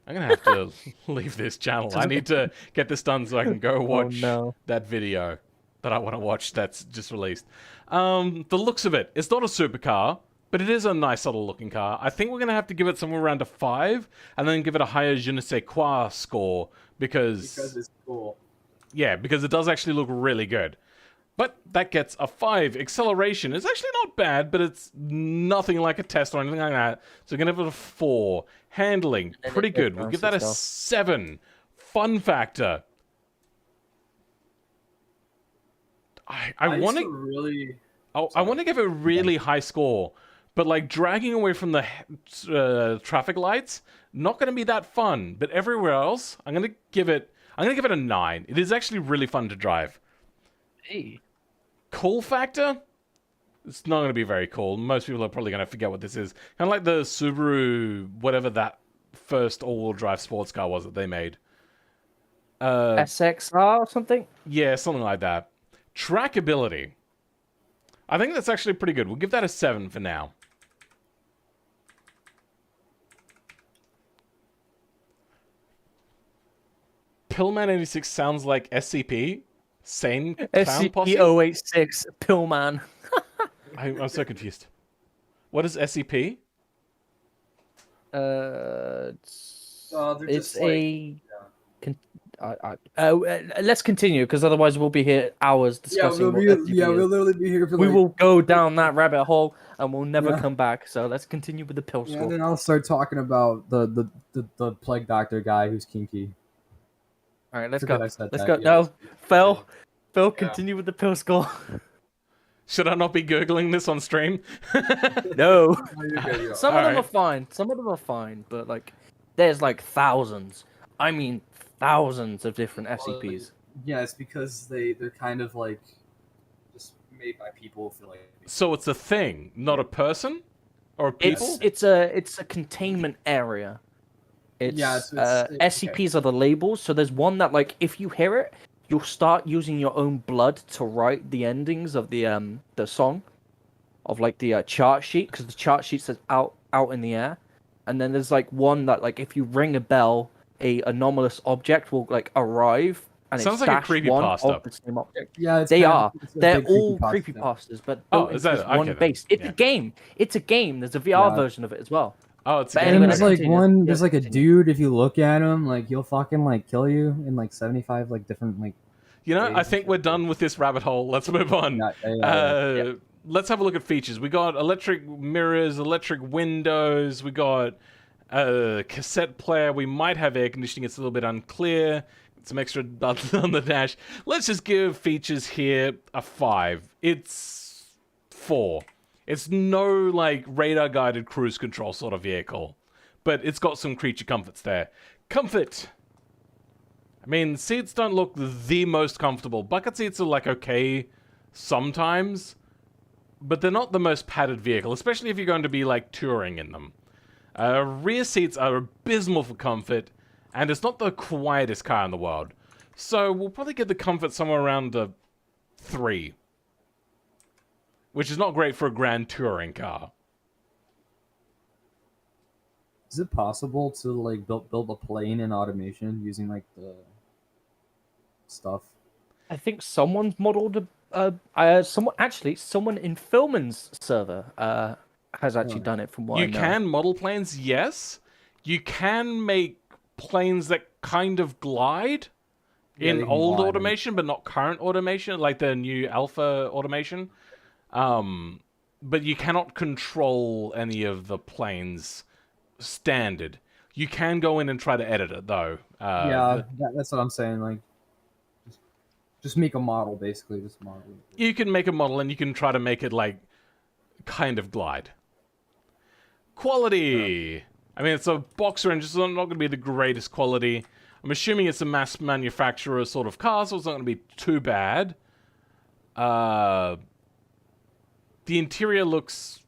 I'm gonna have to leave this channel. I need to get this done so I can go watch no. that video that I want to watch that's just released. The looks of it, it's not a supercar, but it is a nice subtle looking car. I think we're gonna have to give it somewhere around a 5, and then give it a higher je ne sais quoi score because it's cool. yeah, because it does actually look really good. But that gets a 5. Acceleration is actually not bad, but it's nothing like a test or anything like that. So we're going to give it a 4. Handling, pretty good. We'll give that a 7. Fun factor. I want to really... I want to give it a really high score, but like dragging away from the traffic lights, not going to be that fun. But everywhere else, I'm going to give it a 9. It is actually really fun to drive. Hey. Cool factor? It's not going to be very cool. Most people are probably going to forget what this is. Kind of like the Subaru, whatever that first all-wheel drive sports car was that they made. SXR or something? Yeah, something like that. Trackability. I think that's actually pretty good. We'll give that a 7 for now. Pillman86 sounds like SCP. Same clown posse? SCP-086 Pillman. I'm so confused. What is SCP? It's a... let's continue, because otherwise we'll be here hours discussing what SCP is. we'll literally be here for We will go down that rabbit hole, and we'll never come back. So let's continue with the pill Yeah, score. then I'll start talking about the plague doctor guy who's kinky. All right, let's Forget go. I said Let's that, go. yeah. No, Phil, continue with the pill score. Should I not be Googling this on stream? No. Some of All them right. are fine. Some of them are fine, but like, there's like thousands. I mean, thousands of different SCPs. Yeah, it's because they're kind of like just made by people who feel like. So it's a thing, not a person? Or a people? It's a containment area. It's, SCPs are the labels. So there's one that like if you hear it, you'll start using your own blood to write the endings of the song, of like the chart sheet, because the chart sheet says out in the air, and then there's like one that like if you ring a bell, a anomalous object will like arrive. And Sounds it's like a -1 creepypasta. of the same object. Yeah, They are. it's a They're big all creepypasta. creepypastas, but Oh, it's is that- just okay one then. base. It's Yeah. a game. It's a game. There's a VR Yeah. version of it as well. Oh, it's But a And anyway, game. there's let's like continue. one, Yeah, there's like a continue. dude. If you look at him, like he'll fucking like kill you in like 75 like different like. You know, I ways. think we're done with this rabbit hole. Let's move on. Yeah. Let's have a look at features. We got electric mirrors, electric windows. We got a cassette player. We might have air conditioning. It's a little bit unclear. Some extra buttons on the dash. Let's just give features here a 5. It's 4. It's no like radar guided cruise control sort of vehicle, but it's got some creature comforts there. Comfort. I mean, seats don't look the most comfortable. Bucket seats are like okay sometimes, but they're not the most padded vehicle, especially if you're going to be like touring in them. Rear seats are abysmal for comfort, and it's not the quietest car in the world. So we'll probably get the comfort somewhere around a 3, which is not great for a grand touring car. Is it possible to like build a plane in automation using like the stuff? I think someone's modeled someone in Filman's server has actually done it from what I You know. can model planes, yes. You can make planes that kind of glide Yeah, in you can old glide. automation, but not current automation, like the new alpha automation. But you cannot control any of the planes standard. You can go in and try to edit it, though. That's what I'm saying. Like, just make a model, basically. Just model. You can make a model and you can try to make it, like, kind of glide. Quality! I mean, it's a boxer engine, so it's not going to be the greatest quality. I'm assuming it's a mass manufacturer sort of car, so it's not going to be too bad. The interior looks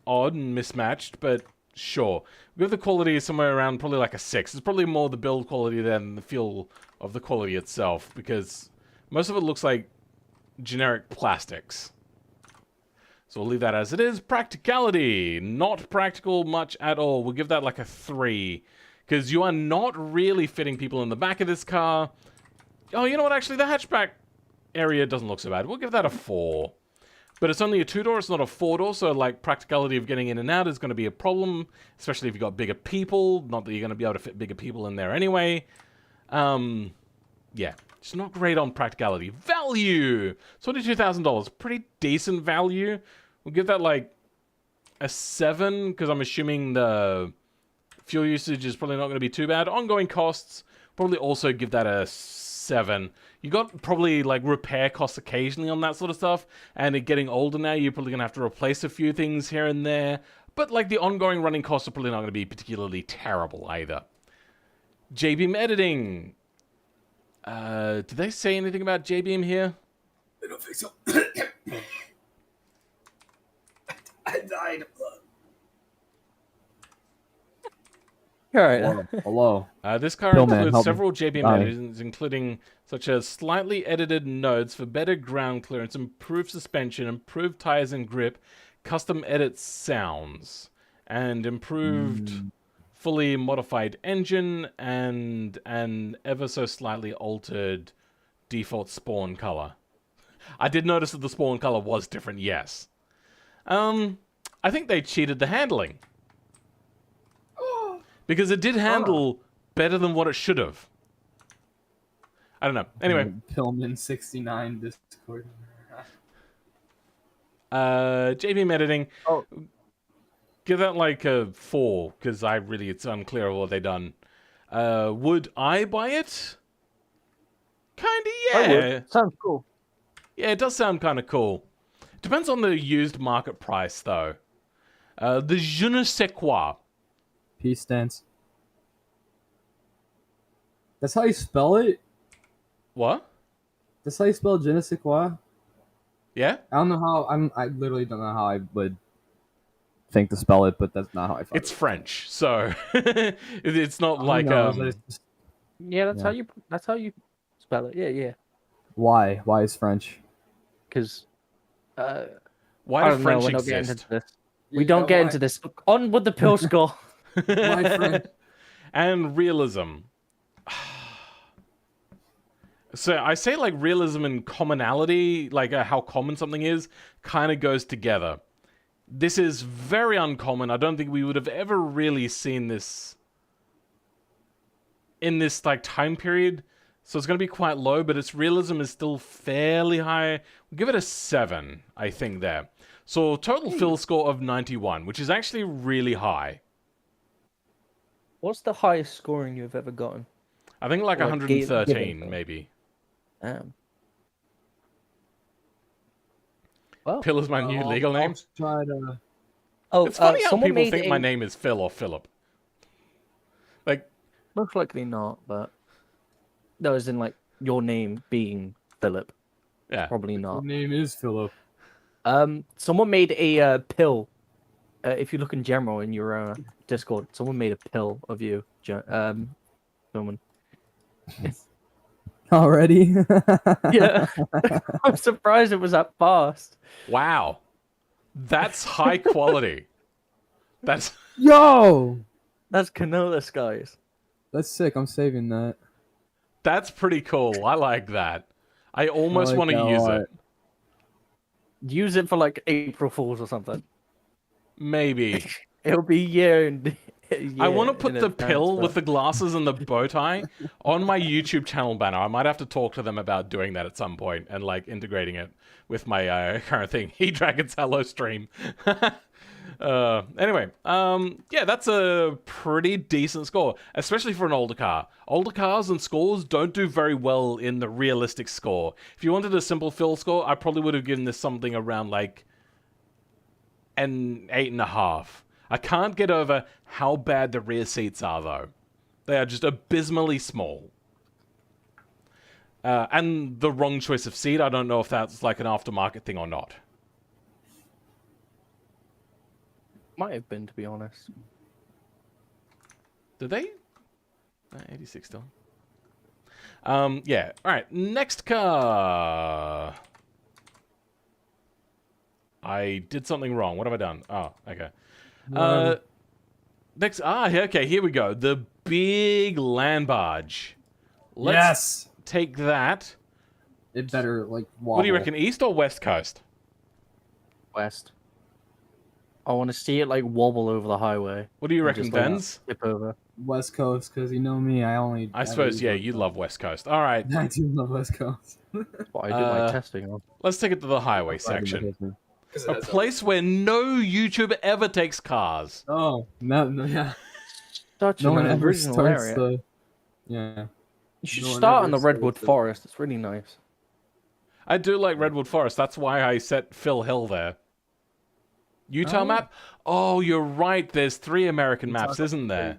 odd and mismatched, but sure. We have the quality somewhere around probably like a 6. It's probably more the build quality than the feel of the quality itself, because most of it looks like generic plastics. So we'll leave that as it is. Practicality. Not practical much at all. We'll give that like a 3. Because you are not really fitting people in the back of this car. Oh, you know what? Actually, the hatchback area doesn't look so bad. We'll give that a 4. But it's only a 2-door, it's not a 4-door, so like practicality of getting in and out is going to be a problem, especially if you've got bigger people. Not that you're going to be able to fit bigger people in there anyway. Yeah, it's not great on practicality. Value! $22,000. Pretty decent value. We'll give that like a 7, because I'm assuming the fuel usage is probably not going to be too bad. Ongoing costs, probably also give that a 7. You got probably like repair costs occasionally on that sort of stuff, and it getting older now, you're probably going to have to replace a few things here and there. But like the ongoing running costs are probably not going to be particularly terrible either. JBeam editing. Did they say anything about JBeam here? I don't think so. I died. All right. Hello. This car Phil, man, includes help me. several JBeam Sorry. editors, including such as slightly edited nodes for better ground clearance, improved suspension, improved tires and grip, custom edit sounds, and improved fully modified engine, and an ever so slightly altered default spawn color. I did notice that the spawn color was different, yes. I think they cheated the handling. Because it did handle better than what it should have. I don't know. Anyway. Pillman 69 Discord. JBeam editing. Oh. Give that like a 4, because it's unclear of what they've done. Would I buy it? Kinda, yeah. Sounds cool. Yeah, it does sound kind of cool. Depends on the used market price, though. The je ne sais quoi. Peace dance. That's how you spell it? What? That's how you spell je ne sais quoi? Yeah? I don't know how. I literally don't know how I would think to spell it, but that's not how I thought. It's French, so it's not like Yeah, that's how you spell it. Yeah. Why? Why is French? Because why I do don't French know, we're not getting exist? into this. We don't get into this. On with the pill score. Why French? And realism. So I say like realism and commonality, like how common something is, kind of goes together. This is very uncommon. I don't think we would have ever really seen this in this like time period. So it's going to be quite low, but its realism is still fairly high. We'll give it a 7, I think, there. So total fill score of 91, which is actually really high. What's the highest scoring you've ever gotten? I think like Or 113, given. maybe. Damn. Well, Pill is my new legal name. Try to. oh, It's funny how someone people made think a... my name is Phil or Philip. Like, Most likely not, but no, as in like your name being Philip. yeah. Probably Your not. name is Philip. Someone made a pill. If you look in general in your Discord, someone made a pill of you, someone. Already? Yeah, I'm surprised it was that fast. Wow. That's high quality. That's Yo! That's canola, guys. That's sick. I'm saving that. that's pretty cool. I like that. I almost like want to that a use lot. it. Use it for like April Fools or something. Maybe. It'll be year and I want to put the pill with the glasses and the bow tie on my YouTube channel banner. I might have to talk to them about doing that at some point and like integrating it with my current thing. He Dragon's Hello stream. Anyway, yeah, that's a pretty decent score, especially for an older car. Older cars and scores don't do very well in the realistic score. If you wanted a simple fill score, I probably would have given this something around like an 8.5. I can't get over how bad the rear seats are, though. They are just abysmally small. And the wrong choice of seat, I don't know if that's like an aftermarket thing or not. Might have been, to be honest. Did they? 86 still. Yeah. All right. Next car. I did something wrong. What have I done? Oh, okay. Um, Next, okay, here we go. The big land barge. Let's yes. take that. It better like wobble. What do you reckon, east or west coast? West. I want to see it like wobble over the highway. What do you and reckon, just, like, Benz? Tip over. West Coast, because you know me, I suppose, yeah, you love west coast. All right, I do love West Coast. What I do my testing on. let's take it to the highway section. 'Cause A it has place where no YouTuber ever takes cars. Oh no, yeah. Such No an one ever original starts area. the. Yeah. You should no one start ever in the starts Redwood the- Forest. It's really nice. I do like Redwood Forest. That's why I set Phil Hill there. Utah Oh. map? Oh, you're right. There's 3 American maps, isn't there?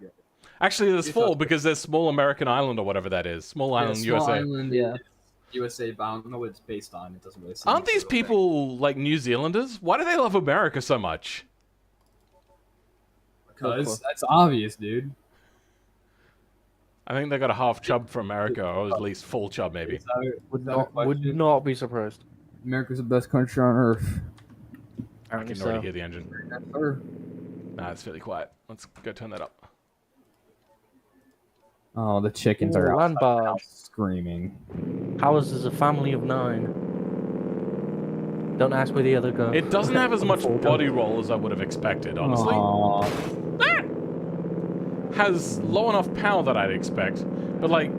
Actually, there's 4 because there's Small American Island or whatever that is. Small Island, Small USA. Island, Yeah. USA, but I don't know what it's based on. It doesn't really. Seem Aren't like a these real thing. people like New Zealanders? Why do they love America so much? Because that's obvious, dude. I think they got a half chub for America, or at least full chub, maybe. Is that- Would is that a would question? not be surprised. America's the best country on earth. I Apparently can already so. hear the engine. Yes, sir. Nah, it's fairly quiet. Let's go turn that up. Oh, the chickens Ooh, are land outside the barge. house screaming. Ours is a family of 9. Don't ask where the other go. It doesn't have as much Four. body roll as I would have expected, honestly. Aw. Has low enough power that I'd expect, but like,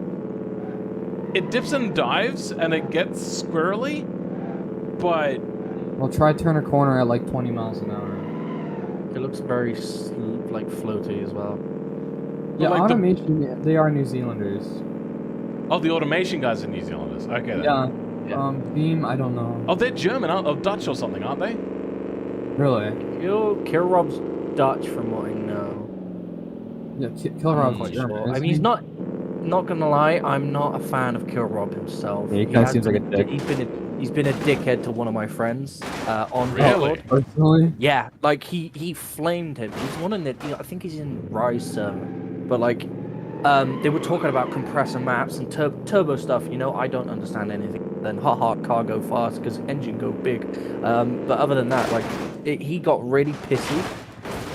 it dips and dives and it gets squirrely, but Well, try turn a corner at like 20 miles an hour. It looks very like floaty as well. Yeah, like the- automation. They are New Zealanders. oh, the automation guys are New Zealanders. Okay, then. Yeah. Yeah. Beam. I don't know. Oh, they're German, or Dutch or something, aren't they? Really? Kirob's Dutch, from what I know. Yeah. Killer I'm Rob's quite German, sure. I isn't mean, he's he? not gonna lie. I'm not a fan of Kirob himself. Yeah, he kinda has seems like a been- dick. He's been a dickhead to one of my friends on Really? Discord. Personally. Yeah, like he flamed him. He's one in the. I think he's in Rise server, but like, they were talking about compressor maps and turbo stuff. You know, I don't understand anything. Then haha, car go fast because engine go big. But other than that, like, he got really pissy.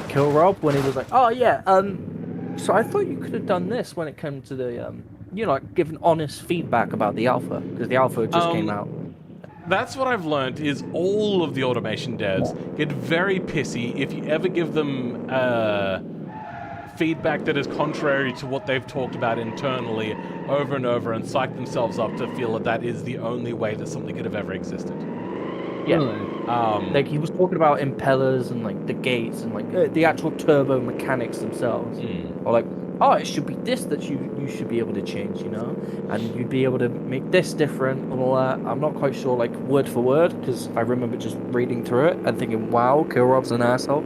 Kill Rob when he was like, oh yeah, so I thought you could have done this when it came to the you know, like giving honest feedback about the alpha because the alpha just came out. That's what I've learned is all of the automation devs get very pissy if you ever give them feedback that is contrary to what they've talked about internally over and over and psych themselves up to feel that that is the only way that something could have ever existed. Yeah. Really? Like he was talking about impellers and like the gates and like the actual turbo mechanics themselves, or like, oh, it should be this that you should be able to change, you know, and you'd be able to make this different and all that. I'm not quite sure like word for word because I remember just reading through it and thinking, wow, Kirob's an asshole,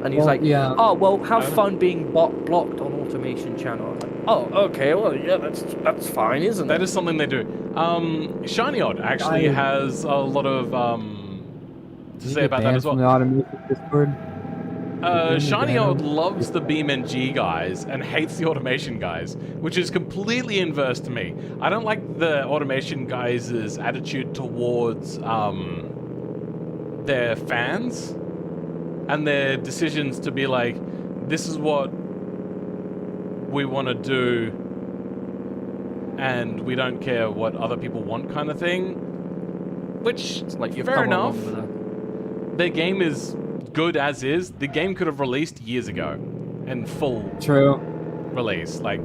and he's Well, like, yeah. oh well, have fun being blocked on automation channel. I'm like, oh, okay, well yeah, that's fine, isn't That it? is something they do. Shiny Odd actually has a lot of to say about that as From the well. automation Discord. Shiny Odd loves the BeamNG guys and hates the automation guys, which is completely inverse to me. I don't like the automation guys' attitude towards their fans and their decisions to be like, this is what we want to do and we don't care what other people want kind of thing. Which, It's like you've fair come along enough. with that. Their game is good as is. The game could have released years ago in full True. release. Like,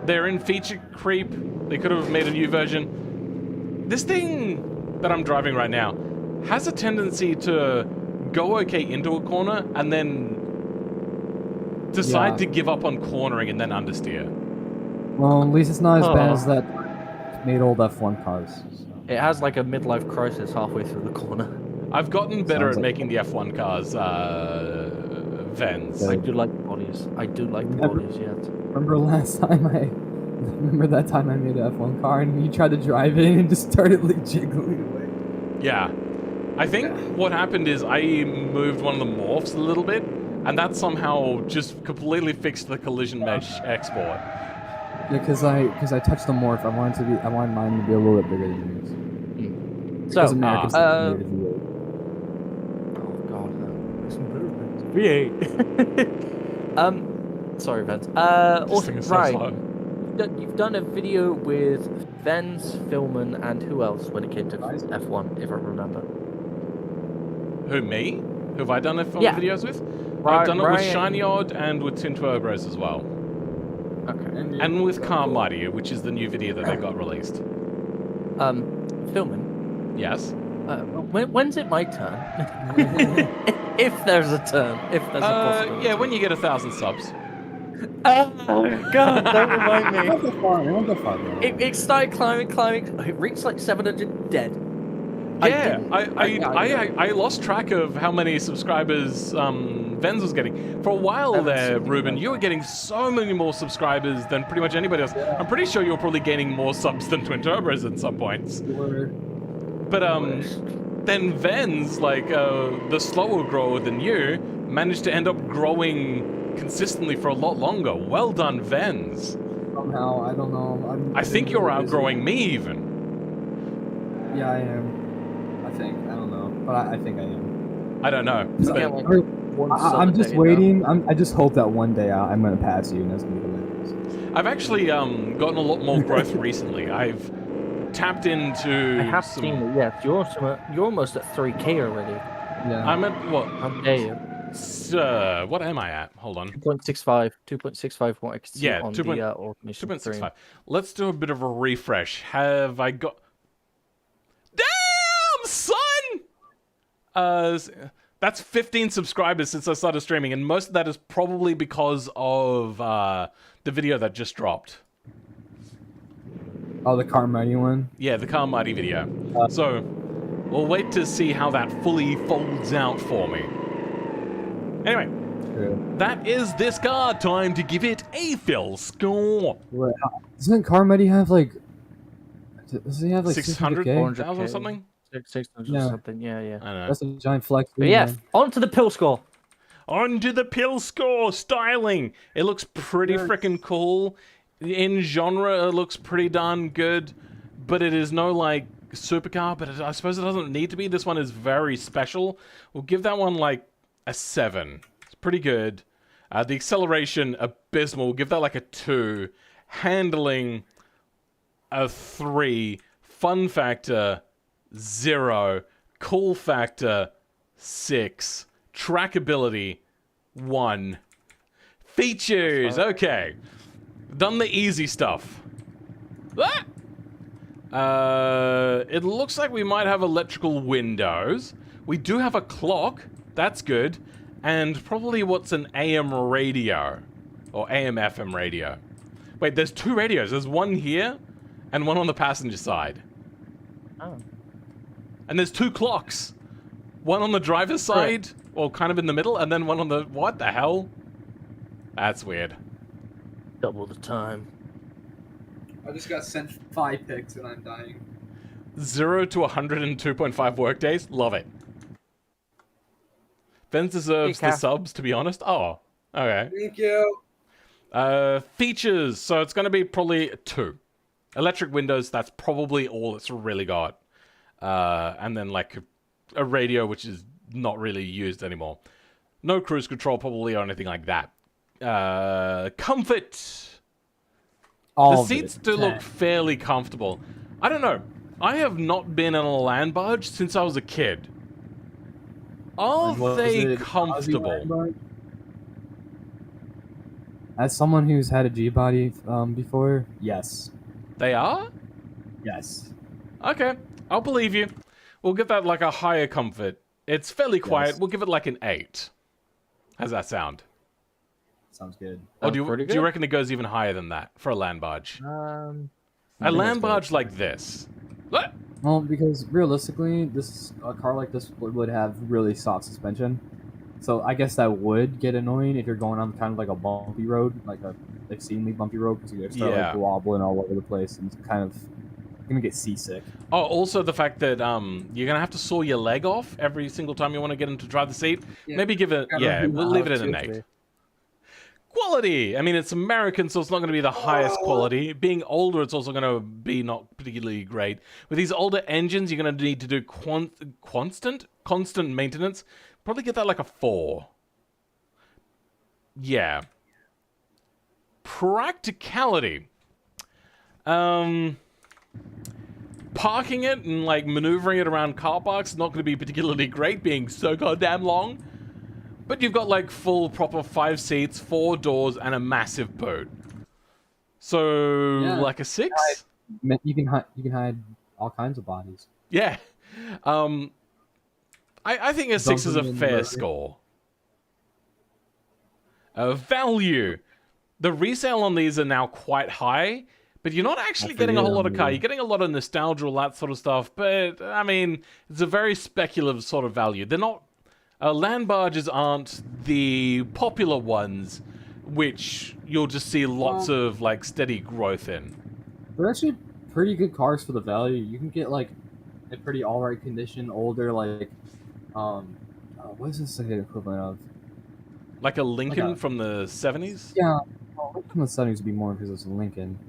they're in feature creep. They could have made a new version. This thing that I'm driving right now has a tendency to go okay into a corner and then decide Yeah. to give up on cornering and then understeer. Well, at least it's not as bad Oh. as that made old F1 cars. So. It has like a midlife crisis halfway through the corner. I've gotten better Sounds at like- making the F1 cars VENZ. I do like the bodies. I do like the Never- bodies yet. Remember last time remember that time I made an F1 car and you tried to drive it and just started like jiggling away. Yeah. I think what happened is I moved one of the morphs a little bit, and that somehow just completely fixed the collision mesh export. Yeah, because I touched the morph. I wanted mine to be a little bit bigger than yours. So, Because Americans uh, made it. V8. Sorry, Vince. This Also, thing is so right. slow. You've done a video with VENZ, Filman, and who else when it came to Guys? F1, if I remember. Who, me? Who have I done F1 Yeah. videos with? I've done it with Ryan- Shiny Odd and with Tin Turbos as well. Okay. And with Carmighty, which is the new video that they got released. Filman. Yes. When's it my turn? If there's a turn, if there's a possibility. Yeah, when you get 1,000 subs. Oh God! Don't remind me. Not that far. Not that far. Bro. It started climbing. It reached like 700 dead. Yeah, I lost track of how many subscribers VENZ was getting. For a while there, Ruben, you were getting so many more subscribers than pretty much anybody else. Yeah. I'm pretty sure you were probably gaining more subs than Twin Turbos at some points. But then VENZ, like the slower grower than you, managed to end up growing consistently for a lot longer. Well done, VENZ. Somehow, I don't know. I think you're outgrowing me even. Yeah, I am. I think. I don't know, but I think I am. I don't know. You But get, like, one sub I'm a just day, waiting. I just hope that one day I'm gonna pass you, and that's gonna be hilarious. I've actually gotten a lot more growth recently. I've tapped into I have some... seen it. Yeah, you're almost at 3K already. Yeah. I'm at what? How dare you? What am I at? Hold on. 2.65 what I can see Yeah, on 2. the automation 2.65. Let's do a bit of a refresh. Have I got... Damn, son! That's 15 subscribers since I started streaming, and most of that is probably because of the video that just dropped. Oh, the Carmighty one. Yeah, the Carmighty video. So, we'll wait to see how that fully folds out for me. Anyway, True. that is this card. Time to give it a fill score. Wait, doesn't Carmighty have like? Does he have like 600, 600K? 400,000 or something? 600 Yeah. or something. Yeah. I don't know. That's a giant flex. But yeah, on to the pill score. On to the pill score styling. It looks pretty Yes. freaking cool. In genre, it looks pretty darn good, but it is no like supercar. But I suppose it doesn't need to be. This one is very special. We'll give that one like a 7. It's pretty good. The acceleration abysmal. We'll give that like a 2. Handling a 3. Fun factor 0. Cool factor 6. Trackability 1. Features. Okay. Done the easy stuff. It looks like we might have electrical windows. We do have a clock. That's good. And probably what's an AM radio. Or AM FM radio. Wait, there's 2 radios. There's one here and one on the passenger side. Oh. And there's 2 clocks. One on the driver's side, or kind of in the middle, and then one on the... What the hell? That's weird. Double the time. I just got sent 5 pics and I'm dying. 0 to 102.5 workdays. Love it. VENZ deserves Hey, the Cass. subs, to be honest. Oh, okay. Thank you. Features. So it's going to be probably 2. Electric windows, that's probably all it's really got. And then like a radio, which is not really used anymore. No cruise control probably or anything like that. Comfort. The seats do look fairly comfortable. I don't know. I have not been on a land barge since I was a kid. Are they comfortable? As someone who's had a G-body before, yes. They are? Yes. Okay, I'll believe you. We'll give that like a higher comfort. It's fairly quiet. Yes. We'll give it like an 8. How's that sound? Sounds good. Or do pretty you good. reckon it goes even higher than that for a land barge? I A think land that's barge good. like this. What? Well, because realistically, a car like this would have really soft suspension. So I guess that would get annoying if you're going on kind of like a bumpy road, like a extremely bumpy road, because you start Yeah. like wobbling all over the place and it's kind of gonna get seasick. Oh, also the fact that you're gonna have to saw your leg off every single time you want to get into drive the seat. Yeah. Maybe give it, Gotta yeah, do we'll that leave it at an too. 8. Quality. I mean, it's American, so it's not going to be the highest quality. Being older, it's also going to be not particularly great. With these older engines, you're going to need to do constant maintenance. Probably get that like a 4. yeah. Practicality. Parking it and like maneuvering it around car parks is not going to be particularly great, being so goddamn long. But you've got like full proper 5 seats, 4 doors, and a massive boot. So Yeah. like a 6? You can hide all kinds of bodies. Yeah. I think a 6 is a fair score. Value. The resale on these are now quite high, but you're not actually getting a whole lot of car. You're getting a lot of nostalgia, all that sort of stuff, but, I mean, it's a very speculative sort of value. They're not... land barges aren't the popular ones, which you'll just see lots of, like, steady growth in. They're actually pretty good cars for the value. You can get, like, a pretty alright condition, older, like, what is this the equivalent of? Like a Lincoln from the 70s? Yeah, well, from the 70s would be more because it's a Lincoln.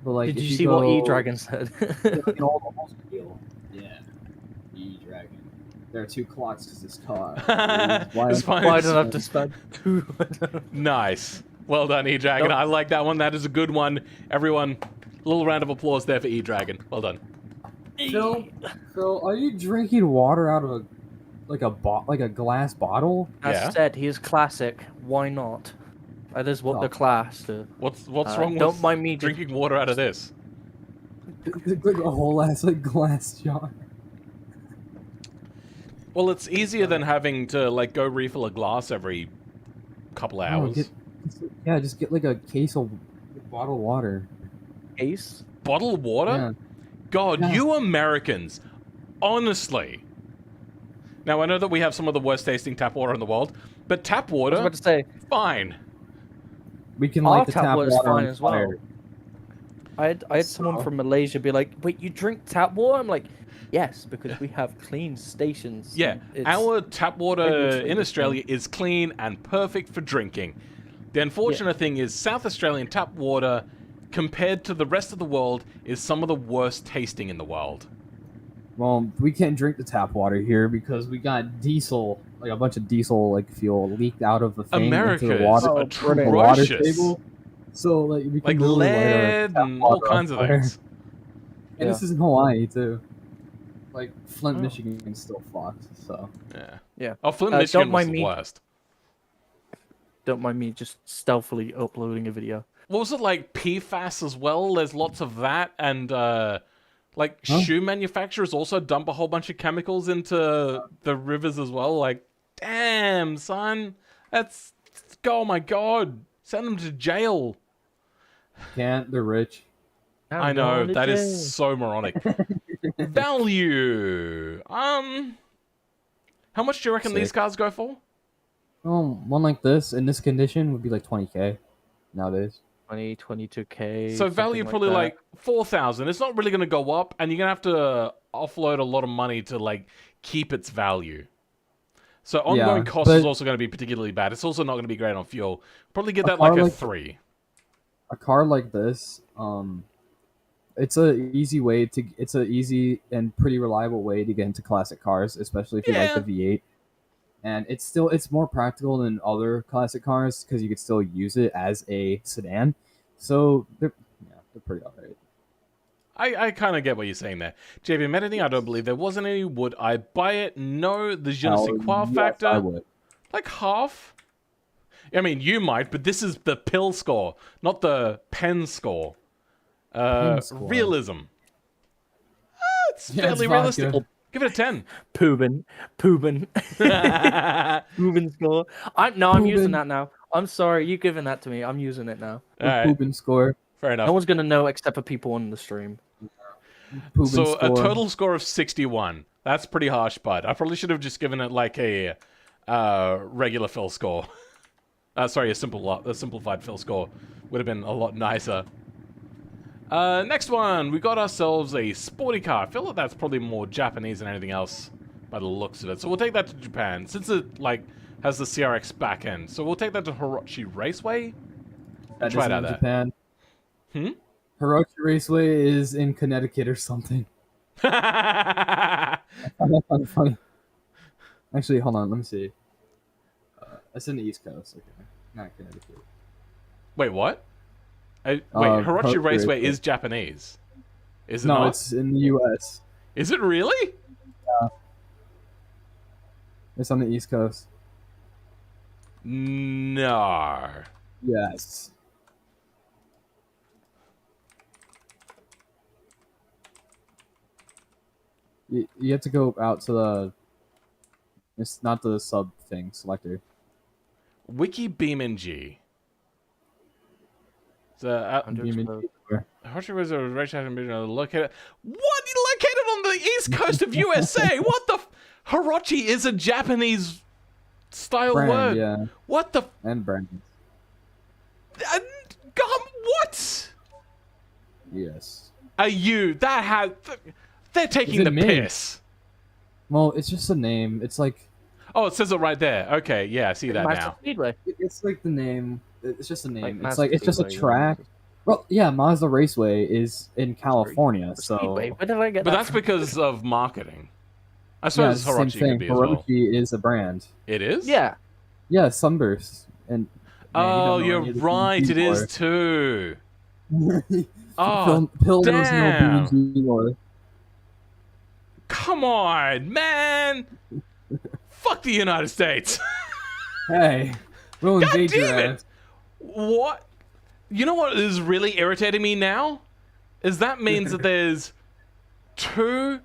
But like, Did if you see what E-Dragon said? like an old Oldsmobile, yeah, E-Dragon. There are 2 clocks because this car. It's fine. Why don't I have to spend 2? Nice. Well done, E-Dragon. Nope. I like that one. That is a good one. Everyone, a little round of applause there for E-Dragon. Well done. Phil, are you drinking water out of a glass bottle? As Yeah. said, he is classic. Why not? That is what the class do. What's wrong don't with mind me drinking water out of this? It's like a whole ass like glass jar. Well, it's easier than having to like go refill a glass every couple of hours. Just get like a case of bottled water. Ace? Bottled water? Yeah. God, Yeah. you Americans, honestly. Now I know that we have some of the worst tasting tap water in the world, but tap I was water, about to say, fine. We can our light the tap water's water fine on as well. fire. I had someone from Malaysia be like, "Wait, you drink tap water?" I'm like, "Yes, because we have clean stations." Yeah, It's- our tap water Regulatory in Australia is clean and perfect for drinking. The unfortunate thing is South Australian tap water, compared to the rest of the world, is some of the worst tasting in the world. Well, we can't drink the tap water here because we got diesel, like a bunch of diesel like fuel leaked out of the thing America into the is water, the water atrocious. table. So like we can Like literally light our lead tap and all water on kinds of fire. things. And this is in Hawaii too. Like Flint, Oh. Michigan is still fucked. So Yeah. Yeah. Oh, Flint, Don't Michigan was mind the me. worst. Don't mind me just stealthily uploading a video. What was it like PFAS as well? There's lots of that, and like shoe manufacturers also dump a whole bunch of chemicals into the rivers as well. Like, damn, son, that's oh my god, send them to jail. can't they're rich. I know that is so moronic. Value. How much do you reckon these Sick. cars go for? One like this in this condition would be like 20K nowadays. 22K. So value probably that. like 4,000. It's not really going to go up, and you're going to have to offload a lot of money to like keep its value. So ongoing cost is but- also going to be particularly bad. It's also not going to be great on fuel. Probably get that car like a like- 3. A car like this, it's it's a easy and pretty reliable way to get into classic cars, especially if you like the V8. And it's more practical than other classic cars because you could still use it as a sedan. So they're pretty alright. I kind of get what you're saying there. JB, met anything? I don't believe there wasn't any. Would I buy it? No. The je ne sais quoi Yes, factor? I would. Like half? I mean, you might, but this is the pill score, not the pen score. Score. Realism. It's Yeah, fairly it's realistic. vodka. Give it a 10. Poobin. Poobin score. I'm using Poobin. that now. I'm sorry, you giving that to me. I'm using it now. Alright, Poopin score. fair enough. No one's gonna know except for people on the stream. Poopin So score. a total score of 61. That's pretty harsh, bud. I probably should have just given it like a regular fill score. Sorry, a simplified fill score would have been a lot nicer. Next one, we got ourselves a sporty car. I feel like that's probably more Japanese than anything else by the looks of it. So we'll take that to Japan since it like has the CRX back end. So we'll take that to Hirochi Raceway. That try is it out in there. Japan. Hmm? Hirochi Raceway is in Connecticut or something. Funny. Actually, hold on. Let me see. It's in the East Coast. Okay. Not Connecticut. Wait, what? Wait, Hiroshi Hiroshi Raceway Raceway. is Japanese. Is it No, not? it's in the U.S. Is it really? It's on the East Coast. No. Yes. You have to go out to the. It's not the sub thing selector. Wiki BeamNG. So, BeamNG. Hiroshi was a racetrack located. What? Located on the east coast of USA? What the? Hiroshi is a Japanese style Brand, word. yeah. What the? And brand. What? Yes. Are you? That had. They're taking Is it the me? piss. Well, it's just a name. It's like. Oh, it says it right there. Okay, yeah, I see that Master now. Speedway. It's like the name. It's just a name. Mazda It's just a Speedway, track. Well, yeah, Mazda Raceway is in California, so. Speedway. Where did I get But that that's from? because of marketing. I Yeah, suppose it's the same Hiroshi thing. could be as well. Hiroshi is a brand. It is? Yeah. Yeah, Sunburst. And Oh, you're right. It is too. Oh, Pill knows no damn. BeamNG lore. Come on, man. Fuck the United States. Hey, we'll God invade your damn it. ass. What? You know what is really irritating me now? Is that means that there's two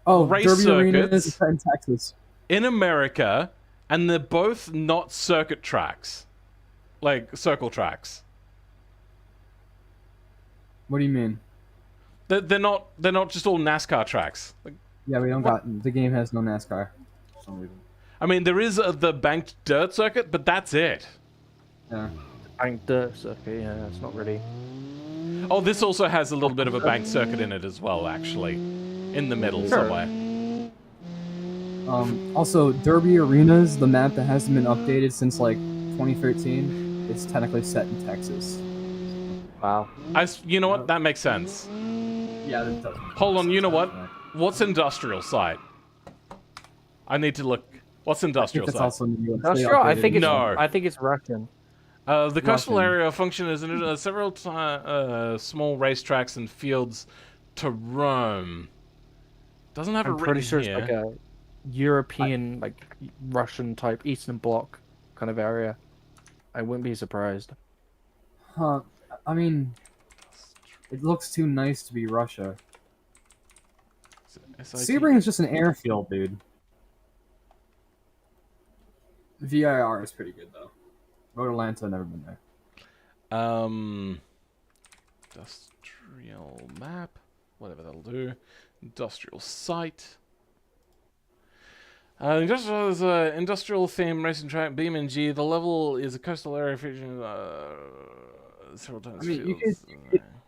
Oh, race Derby Arena circuits. is in Texas. in America, and they're both not circuit tracks. Like, circle tracks. What do you mean? They're not just all NASCAR tracks. Like, Yeah, we don't got. The game has no NASCAR for some reason. I mean, there is the banked dirt circuit, but that's it. Yeah. Banked dirt circuit, yeah, it's not really. Oh, this also has a little bit of a banked circuit in it as well, actually. In the middle somewhere. Also, Derby Arenas, the map that hasn't been updated since like 2013, is technically set in Texas. Wow. You know what? That makes sense. Yeah, that does. Hold on, you know what? What's industrial site? I need to look. What's industrial That's site? also in the US. Not They sure. I updated think it. it's. No. I think it's Russian. The coastal Russian. area function as several small racetracks and fields to roam. Doesn't have I'm it pretty written sure here. it's like a European, like Russian type Eastern Bloc kind of area. I wouldn't be surprised. Huh. I mean, it looks too nice to be Russia. Sebring is just an airfield, dude. VIR is pretty good though. Road Atlanta, never been there. Industrial map, whatever that'll do. Industrial site. Industrial is a industrial theme racing track. BeamNG. The level is a coastal area featuring several times. I mean, you fields.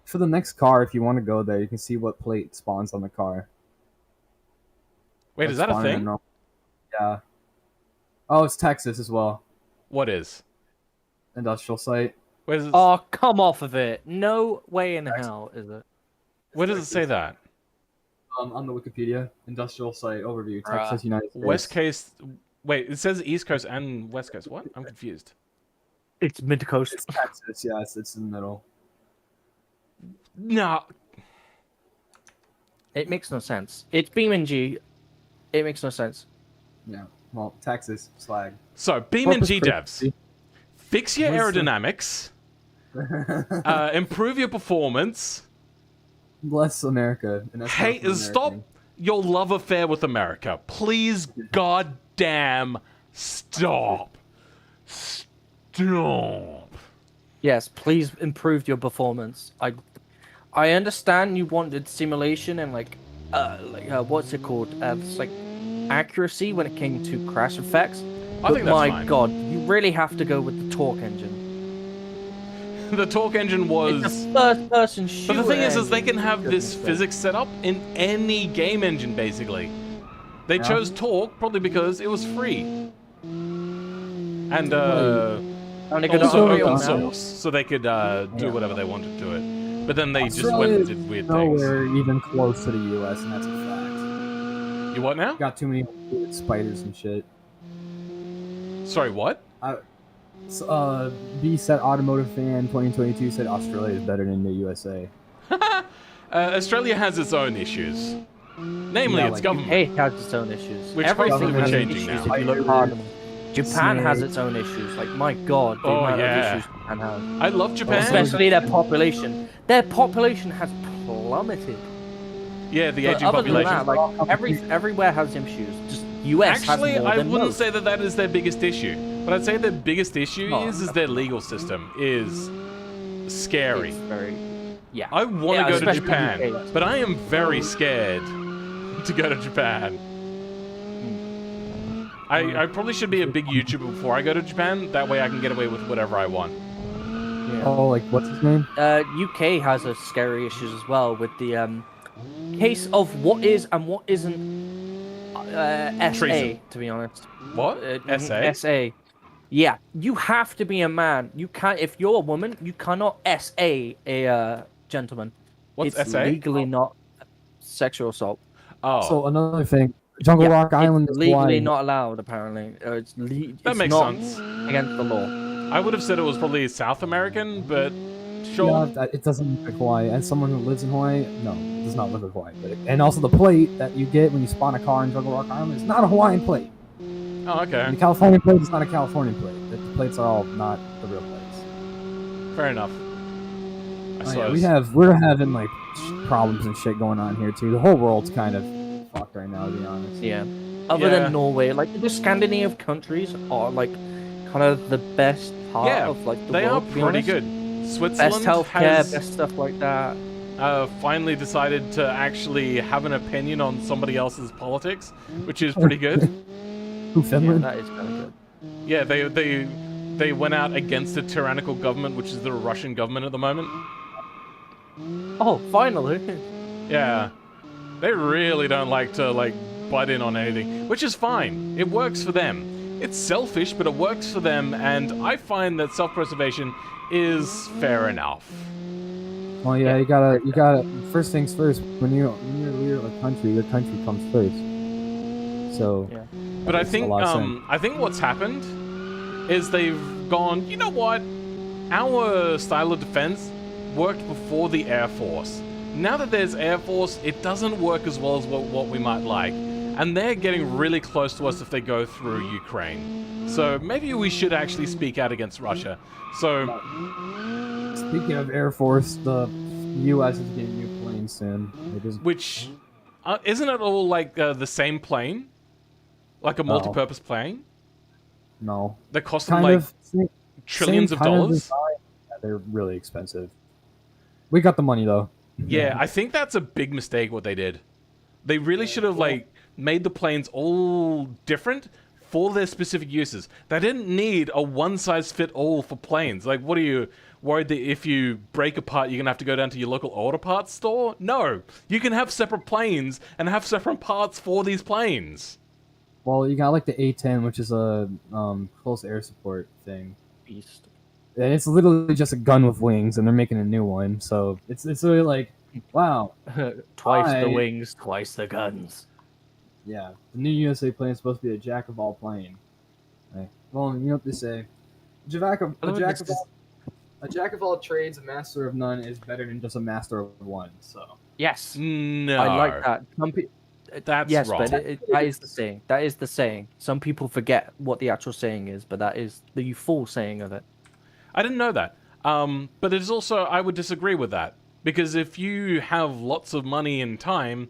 For the next car, if you want to go there, you can see what plate spawns on the car. Wait, is that a thing? Yeah. Oh, it's Texas as well. What is? Industrial site. Where does it, Oh, come off of it! No way in hell is it. where does it say that? On the Wikipedia, industrial site overview, Bruh. Texas, United States. West Coast. Wait, it says East Coast and West Coast. What? I'm confused. It's mid coast. It's Texas, yes, it's in the middle. No. It makes no sense. It's BeamNG. It makes no sense. Yeah. Well, Texas, slag. So, Corpus BeamNG devs, Christi. fix your What's the- aerodynamics, improve your performance. Bless America. And that's Hey, not from stop American. your love affair with America. Please, goddamn, stop. Stop. Yes, please improve your performance. I understand you wanted simulation and what's it called? It's like accuracy when it came to crash effects. I But think that's my fine. god, you really have to go with the torque engine. The torque engine was... It's a first-person shooter. But the thing is they engine, can have for this goodness sake. physics set up in any game engine, basically. They Yeah. chose torque probably because it was free. And, And they could also operate open on source, so they could do whatever they wanted to it. But then they just Australia went and is did weird things. nowhere even close to the U.S., and that's a fact. You what now? Got too many weird spiders and shit. Sorry, what? B said Automotive Fan 2022 said Australia is better than the USA. Australia has its own issues. Namely, Yeah, its like government. UK has its own issues. Which Everything hopefully has we're issues changing if now. you look hard enough. Japan has its own issues. Like, my god, the Oh, amount yeah. of issues Japan has. I love Japan. Especially their population. Their population has plummeted. Yeah, the But aging other than population. that, like, everywhere has issues. Just US Actually, has more I than wouldn't most. say that is their biggest issue. But I'd say their biggest issue No. is their legal system is scary. It's very... Yeah. I want Yeah, to go to especially Japan, UK. but I am very scared to go to Japan. I probably should be a big YouTuber before I go to Japan. That way I can get away with whatever I want. Yeah. Oh, like what's his name? UK has a scary issues as well with the case of what is and what isn't SA, Treason. to be honest. What? SA? SA. Yeah, you have to be a man. You can't. If you're a woman, you cannot SA a gentleman. What's it's SA? legally not sexual assault. Oh, So another thing, Jungle Yeah, Rock Island it's is legally Hawaii. not allowed. Apparently, it's that it's makes not sense. against the law. I would have said it was probably South American, but sure. Yeah, it doesn't look like Hawaii. As someone who lives in Hawaii, no, it does not look like Hawaii. And also the plate that you get when you spawn a car in Jungle Rock Island is not a Hawaiian plate. Oh, And okay. the California plate is not a California plate. The plates are all not the real plates. Fair enough. I Oh, suppose. yeah, we're having like problems and shit going on here too. The whole world's kind of fucked right now, to be honest. Yeah. Other Yeah. than Norway, like the Scandinavian countries are like kind of the best part Yeah, of like the They are world. to be pretty honest. good. Best Switzerland healthcare, has best stuff like that. finally decided to actually have an opinion on somebody else's politics, which is pretty good. Who, Yeah, Finland? that is kind of good. Yeah, they went out against a tyrannical government, which is the Russian government at the moment. Oh, finally. Yeah, they really don't like to butt in on anything, which is fine. It works for them. It's selfish, but it works for them, and I find that self-preservation is fair enough. Well, yeah, you gotta. First things first. When you're leader of a country, your country comes first. So. Yeah. But I makes a think lot of sense. I think what's happened is they've gone, you know what? Our style of defense worked before the Air Force. Now that there's Air Force, it doesn't work as well as what we might like. And they're getting really close to us if they go through Ukraine. So maybe we should actually speak out against Russia. So, Speaking of Air Force, the U.S. is getting new planes soon. It is. which, isn't it all like the same plane? Like a No. multi-purpose plane? No. That cost them Kind like of. trillions same of kind dollars? design. Yeah, they're really expensive. We got the money though. Yeah, I think that's a big mistake what they did. They really should have made the planes all different for their specific uses. They didn't need a one-size-fit-all for planes. Like, what are you worried that if you break a part, you're gonna have to go down to your local auto parts store? No, you can have separate planes and have separate parts for these planes. Well, you got like the A-10, which is a close air support thing. Beast. And it's literally just a gun with wings, and they're making a new one. So it's really like, wow, Twice the I- wings, twice the guns. yeah. The new USA plane is supposed to be a jack of all plane. Right. Well, you know what they say, a jack of all trades, a master of none is better than just a master of one. So Yes, No, I like that. Some That's yes, wrong. but that is the saying. That is the saying. Some people forget what the actual saying is, but that is the full saying of it. I didn't know that. But it is also, I would disagree with that. Because if you have lots of money and time,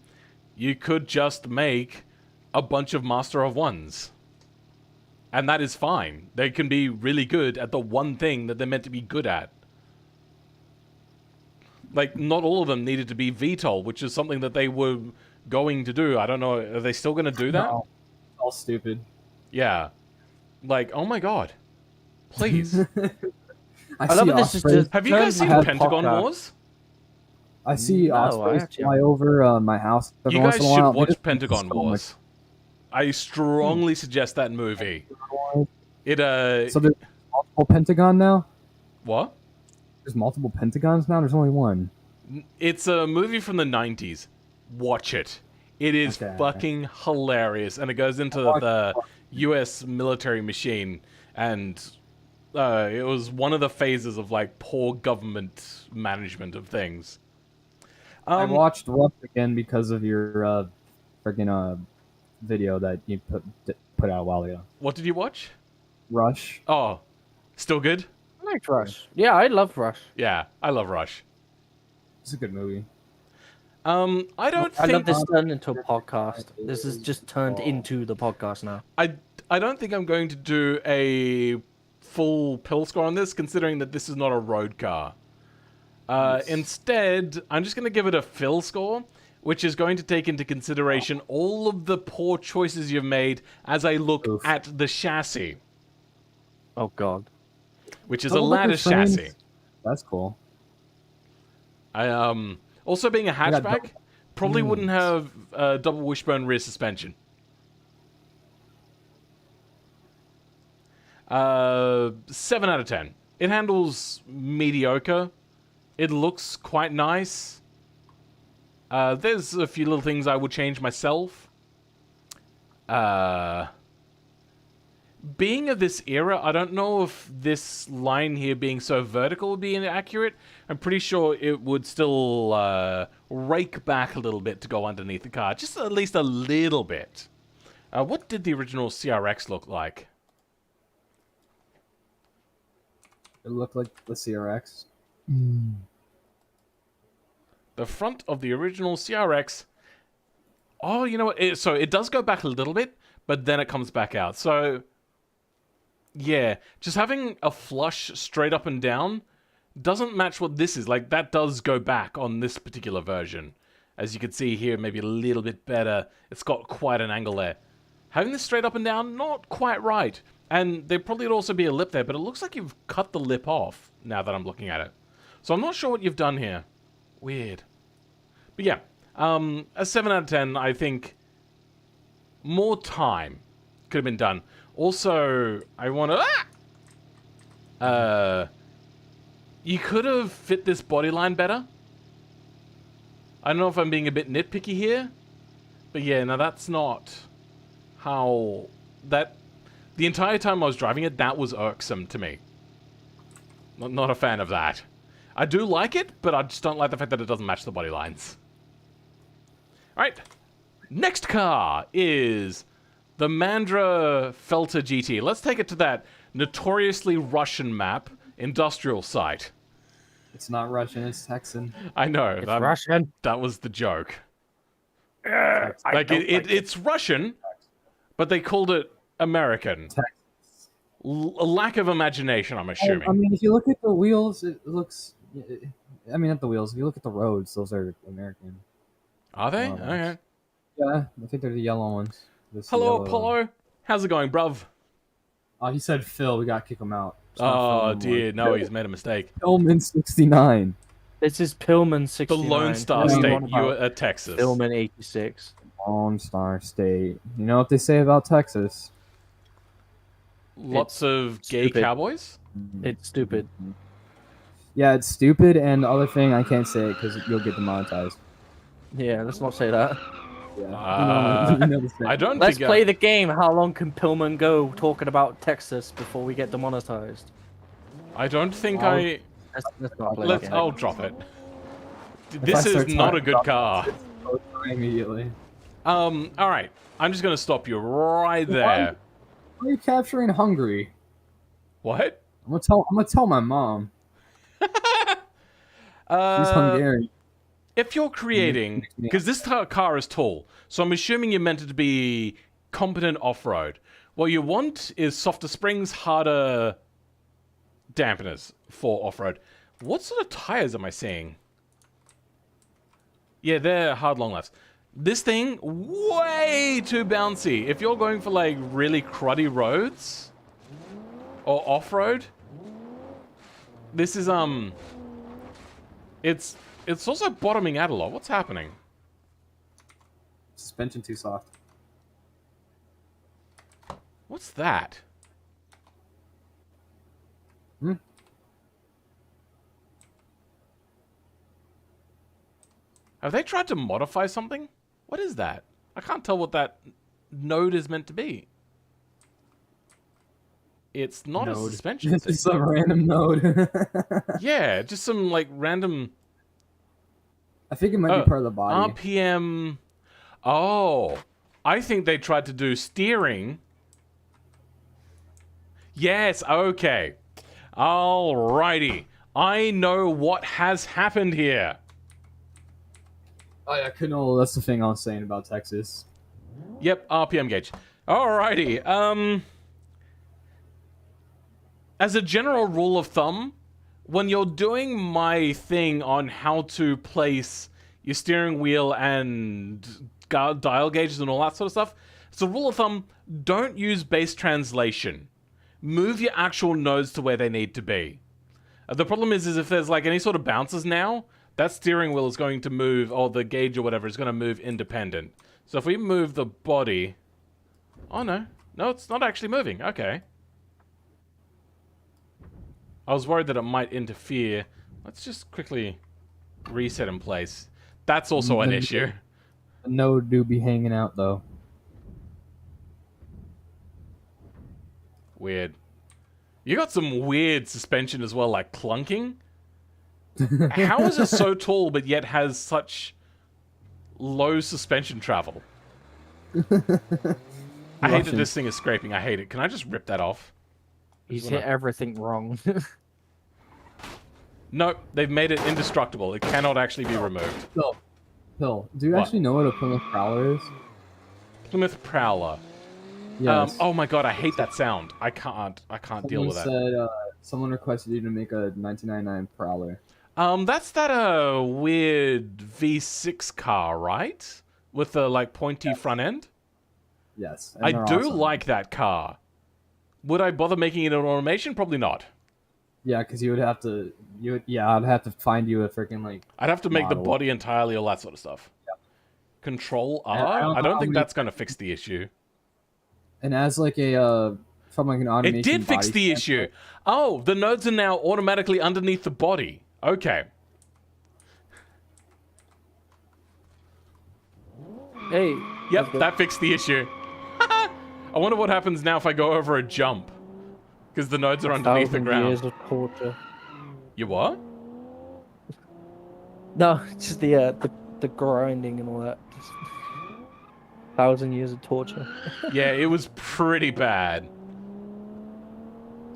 you could just make a bunch of Master of Ones. And that is fine. They can be really good at the one thing that they're meant to be good at. Like, not all of them needed to be VTOL, which is something that they were going to do. I don't know, are they still going to do that? no, all stupid. Yeah. Like, oh my god. Please. I love see it, this is ospreys- just- Have you guys seen Had Pentagon podcast. Wars? I see No, I ospreys actually fly over my house every You once guys in a should while. watch It is Pentagon so Wars. I strongly suggest that movie. much- It So there's multiple Pentagon now. what? There's multiple Pentagons now. There's only one. It's a movie from the 90s. Watch it. It is Okay. fucking hilarious, and it goes into Watch the U.S. military machine, and It was one of the phases of like poor government management of things. I watched Rush again because of your freaking video that you put out a while ago. What did you watch? Rush. Oh, still good? I like Rush. Yeah, I love Rush. Yeah, I love Rush. It's a good movie. I don't I think love this turned into a podcast. This is just turned into the podcast now. I don't think I'm going to do a full pill score on this, considering that this is not a road car. Instead, I'm just going to give it a fill score, which is going to take into consideration all of the poor choices you've made as I look at the chassis, Oh God. which is a lattice chassis. That's cool. Also being a got hatchback, probably wouldn't have double wishbone rear suspension. 7 out of 10. It handles mediocre. It looks quite nice. There's a few little things I would change myself. Being of this era, I don't know if this line here being so vertical would be inaccurate. I'm pretty sure it would still rake back a little bit to go underneath the car. Just at least a little bit. What did the original CRX look like? It looked like the CRX. The front of the original CRX. Oh, you know what? So it does go back a little bit, but then it comes back out. So, yeah, just having a flush straight up and down doesn't match what this is. Like, that does go back on this particular version. As you can see here, maybe a little bit better. It's got quite an angle there. Having this straight up and down, not quite right. And there probably would also be a lip there, but it looks like you've cut the lip off now that I'm looking at it. So I'm not sure what you've done here. Weird. But yeah, a 7 out of 10, I think more time could have been done. Also, I want to... you could have fit this bodyline better. I don't know if I'm being a bit nitpicky here. But yeah, now that's not how... The entire time I was driving it, that was irksome to me. Not a fan of that. I do like it, but I just don't like the fact that it doesn't match the body lines. Alright. Next car is the Mandra Felter GT. Let's take it to that notoriously Russian map, industrial site. It's not Russian, it's Texan. I know. It's Russian. That was the joke. Texan. Like, it's Russian, but they called it American. Texas. A lack of imagination, I'm assuming. I mean, if you look at the wheels, it looks... I mean, not the wheels. If you look at the roads, those are American. Are they? Oh, Okay. Yeah, I think they're the yellow ones. Hello, Apollo. How's it going, bruv? Oh, he said Phil. We gotta kick him out. It's Oh, not Phil anymore. dear. No, he's made a mistake. Pillman 69. This is Pillman The 69. Lone Star What do you State, want about Texas. Pillman 86. Lone Star State. You know what they say about Texas? Lots of gay stupid. cowboys? It's stupid. Yeah, it's stupid, and the other thing, I can't say it because you'll get demonetized. Yeah, let's not say that. Yeah. You know the saying. I don't Let's think... play the game. How long can Pillman go talking about Texas before we get demonetized? I don't think I'll- I... Let's not play the game. I'll drop it. If This I is start not a talking good about car. I'll try immediately. Alright. I'm just gonna stop you right there. Why are you capturing Hungary? What? I'm gonna tell my mom. She's Hungarian. If you're creating... Because this car is tall, so I'm assuming you're meant it to be competent off-road. What you want is softer springs, harder dampeners for off-road. What sort of tires am I seeing? Yeah, they're hard long laps. This thing, way too bouncy. If you're going for, like, really cruddy roads or off-road, this is, It's also bottoming out a lot. What's happening? Suspension too soft. What's that? Hmm? Have they tried to modify something? What is that? I can't tell what that node is meant to be. It's not a Node. suspension It's thing. just some random node. Yeah, just some like random I think it might be part of the body. RPM. Oh, I think they tried to do steering. Yes, okay. Alrighty. I know what has happened here. Oh yeah, canola. That's the thing I was saying about Texas. Yep, RPM gauge. Alrighty. As a general rule of thumb, when you're doing my thing on how to place your steering wheel and dial gauges and all that sort of stuff, it's a rule of thumb, don't use base translation. Move your actual nodes to where they need to be. The problem is if there's like any sort of bounces now, that steering wheel is going to move, or the gauge or whatever is going to move independent. So if we move the body... Oh no. No, it's not actually moving. Okay. I was worried that it might interfere. Let's just quickly reset in place. That's also an issue. The node do be hanging out though. Weird. You got some weird suspension as well, like clunking. How is it so tall but yet has such low suspension travel? I hate that this thing is scraping. I hate it. Can I just rip that off? He's hit everything wrong. Nope, they've made it indestructible. It cannot actually be removed. Phil, do you What? actually know what a Plymouth Prowler is? Plymouth Prowler. Yes. Oh my god, I hate that sound. I can't deal with that. Someone requested you to make a 1999 Prowler. That's that weird V6 car, right? With the like pointy front end? Yes. I do like that car. Would I bother making it an automation? Probably not. Yeah, because you would have to. I'd have to find you a freaking like. I'd have to make the model. body entirely, all that sort of stuff. Yep. Control R? I don't think that's going to fix the issue. And as like a from like an automation. It did fix the issue. Oh, the nodes are now automatically underneath the body. Okay. Hey. Yep, that fixed the issue. I wonder what happens now if I go over a jump. Because the nodes are underneath the ground. Years of torture. You what? No, just the grinding and all that. Just 1,000 years of torture. Yeah, it was pretty bad.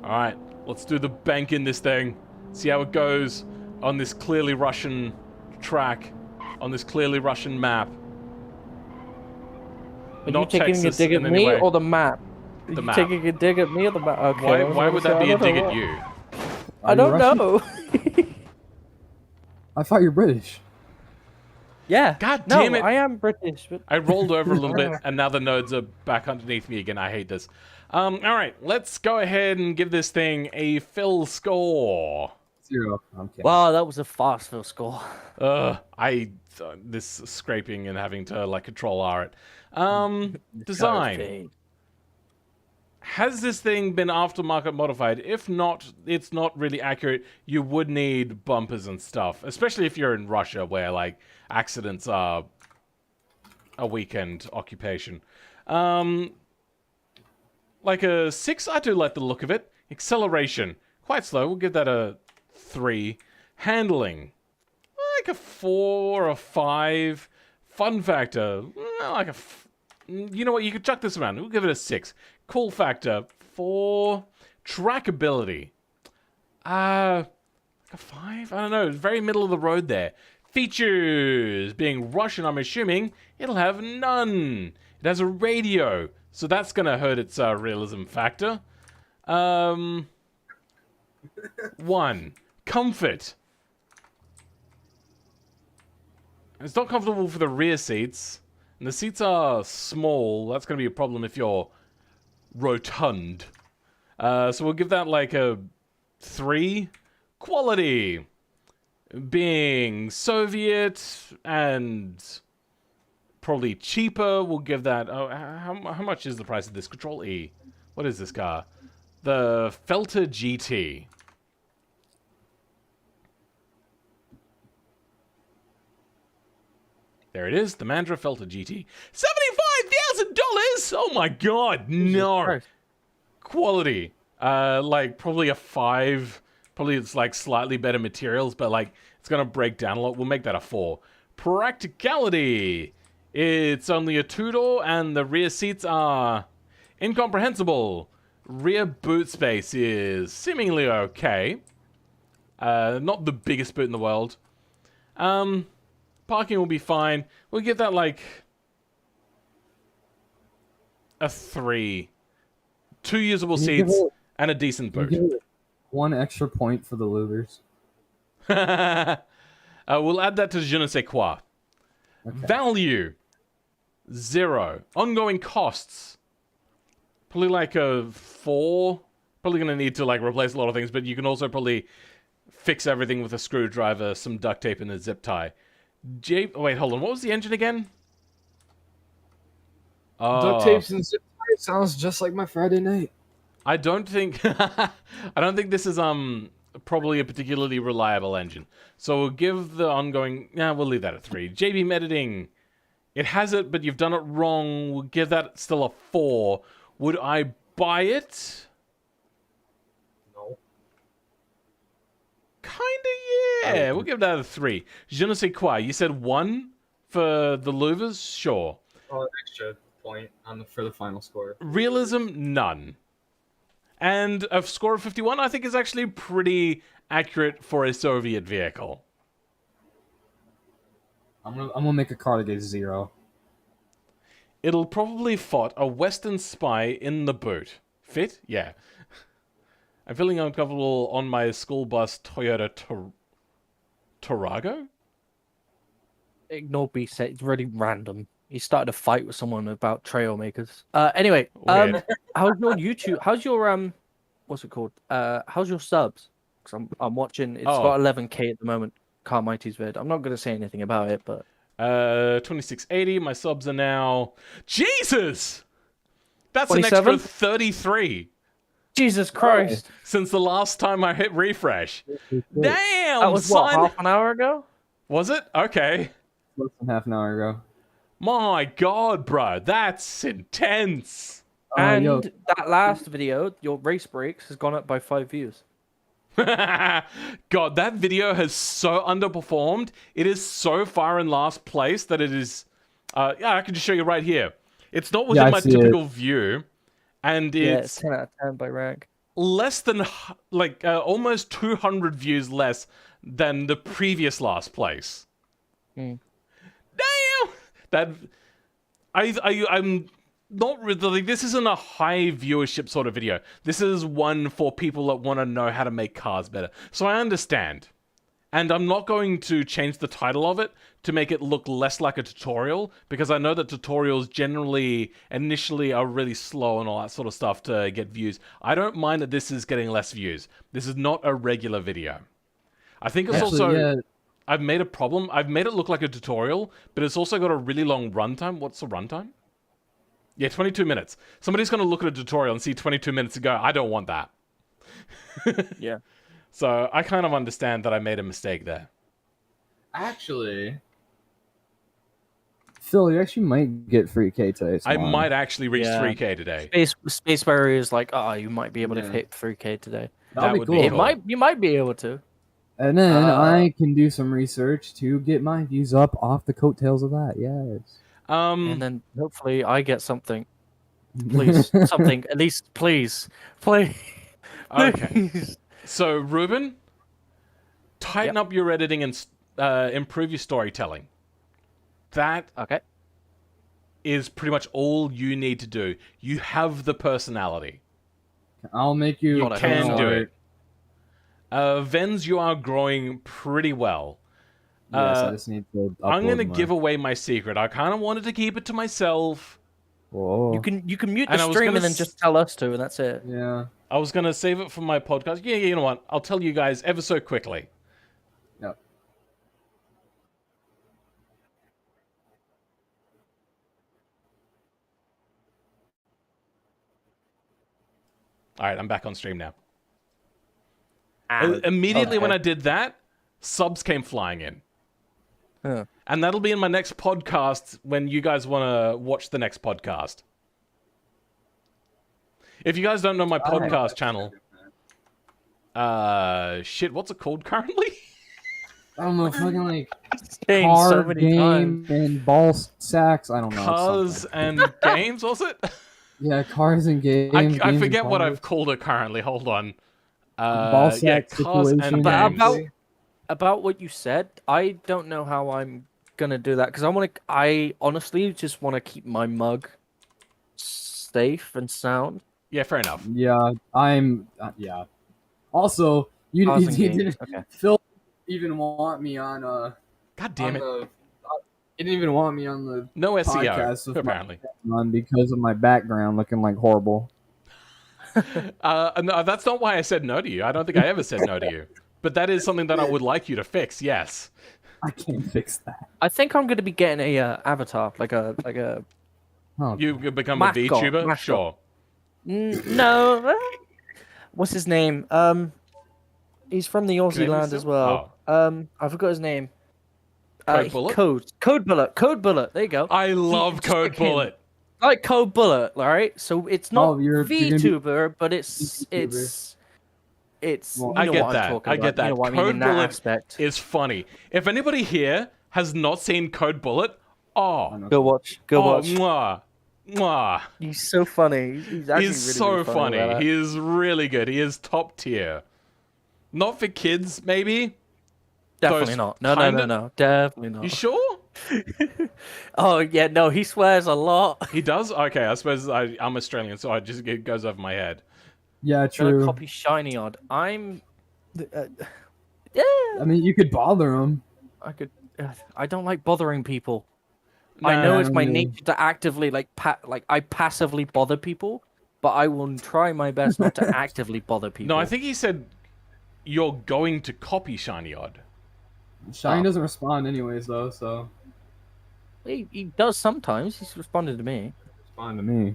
Alright, let's do the bank in this thing. See how it goes on this clearly Russian track. On this clearly Russian map. Are Not you taking Texas a dig at in any me way. or the map? Are The you map. taking a dig at me or the map? Okay. Why would that be a dig at you? I don't know. I thought you're British. Yeah. God damn no, it. I am British. But... I rolled over a little bit, and now the nodes are back underneath me again. I hate this. Alright, let's go ahead and give this thing a fill score. 0. I'm kidding. Wow, that was a fast fill score. This scraping and having to, like, control R it. Design. Has this thing been aftermarket modified? If not, it's not really accurate. You would need bumpers and stuff, especially if you're in Russia where, like, accidents are a weekend occupation. Like a 6, I do like the look of it. Acceleration, quite slow. We'll give that a 3. Handling, like a 4 or 5. Fun factor, like a... You know what, you could chuck this around. We'll give it a 6. Cool factor, 4. Trackability, like a 5? I don't know, very middle of the road there. Features, being Russian, I'm assuming, it'll have none. It has a radio, so that's going to hurt its realism factor. 1. Comfort. It's not comfortable for the rear seats. And the seats are small. That's going to be a problem if you're rotund. So we'll give that like a 3. Quality. Being Soviet and probably cheaper, we'll give that... Oh, how much is the price of this? Control E. What is this car? The Felter GT. There it is, the Mandra Felter GT. $75,000! Oh my god, no! Quality. Like probably a 5. Probably it's like slightly better materials, but like it's gonna break down a lot. We'll make that a 4. Practicality. It's only a 2-door, and the rear seats are incomprehensible. Rear boot space is seemingly okay. Not the biggest boot in the world. Parking will be fine. We'll give that like a 3. 2 usable Can you give seats it- and a decent Can you boot. give it 1 extra point for the louvers. We'll add that to je ne sais quoi. Okay. Value 0. Ongoing costs probably like a 4. Probably gonna need to like replace a lot of things, but you can also probably fix everything with a screwdriver, some duct tape, and a zip tie. Wait, hold on. What was the engine again? Duct tapes and zip ties sounds just like my Friday night. I don't think I don't think this is probably a particularly reliable engine. So we'll give the ongoing we'll leave that at 3. JB editing. It has it, but you've done it wrong. We'll give that still a 4. Would I buy it? No. Kinda, yeah. We'll give that a 3. Je ne sais quoi. You said 1 for the louvers? Sure. Oh, an extra point for the final score. Realism? None. And a score of 51, I think, is actually pretty accurate for a Soviet vehicle. I'm gonna make a car that gets 0. It'll probably fit a Western Spy in the boot. Fit? Yeah. I'm feeling uncomfortable on my school bus Toyota Tarago? Ignore B set. It's really random. He started a fight with someone about trail makers. Anyway, Weird. how's your YouTube? How's your what's it called? How's your subs? Because I'm watching. It's got 11K at the moment. Carmighty's vid. I'm not gonna say anything about it, but 2680. My subs are now Jesus. That's an 27? extra 33 Jesus Christ, since the last time I hit refresh. Damn, that was son. what, half an hour ago? Was it? Okay. Less than half an hour ago. My God, bro, that's intense. And yo. that last video, your race breaks, has gone up by 5 views. God, that video has so underperformed. It is so far in last place that it is. Yeah, I can just show you right here. It's not within I my see typical view, and Yeah, it's 10 out of 10 by Rag. less than like almost 200 views less than the previous last place. Mm. Damn, that I'm not really. This isn't a high viewership sort of video. This is one for people that want to know how to make cars better. So I understand. And I'm not going to change the title of it to make it look less like a tutorial, because I know that tutorials generally, initially, are really slow and all that sort of stuff to get views. I don't mind that this is getting less views. This is not a regular video. I think it's Actually, also... yeah. I've made a problem. I've made it look like a tutorial, but it's also got a really long runtime. What's the runtime? Yeah, 22 minutes. Somebody's going to look at a tutorial and see 22 minutes and go, I don't want that. Yeah. So I kind of understand that I made a mistake there. Actually, Phil, you actually might get free K today. I tomorrow. might actually reach Yeah. 3K today. Space Barrier is like, you might be able to Yeah. hit 3K today. That'd be would cool. be It cool. you might be able to. And then Uh, I can do some research to get my views up off the coattails of that. Yes. And then hopefully I get something. Please. Something. At least, please. Please. Okay. So, Ruben, tighten up your editing and improve your storytelling. That Okay. is pretty much all you need to do. You have the personality. I'll make you. You Not a can hell do of it. VENZ, you are growing pretty well. Yes, I just need to. I'm going going to give away my secret. I kind of wanted to keep it to myself. Whoa. You can mute And the I was stream gonna and then just tell us to, and that's it. Yeah. I was going to save it for my podcast. Yeah, you know what? I'll tell you guys ever so quickly. Yep. All right, I'm back on stream now. Ah, Immediately when okay. I did that, subs came flying in. Huh. And that'll be in my next podcast when you guys want to watch the next podcast. If you guys don't know my I- podcast channel, shit, what's it called currently? I don't know, fucking like Saying card so many times. game and ball sacks. I don't know. it's Cars something. and games, was it? Yeah, cars and games. I games and forget what cars. I've called it currently. Hold on. Ball Yeah, sack cars and situation. games. About what you said, I don't know how I'm gonna do that because I honestly just want to keep my mug safe and sound. Yeah, fair enough. Yeah, I'm. Yeah. Also, you Cars and games, didn't. okay. Phil even want me on. God damn it. He didn't even want me on the No SEO, podcast with apparently. on because of my background looking like horrible. No, that's not why I said no to you. I don't think I ever said no to you. But that is something that I would like you to fix, yes. I can't fix that. I think I'm gonna be getting a avatar, like a. Oh, You could become Mascot, a VTuber? mascot. Sure. No. What's his name? He's from the Aussie Canadian land still? as well. I forgot his name. Code Bullet? Code Bullet. Code Bullet. There you go. I love just Code like him. Bullet. Like Code Bullet, all right? So it's not Oh, you're gonna be VTuber, but it's Well, you I know get what I'm that. talking I get about. that. You know what I mean Code in that Bullet aspect. is funny. If anybody here has not seen Code Bullet, I know. Go watch. Go oh, watch. mwah, mwah. He's so funny. He's actually He's really, so really funny. about He that. is really good. He is top tier. Not for kids, maybe. Definitely Those not. No, kinda- definitely not. You sure? Oh yeah, no, he swears a lot. He does? Okay, I suppose I'm Australian, so it goes over my head. Yeah, Trying to true. copy Shiny Odd. Yeah, I mean, you could bother him. I could. I don't like bothering people. Nah, I know it's my no. nature to actively I passively bother people, but I will try my best not to actively bother people. No, I think he said you're going to copy Shiny Odd. Shiny Oh. doesn't respond anyways, though, so he does sometimes. He's responded to me. respond to me.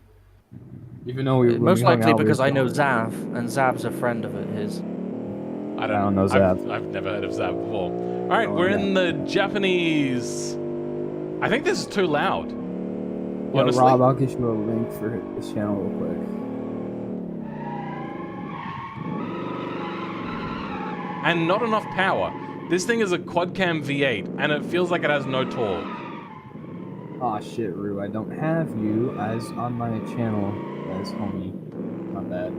Even though we when Most we hung likely out, we because were I know talking. Zav, and Zav's a friend of his. I don't know I've, Zav. I've never heard of Zav before. All right, Oh, we're yeah. in the Japanese. I think this is too loud. Yeah, Honestly. Rob, I'll get you a link for his channel real quick. And not enough power. This thing is a quad cam V8, and it feels like it has no torque. Aw, shit, Rue, I don't have you as on my channel as homie. My bad.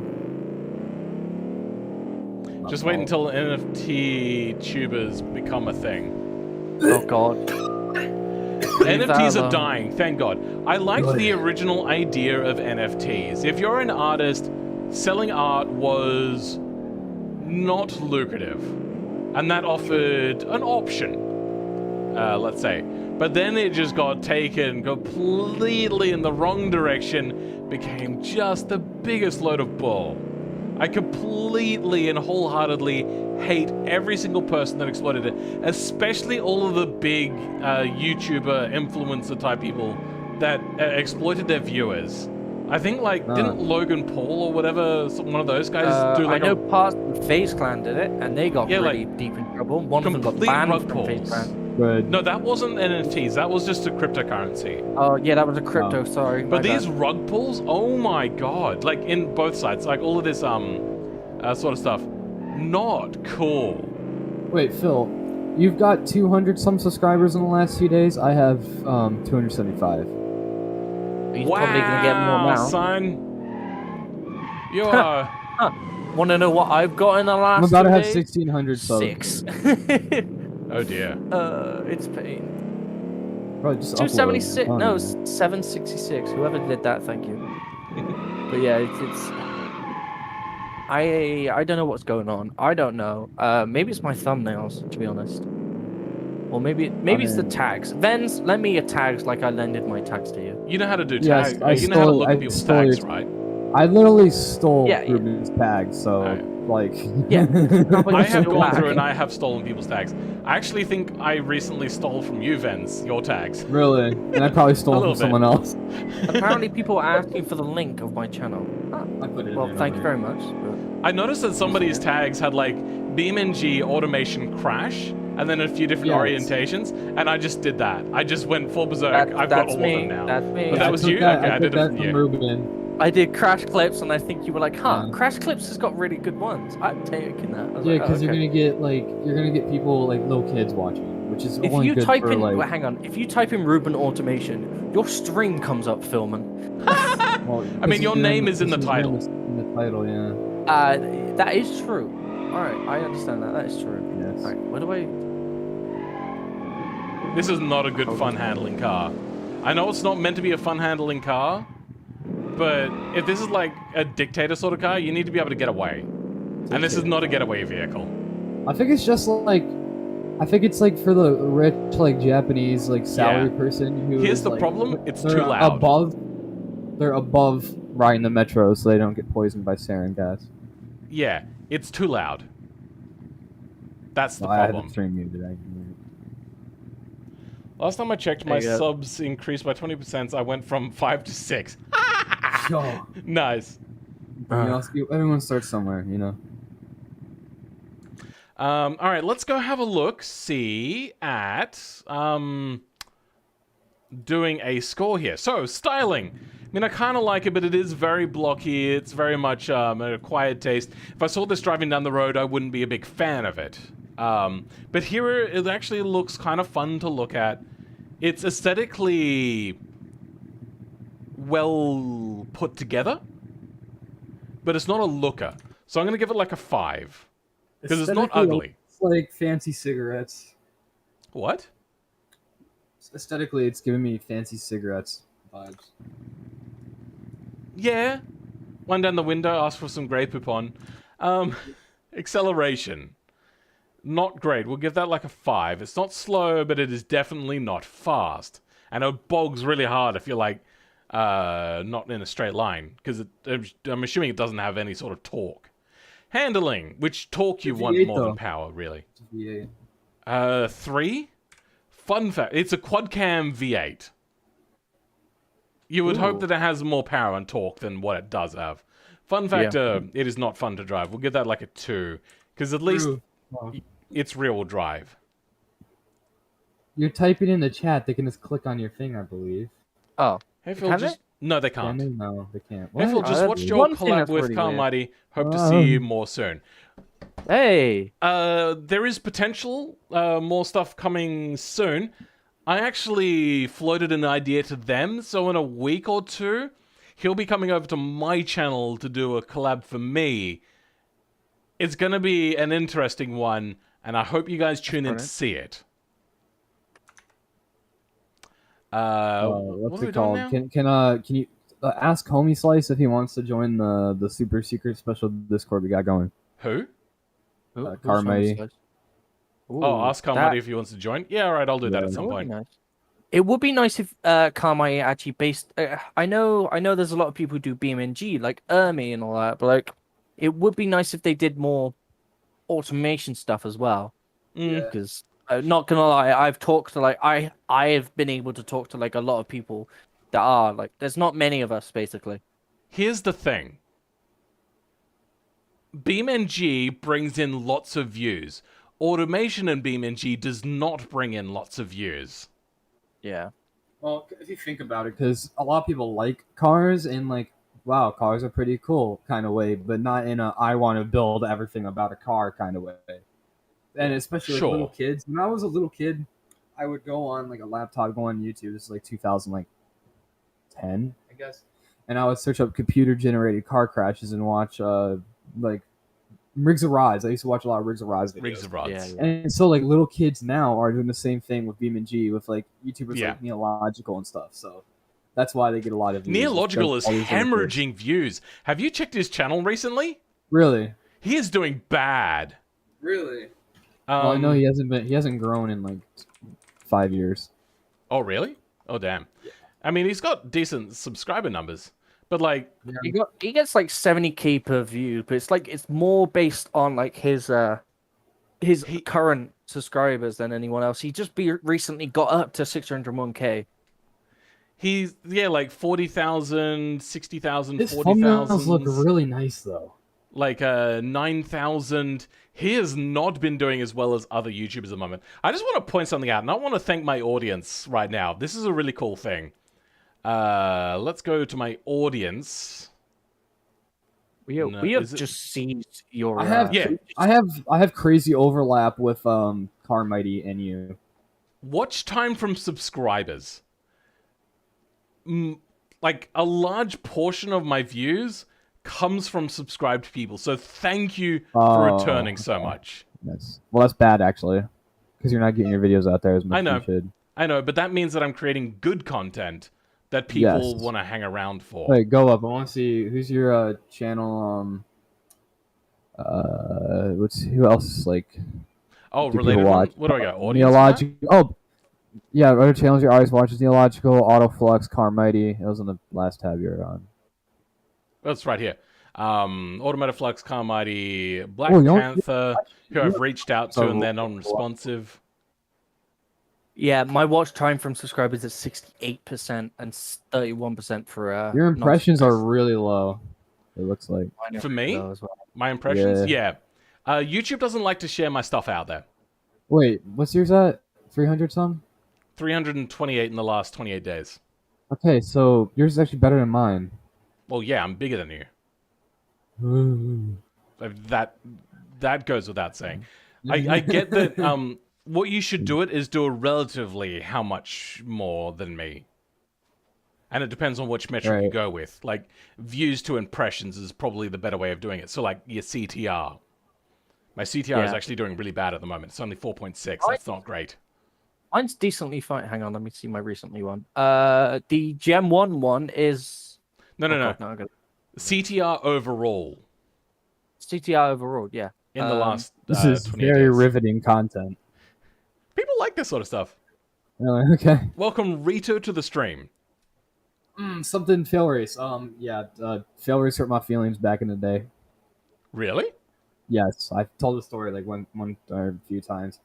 My Just wait fault. until NFT tubers become a thing. Oh God. NFTs are alone. dying, thank God. I liked Good. the original idea of NFTs. If you're an artist, selling art was not lucrative. And that offered an option, let's say. But then it just got taken completely in the wrong direction, became just the biggest load of bull. I completely and wholeheartedly hate every single person that exploited it, especially all of the big YouTuber, influencer type people that exploited their viewers. I think, like, didn't Logan Paul or whatever, one of those guys do like I know parts of FaZe Clan did it, and they got Yeah, pretty deep in trouble. One of them got complete banned rug from FaZe pulls. Clan. Good. No, that wasn't NFTs. That was just a cryptocurrency. Oh yeah, that was a crypto. Sorry. But my these bad. rug pulls, oh my god! Like in both sides, like all of this sort of stuff, not cool. Wait, Phil, you've got 200 some subscribers in the last few days. I have 275. He's probably gonna get more now. Son. You are. Want to know what I've got in the last? I'm about to 2 have days? 1,600 subs. 6. Oh dear. It's pain. Bro, just upload. 276. Fine. No, 766. Whoever did that, thank you. But yeah, it's. I don't know what's going on. I don't know. Maybe it's my thumbnails, to be honest. Or maybe it's the mean- tags. VENZ, lend me your tags like I lended my tags to you. You know how to do Yes, tags. I You know how to stole- look I at people's stole tags, your- right? I literally stole Yeah, yeah. Ruben's tag, so Alright. like. Yeah. No, but I you have stole gone back. through and I have stolen people's tags. I actually think I recently stole from you, VENZ, your tags. Really, and I probably stole A from little someone else. Apparently, people are asking for the link of my channel. I put it Well, in thank you there. very much. but- I noticed that somebody's tags had like BeamNG automation crash and then a few different Yes. orientations, and I just did that. I just went full berserk. I've got That's all me. of them now. That's me. But that I was took you? that- Okay, I I did took it that from from you. Ruben. I did Crash Clips, and I think you were like, huh, Yeah. Crash Clips has got really good ones. I'm taking that. I was Yeah, like, because oh, you're okay. gonna get people like little kids watching, which is If only you good type for in, like. well, hang on, if you type in Ruben Automation, your stream comes up filming. Well, I mean, your name is in the title. In the title, yeah. That is true. All right, I understand that. That is true. Yes. All right, where do I? This is not a good Hold fun on. handling car. I know it's not meant to be a fun handling car, but if this is like a dictator sort of car, you need to be able to get away. And this is not a getaway vehicle. I think it's just like. I think it's like for the rich, like Japanese, like salary person who. Here's is, the like, problem, it's they're too loud. They're above riding the metro, so they don't get poisoned by sarin gas. Yeah, it's too loud. That's the I have problem. the stream muted. Last time I checked, my subs increased by 20%, so I went from 5 to 6. Yo. Nice. Everyone starts somewhere, you know. All right, let's go have a look, see at doing a score here. So, styling. I mean, I kind of like it, but it is very blocky. It's very much an acquired taste. If I saw this driving down the road, I wouldn't be a big fan of it. But here it actually looks kind of fun to look at. It's aesthetically well put together, but it's not a looker. So I'm going to give it like a 5. Because it's not ugly. It's like fancy cigarettes. What? Aesthetically, it's giving me fancy cigarettes vibes. Yeah. One down the window, ask for some Grey Poupon. Acceleration. Not great. We'll give that like a 5. It's not slow, but it is definitely not fast. And it bogs really hard if you're like not in a straight line. Because I'm assuming it doesn't have any sort of torque. Handling, which torque you want more than power, really. V8. 3? Fun fact, it's a quad-cam V8. You would hope that it has more power and torque than what it does have. Fun factor, it is not fun to drive. We'll give that like a 2. Because at least it's rear-wheel drive. You're typing in the chat, they can just click on your thing, I believe. Oh. Hey, Phil, just... No, they can't. No, they can't. Hey, Phil, just watched your collab with Carmighty. Hope to see you more soon. Hey! There is potential, more stuff coming soon. I actually floated an idea to them, so in a week or 2, he'll be coming over to my channel to do a collab for me. It's going to be an interesting one, and I hope you guys tune in to see it. What's it called? Can you ask Homie Slice if he wants to join the super secret special Discord we got going? Who? Carmighty. Oh, ask Carmighty if he wants to join. Yeah, all right, I'll do that at some point. Nice. It would be nice if Carmighty actually based. I know there's a lot of people who do BeamNG like Ermi and all that, but like, it would be nice if they did more automation stuff as well. Because not gonna lie, I've talked to like I have been able to talk to like a lot of people that are like. There's not many of us basically. Here's the thing. BeamNG brings in lots of views. Automation in BeamNG does not bring in lots of views. Yeah. Well, if you think about it, because a lot of people like cars in like, wow, cars are pretty cool kind of way, but not in a I want to build everything about a car kind of way. And especially like little kids. When I was a little kid, I would go on like a laptop, go on YouTube. This is like 2010, I guess. And I would search up computer-generated car crashes and watch like Rigs of Rods. I used to watch a lot of Rigs of Rods videos. Rigs of Rods. Yeah. And so like little kids now are doing the same thing with BeamNG with like YouTubers like Neological and stuff. So that's why they get a lot of views. Neological is hemorrhaging views. Have you checked his channel recently? Really? He is doing bad. Really? Well, I know he hasn't grown in like 5 years. Oh really? Oh damn. Yeah. I mean, he's got decent subscriber numbers. But like he gets like 70k per view, but it's more based on like his current subscribers than anyone else. He just recently got up to 601k. He's like 40,000, 60,000, his 40,000. Thumbnails look really nice though. Like 9,000. He has not been doing as well as other YouTubers at the moment. I just want to point something out, and I want to thank my audience right now. This is a really cool thing. Let's go to my audience. We No, have is it- just seized your. I have Yeah. I have crazy overlap with Carmighty and you. Watch time from subscribers. Like a large portion of my views comes from subscribed people. So thank you for Oh, returning so okay. much. Yes. Well, that's bad actually, because you're not getting your videos out there as much I know. as you should. I know, but that means that I'm creating good content that people Yes. want to hang around for. Wait, go up. I want to see who's your channel. Who else like? Oh, do people related one? watch? What do I got? Audience? Neological. Oh, yeah. Other channels you always watch is Neological, Autoflux, Carmighty. That was on the last tab you're on. That's right here. Automotive Flux, Carmighty, Black Oh, you know what? Panther, who I've reached out to and they're non-responsive. Yeah, my watch time from subscribers is 68% and 31% for. Your impressions are non-subscribers. really low. It looks like. Mine are For me? low as well. My impressions? Yeah. Yeah. YouTube doesn't like to share my stuff out there. Wait, what's yours at? 300 some? 328 in the last 28 days. Okay, so yours is actually better than mine. Well, yeah, I'm bigger than you. That goes without saying. I get that what you should do is do a relatively how much more than me. And it depends on which metric you Right. go with. Like, views to impressions is probably the better way of doing it. So, like, your CTR. My CTR is Yeah. actually doing really bad at the moment. It's only 4.6. That's not great. Mine's decently fine. Hang on, let me see my recently one. The Gem 1 one is. No. God, no, I got CTR overall CTR overall, yeah. in the last This is 28 very days. riveting content. People like this sort of stuff. Really? Okay. Welcome, Rito, to the stream. Something fail race. Yeah. Fail race hurt my feelings back in the day. Really? Yes, I've told the story like one or a few times.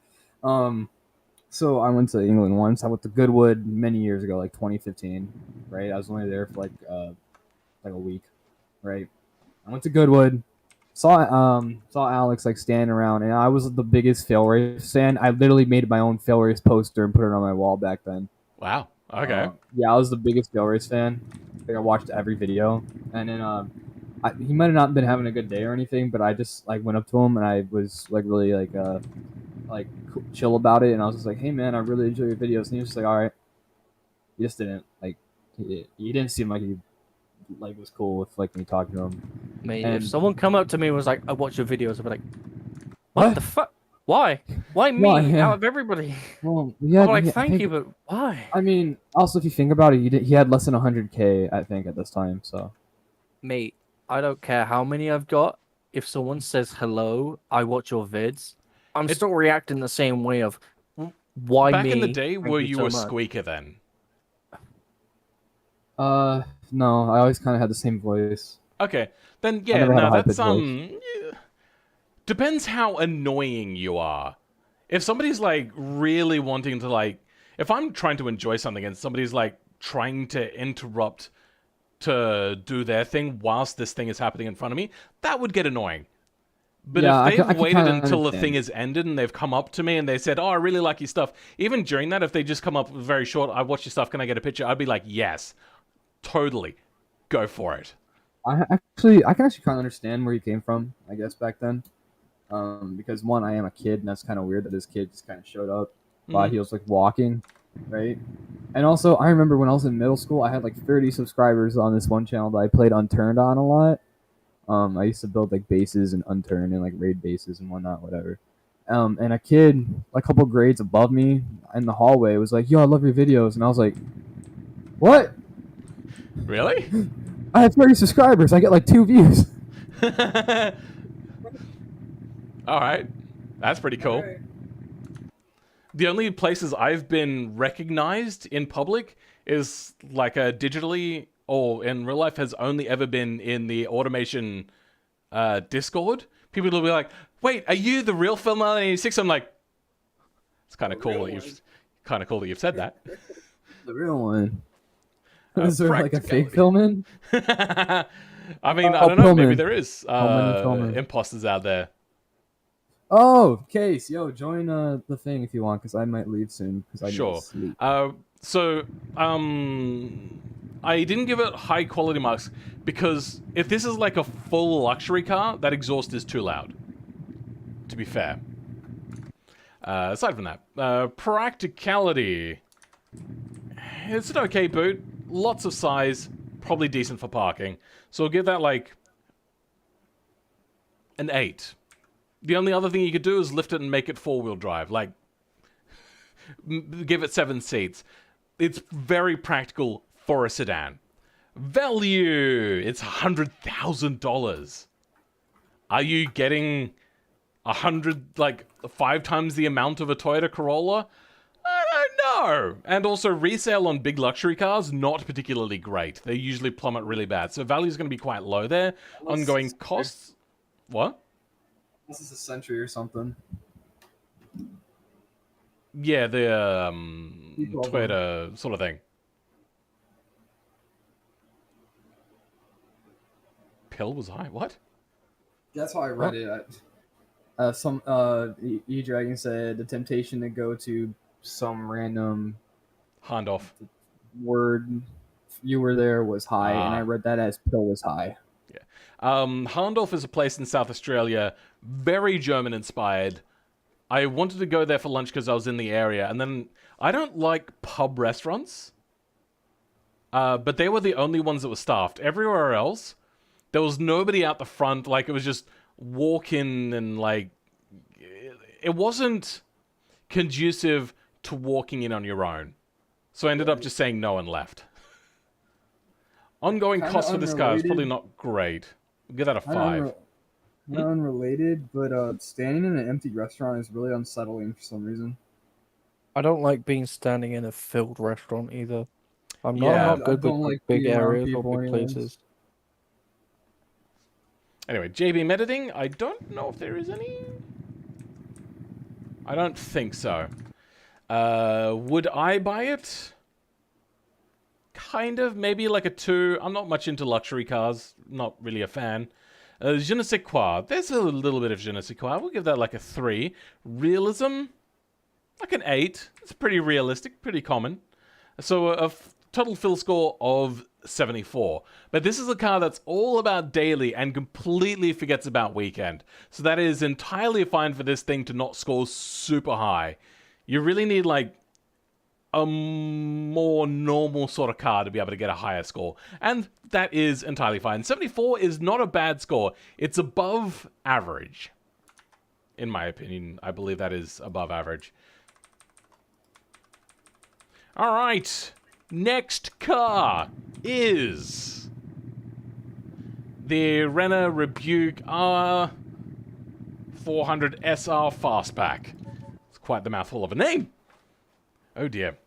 So I went to England once. I went to Goodwood many years ago, like 2015. Right. I was only there for like a week. Right. I went to Goodwood. Saw Alex like standing around, and I was the biggest fail race fan. I literally made my own fail race poster and put it on my wall back then. Wow. Okay. Yeah, I was the biggest fail race fan. Like I watched every video, and then he might have not been having a good day or anything, but I just like went up to him and I was like really like chill about it, and I was just like, "Hey man, I really enjoy your videos." And he was just like, "All right." He just didn't like. He didn't seem like he like was cool with like me talking to him. Mate, And- if someone come up to me and was like, I watch your videos, I'd be like, What? what the fuck? Why? Why me Why, yeah. out of everybody? Well, yeah. I'm like, yeah, thank you, but why? I mean, also if you think about it, he had less than 100K, I think, at this time. So Mate, I don't care how many I've got. If someone says hello, I watch your vids. I'm still reacting the same way of why Back me? in the day, Thank were you so a much." squeaker then? no, I always kind of had the same voice. Okay. Then yeah, never had no, a high-pitched that's voice. yeah. Depends how annoying you are. If somebody's like really wanting to like if I'm trying to enjoy something and somebody's like trying to interrupt to do their thing whilst this thing is happening in front of me, that would get annoying. But Yeah, I if can they've waited kinda until the understand. thing is ended and they've come up to me and they said, "Oh, I really like your stuff," even during that, if they just come up very short, "I watch your stuff, can I get a picture?" I'd be like, "Yes, totally, go for it." I can actually kind of understand where he came from, I guess, back then. Because one, I am a kid, and that's kind of weird that this kid just kind of showed up while he was like walking, right? And also, I remember when I was in middle school, I had like 30 subscribers on this one channel that I played Unturned on a lot. I used to build like bases and Unturned and like raid bases and whatnot, whatever. And a kid, like a couple grades above me in the hallway, was like, "Yo, I love your videos," and I was like, "What? Really? I have 30 subscribers. I get like 2 views." All right, that's pretty cool. The only places I've been recognized in public is like digitally or in real life has only ever been in the automation Discord. People will be like, "Wait, are you the real Film 86?" I'm like, it's kind of cool that you've said that. The real one. Is there like a fake practicality. filming? I mean, I don't know. Maybe Pillman. there is Pillman. imposters out there. Oh, Case, yo, join the thing if you want, because I might leave soon because I need Sure. to sleep. So, I didn't give it high quality marks because if this is like a full luxury car, that exhaust is too loud. To be fair. Aside from that, practicality. It's an okay boot. Lots of size. Probably decent for parking. So I'll give that like an 8. The only other thing you could do is lift it and make it four-wheel drive. Like, give it 7 seats. It's very practical for a sedan. Value. It's $100,000. Are you getting 100, like 5 times the amount of a Toyota Corolla? I don't know. And also, resale on big luxury cars, not particularly great. They usually plummet really bad. So value is going to be quite low there. Ongoing costs. What? This is a Century or something. Yeah, the Toyota sort of thing. Pill was high. What? That's how I read it. E-Dragon said the temptation to go to some random Handoff. word you were there was high, and I read that as pill was high. Yeah. Harndorf is a place in South Australia, very German inspired. I wanted to go there for lunch because I was in the area, and then I don't like pub restaurants, but they were the only ones that were staffed. Everywhere else, there was nobody out the front. Like, it was just walk in and like, it wasn't conducive to walking in on your own. So I ended up just saying no and left. Ongoing cost for this car is probably not great. We'll give that a 5. Not unrelated, but standing in an empty restaurant is really unsettling for some reason. I don't like being standing in a filled restaurant either. I'm Yeah. not good I don't with like big being around areas or people big anyways. places. Anyway, JB Editing, I don't know if there is any. I don't think so. Would I buy it? Kind of, maybe like a 2. I'm not much into luxury cars. Not really a fan. Je ne sais quoi. There's a little bit of je ne sais quoi. We'll give that like a 3. Realism, like an 8. It's pretty realistic, pretty common. So a total fill score of 74. But this is a car that's all about daily and completely forgets about weekend. So that is entirely fine for this thing to not score super high. You really need like a more normal sort of car to be able to get a higher score. And that is entirely fine. 74 is not a bad score. It's above average. In my opinion, I believe that is above average. All right. Next car is the Renault Rebuke R400 SR Fastback. It's quite the mouthful of a name. Oh dear.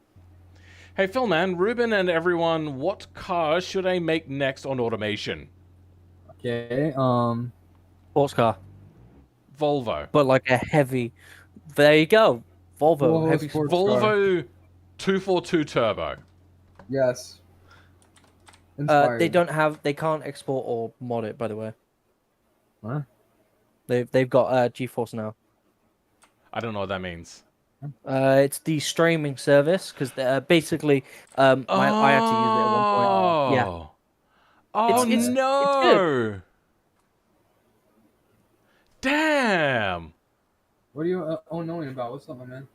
Hey Philman, Ruben and everyone, what car should I make next on automation? Okay, Sports car, Volvo. but like a heavy. There you go, Volvo heavy sports Volvo 242 Turbo. Yes. Inspired. They can't export or mod it, by the way. Huh? They've got GeForce now. I don't know what that means. It's the streaming service because basically, I had to use it at one point. Yeah. Oh It's no! good. Damn! What are you knowing about? What's up, my man?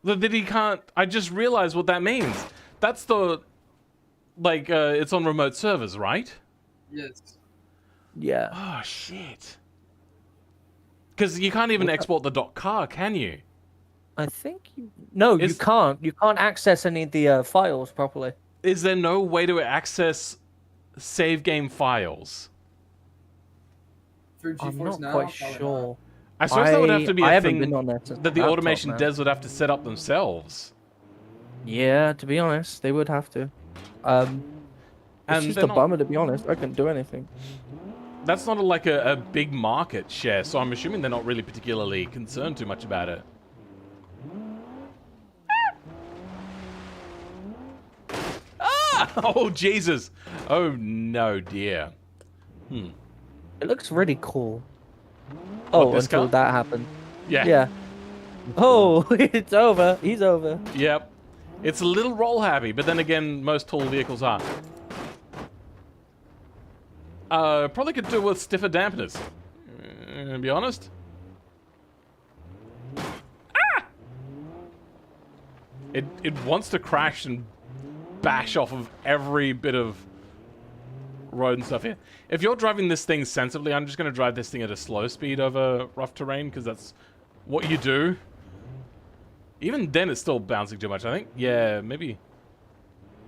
That he can't. I just realized what that means. That's the like. It's on remote servers, right? Yes. Yeah. Oh shit! Because you can't even export the .car, can you? I think you. No, you can't. You can't access any of the files properly. Is there no way to access save game files? Through I'm GeForce not now? quite Probably sure. I suppose that would have to be I a haven't thing been on there since that the laptop, automation man. devs would have to set up themselves. Yeah, to be honest, they would have to. It's And just they're a not- bummer, to be honest. I couldn't do anything. That's not like a big market share, so I'm assuming they're not really particularly concerned too much about it. Ah! Oh, Jesus! Oh, no, dear. It looks really cool. Oh, this until car? that happened. Yeah. Yeah. Oh, it's over. He's over. Yep. It's a little roll happy, but then again, most tall vehicles are. Probably could do with stiffer dampeners. To be honest. Ah! It wants to crash and bash off of every bit of road and stuff here. If you're driving this thing sensibly, I'm just going to drive this thing at a slow speed over rough terrain, because that's what you do. Even then, it's still bouncing too much, I think. Yeah, maybe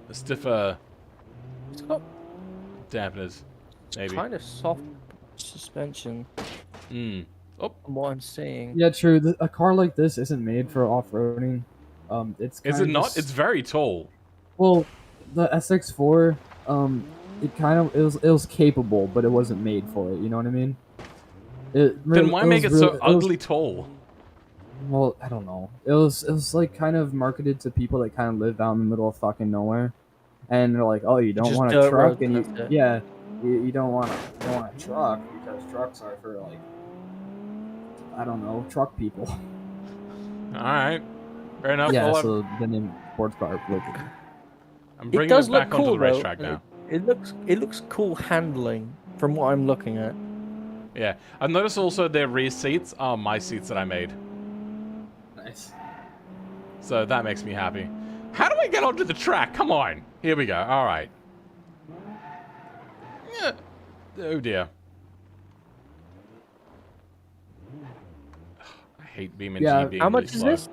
a stiffer It's got dampeners. Maybe. kind of soft suspension. Oh, From what I'm seeing. Yeah, true. A car like this isn't made for off-roading. It's is kind it of not? just- It's very tall. Well, the SX4, it was capable, but it wasn't made for it. You know what I mean? Then why make it so ugly tall? Well, I don't know. It was like kind of marketed to people that kind of live out in the middle of fucking nowhere, and they're like, oh, you don't Just want a dirt truck, roads and and that's it. you don't want a truck because trucks are for like, I don't know, truck people. Alright. Fair enough. Yeah, Well, so the name sports car. Like, I'm It bringing does it look back onto cool the though. racetrack now. It looks cool handling from what I'm looking at. Yeah. I've noticed also their rear seats are my seats that I made. nice. So that makes me happy. How do I get onto the track? Come on. Here we go. Alright. Yeah. Oh dear. I hate BeamNG Yeah, being How really much is slow. this?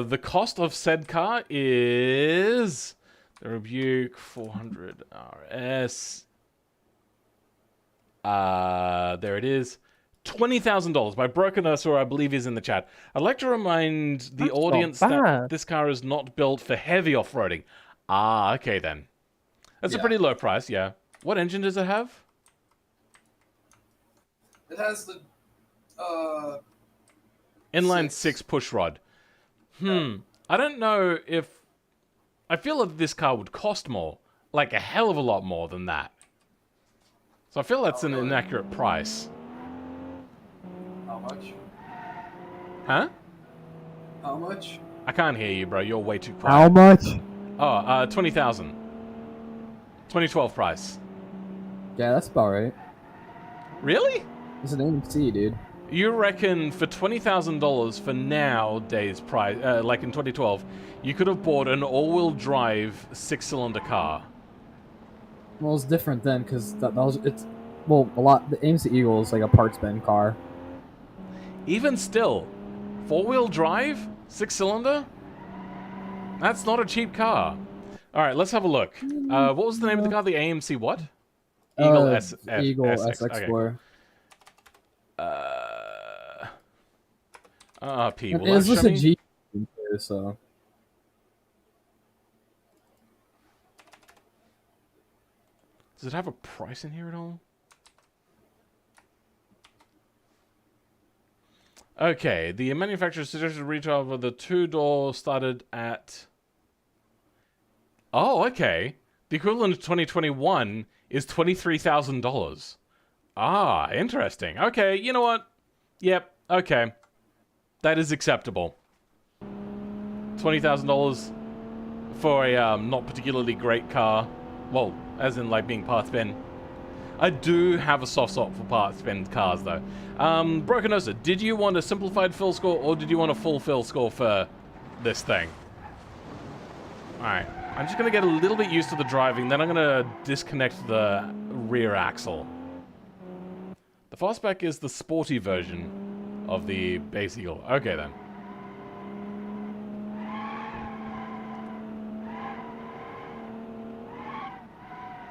The cost of said car is the Rebuke 400 RS. There it is. $20,000 by Broken Ursula, I believe is in the chat. I'd like to remind the That's not audience that bad. this car is not built for heavy off-roading. Ah, okay then. That's a Yeah. pretty low price, yeah. What engine does it have? It has the Inline 6. 6 push rod. I don't know if... I feel that this car would cost more. Like a hell of a lot more than that. So I feel that's an inaccurate price. How much? Huh? How much? I can't hear you, bro. You're way too quiet. How much? Oh, 20,000. 2012 price. Yeah, that's about right. Really? It's an AMC, dude. You reckon for $20,000 for nowadays price, like in 2012, you could have bought an all-wheel drive 6-cylinder car? Well, it's different then, because that was a lot. The AMC Eagle is like a parts bin car. Even still, 4-wheel drive, 6-cylinder? That's not a cheap car. All right, let's have a look. What was the name of the car? The AMC what? Eagle SF. Eagle SX. SX4. P. It Will was that just show a me? G too, so. Does it have a price in here at all? Okay, the manufacturer suggested retail for the 2-door started at... Oh, okay. The equivalent of 2021 is $23,000. Ah, interesting. Okay, you know what? Yep, okay. That is acceptable. $20,000 for a not particularly great car. Well, as in like being parts bin. I do have a soft spot for parts bin cars though. Broken Osa, did you want a simplified fill score or did you want a full fill score for this thing? Alright, I'm just gonna get a little bit used to the driving, then I'm gonna disconnect the rear axle. The fastback is the sporty version of the base Eagle. Okay then.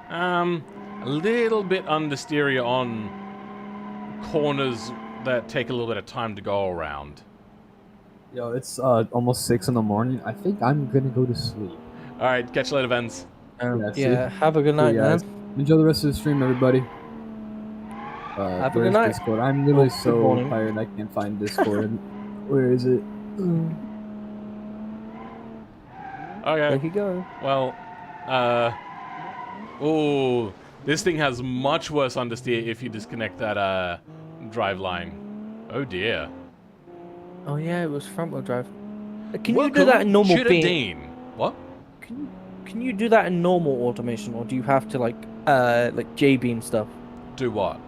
A little under understeer on corners that take a little bit of time to go around. Yo, it's almost 6 in the morning. I think I'm gonna go to sleep. Alright, catch you later, VENZ. Yeah, have a good night, man. Enjoy the rest of the stream, everybody. Have a where's good night. Discord? I'm literally Oh, good so morning. tired. I can't find Discord. Where is it? There Okay, you go. well, ooh, this thing has much worse understeer if you disconnect that, drive line. Oh dear. Oh yeah, it was front wheel drive. Can you do that in normal beam? Dean. What? Can you do that in normal automation, or do you have to like J-beam stuff? Do what?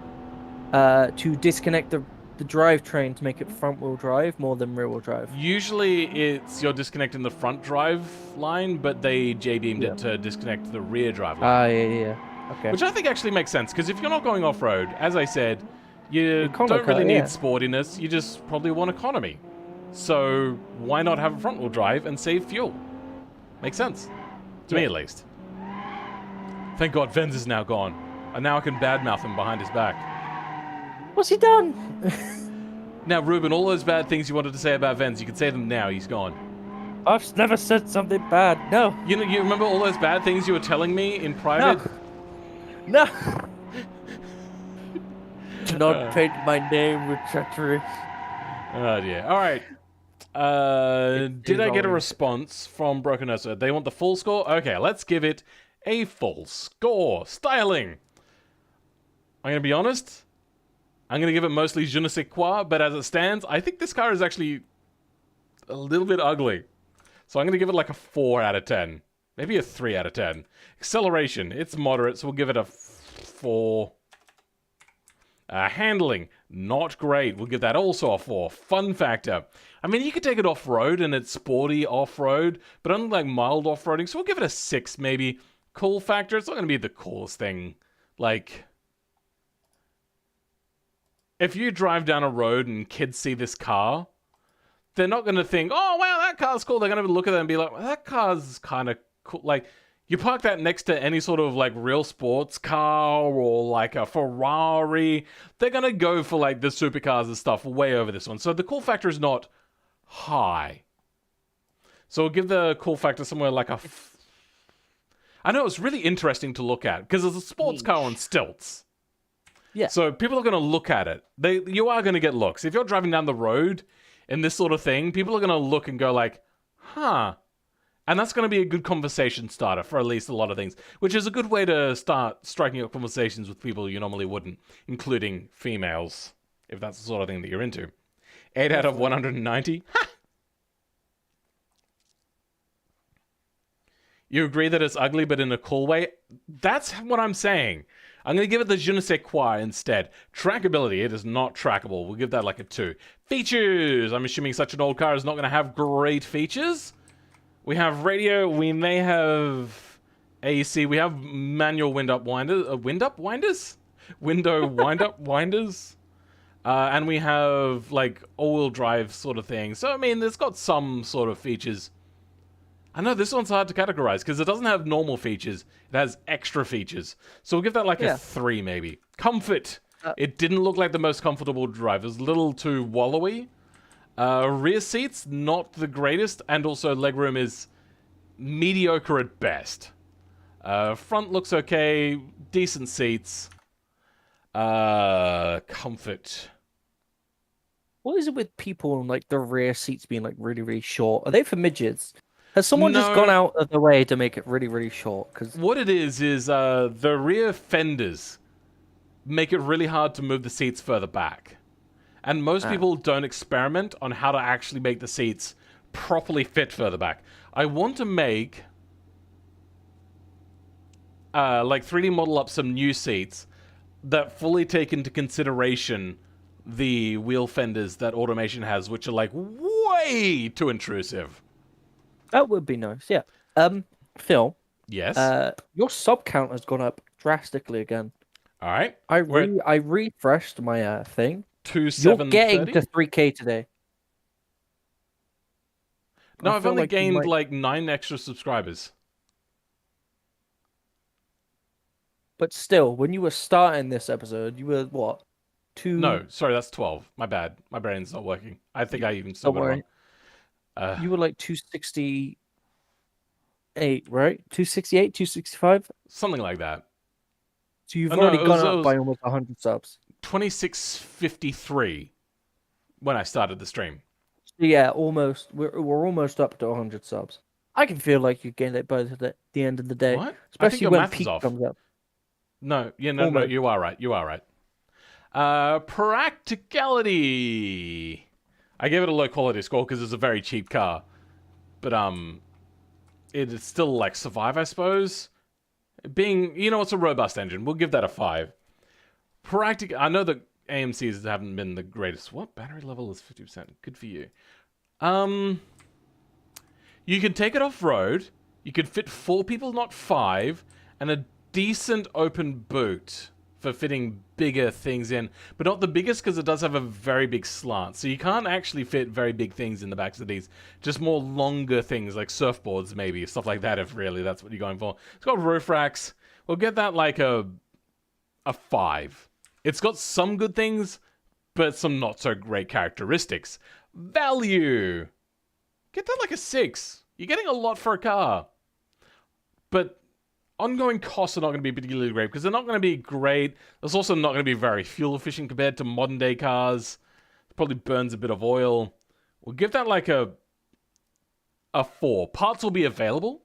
To disconnect the drivetrain to make it front-wheel drive more than rear-wheel drive. Usually it's you're disconnecting the front drive line, but they J-beamed Yeah. it to disconnect the rear drive line. Yeah. Okay. Which I think actually makes sense, because if you're not going off-road, as I said, you Econo don't really car, need yeah. sportiness, you just probably want economy. So why not have a front-wheel drive and save fuel? Makes sense. To me, at least. Thank God VENZ is now gone. And now I can badmouth him behind his back. What's he done? Now, Ruben, all those bad things you wanted to say about VENZ, you can say them now, he's gone. I've never said something bad. No. You know, you remember all those bad things you were telling me in private? No. Do not paint my name with treachery. Oh dear. All right. Did I get a response from Broken Ursa? They want the full score? Okay, let's give it a full score. Styling. I'm going to be honest. I'm going to give it mostly je ne sais quoi, but as it stands, I think this car is actually a little bit ugly. So I'm going to give it like a 4 out of 10. Maybe a 3 out of 10. Acceleration, it's moderate, so we'll give it a 4. Handling, not great. We'll give that also a 4. Fun factor. I mean, you could take it off-road, and it's sporty off-road, but only like mild off-roading, so we'll give it a 6 maybe. Cool factor, it's not going to be the coolest thing. Like, if you drive down a road and kids see this car, they're not going to think, oh, wow, that car's cool. They're going to look at it and be like, well, that car's kind of cool. Like, you park that next to any sort of, like, real sports car or, like, a Ferrari. They're going to go for, like, the supercars and stuff way over this one. So the cool factor is not high. So we'll give the cool factor somewhere like a... I know, it's really interesting to look at because it's a sports car on stilts. Yeah. So people are going to look at it. You are going to get looks. If you're driving down the road in this sort of thing, people are going to look and go like, huh. And that's going to be a good conversation starter for at least a lot of things, which is a good way to start striking up conversations with people you normally wouldn't, including females, if that's the sort of thing that you're into. 8 out of 190. Ha! You agree that it's ugly, but in a cool way? That's what I'm saying. I'm going to give it the je ne sais quoi instead. Trackability, it is not trackable. We'll give that like a 2. Features! I'm assuming such an old car is not going to have great features. We have radio, we may have AC, we have manual window winders? Window wind-up winders? And we have like all-wheel drive sort of thing. So, I mean, it's got some sort of features. I know this one's hard to categorize because it doesn't have normal features. It has extra features. So we'll give that like a 3 maybe. Comfort. It didn't look like the most comfortable drive. It was a little too wallowy. Rear seats, not the greatest. And also legroom is mediocre at best. Front looks okay. Decent seats. Comfort. What is it with people and like the rear seats being like really, really short? Are they for midgets? Has someone just gone out of the way to make it really, really short? Cause... What it is the rear fenders make it really hard to move the seats further back. And most people don't experiment on how to actually make the seats properly fit further back. I want to make, like 3D model up some new seats that fully take into consideration the wheel fenders that Automation has, which are like way too intrusive. That would be nice, yeah. Phil. Yes. Your sub count has gone up drastically again. All right. I refreshed my thing. 2730. You're getting to 3K today. No, I've only like gained like 9 extra subscribers. But still, when you were starting this episode, you were what? 2? No, sorry, that's 12. My bad. My brain's not working. I think I even still got it wrong. You were like 268, right? 268, 265? Something like that. So you've already gone up by almost 100 subs. 2653 when I started the stream. So yeah, almost. We're almost up to 100 subs. I can feel like you gained it by the end of the day. What? Especially when peak comes up. No, no, you are right. You are right. Practicality. I gave it a low quality score because it's a very cheap car. but it'd still like survive, I suppose. Being, it's a robust engine. We'll give that a 5. I know that AMCs haven't been the greatest. What? Battery level is 50%. Good for you. You can take it off-road. You could fit 4 people, not 5. And a decent open boot for fitting bigger things in. But not the biggest, because it does have a very big slant. So you can't actually fit very big things in the backs of these. Just more longer things, like surfboards, maybe. Stuff like that, if really that's what you're going for. It's got roof racks. We'll get that like a 5. It's got some good things, but some not so great characteristics. Value. Get that like a 6. You're getting a lot for a car. But ongoing costs are not going to be particularly great, because they're not going to be great. It's also not going to be very fuel efficient compared to modern day cars. It probably burns a bit of oil. We'll give that like a 4. Parts will be available,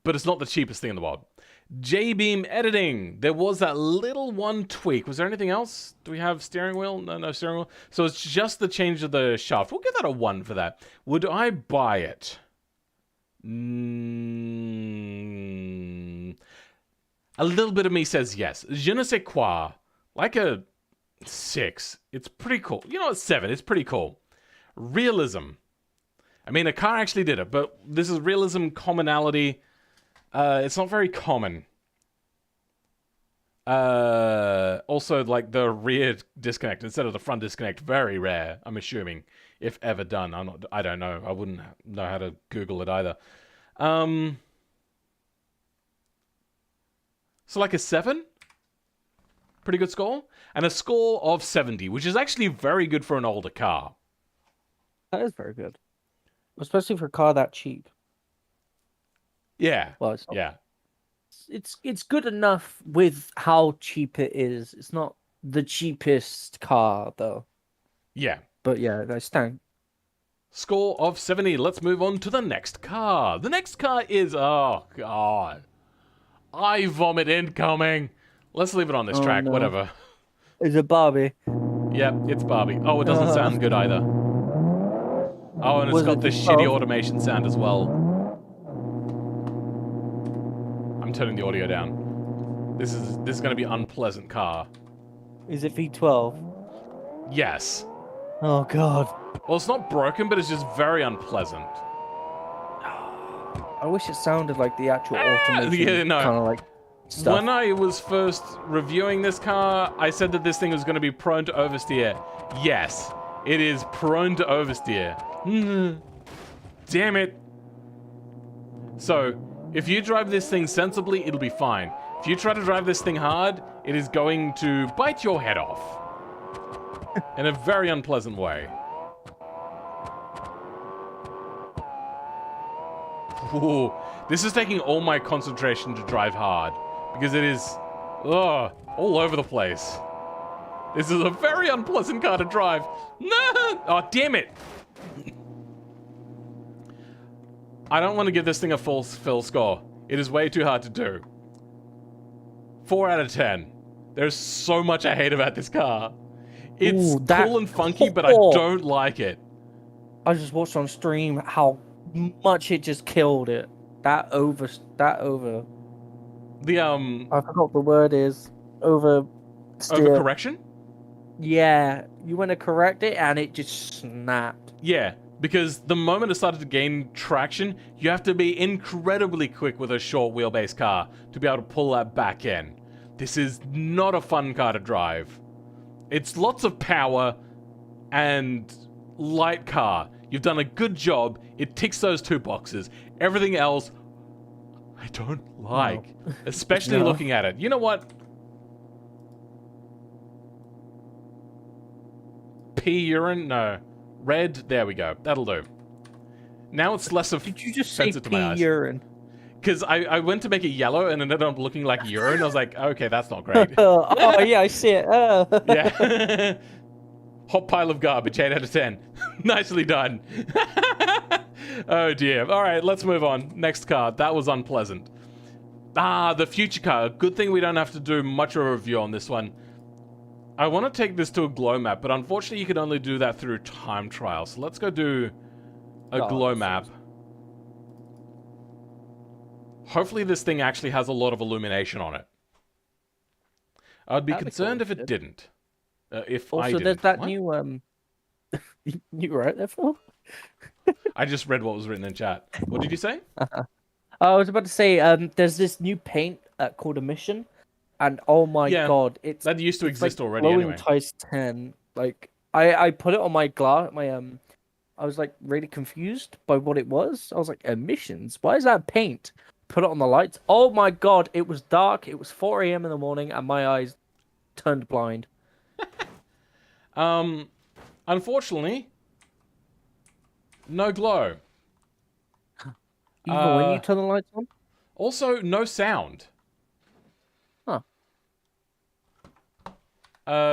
but it's not the cheapest thing in the world. J-beam editing. There was that little one tweak. Was there anything else? Do we have steering wheel? No steering wheel. So it's just the change of the shaft. We'll give that a 1 for that. Would I buy it? A little bit of me says yes. Je ne sais quoi. Like a 6. It's pretty cool. It's 7. It's pretty cool. Realism. I mean, a car actually did it, but this is realism commonality. It's not very common. Also, like the rear disconnect instead of the front disconnect, very rare. I'm assuming, if ever done. I don't know. I wouldn't know how to Google it either. So like a 7, pretty good score, and a score of 70, which is actually very good for an older car. That is very good, especially for a car that cheap. Yeah. Well, it's good enough with how cheap it is. It's not the cheapest car though. Yeah. But yeah, that's stank. Score of 70. Let's move on to the next car. The next car is, oh god, I vomit incoming. Let's leave it on this track. No. Whatever. Is it Barbie? Yep, it's Barbie. Oh, it doesn't sound good either. Oh, and it's got this shitty automation sound as well. I'm turning the audio down. This is going to be an unpleasant car. Is it V12? Yes. Oh god. Well, it's not broken, but it's just very unpleasant. I wish it sounded like the actual automation. Yeah, no. Kind of like stuff. When I was first reviewing this car, I said that this thing was going to be prone to oversteer. Yes, it is prone to oversteer. Damn it. So, if you drive this thing sensibly, it'll be fine. If you try to drive this thing hard, it is going to bite your head off. In a very unpleasant way. Ooh, this is taking all my concentration to drive hard. Because it is, all over the place. This is a very unpleasant car to drive. No! Oh, damn it! I don't want to give this thing a full score. It is way too hard to do. 4 out of 10. There's so much I hate about this car. It's cool and funky, but I don't like it. I just watched on stream how much it just killed it. That over. The I forgot the word is overcorrection? Yeah, you want to correct it and it just snapped. Yeah, because the moment it started to gain traction, you have to be incredibly quick with a short wheelbase car to be able to pull that back in. This is not a fun car to drive. It's lots of power and light car. You've done a good job. It ticks those 2 boxes. Everything else, I don't like. No. Especially looking at it. You know what? Pea urine? No. Red? There we go. That'll do. Now it's less of. Did you just say pea urine? Because I went to make it yellow and it ended up looking like urine. I was like, okay, that's not great. Oh, yeah, I see it. Yeah. Hot pile of garbage, 8 out of 10. Nicely done. Oh, dear. All right, let's move on. Next car. That was unpleasant. The future car. Good thing we don't have to do much of a review on this one. I want to take this to a glow map, but unfortunately you can only do that through time trial. So let's go do a glow map. Hopefully this thing actually has a lot of illumination on it. I'd be That'd be concerned cool if if it it didn't. If I Also, didn't. there's that What? new You were out there, Phil? I just read what was written in chat. What did you say? I was about to say, there's this new paint called Emission, and oh my Yeah, god, it's that used to it's exist like already glowing anyway. times 10. Like I put it on my glass, I was like really confused by what it was. I was like, emissions? Why is that paint? Put it on the lights. Oh my god, it was dark. It was 4 a.m. in the morning, and my eyes turned blind. Unfortunately, no glow. Even when you turn the lights on? Also, no sound. Huh.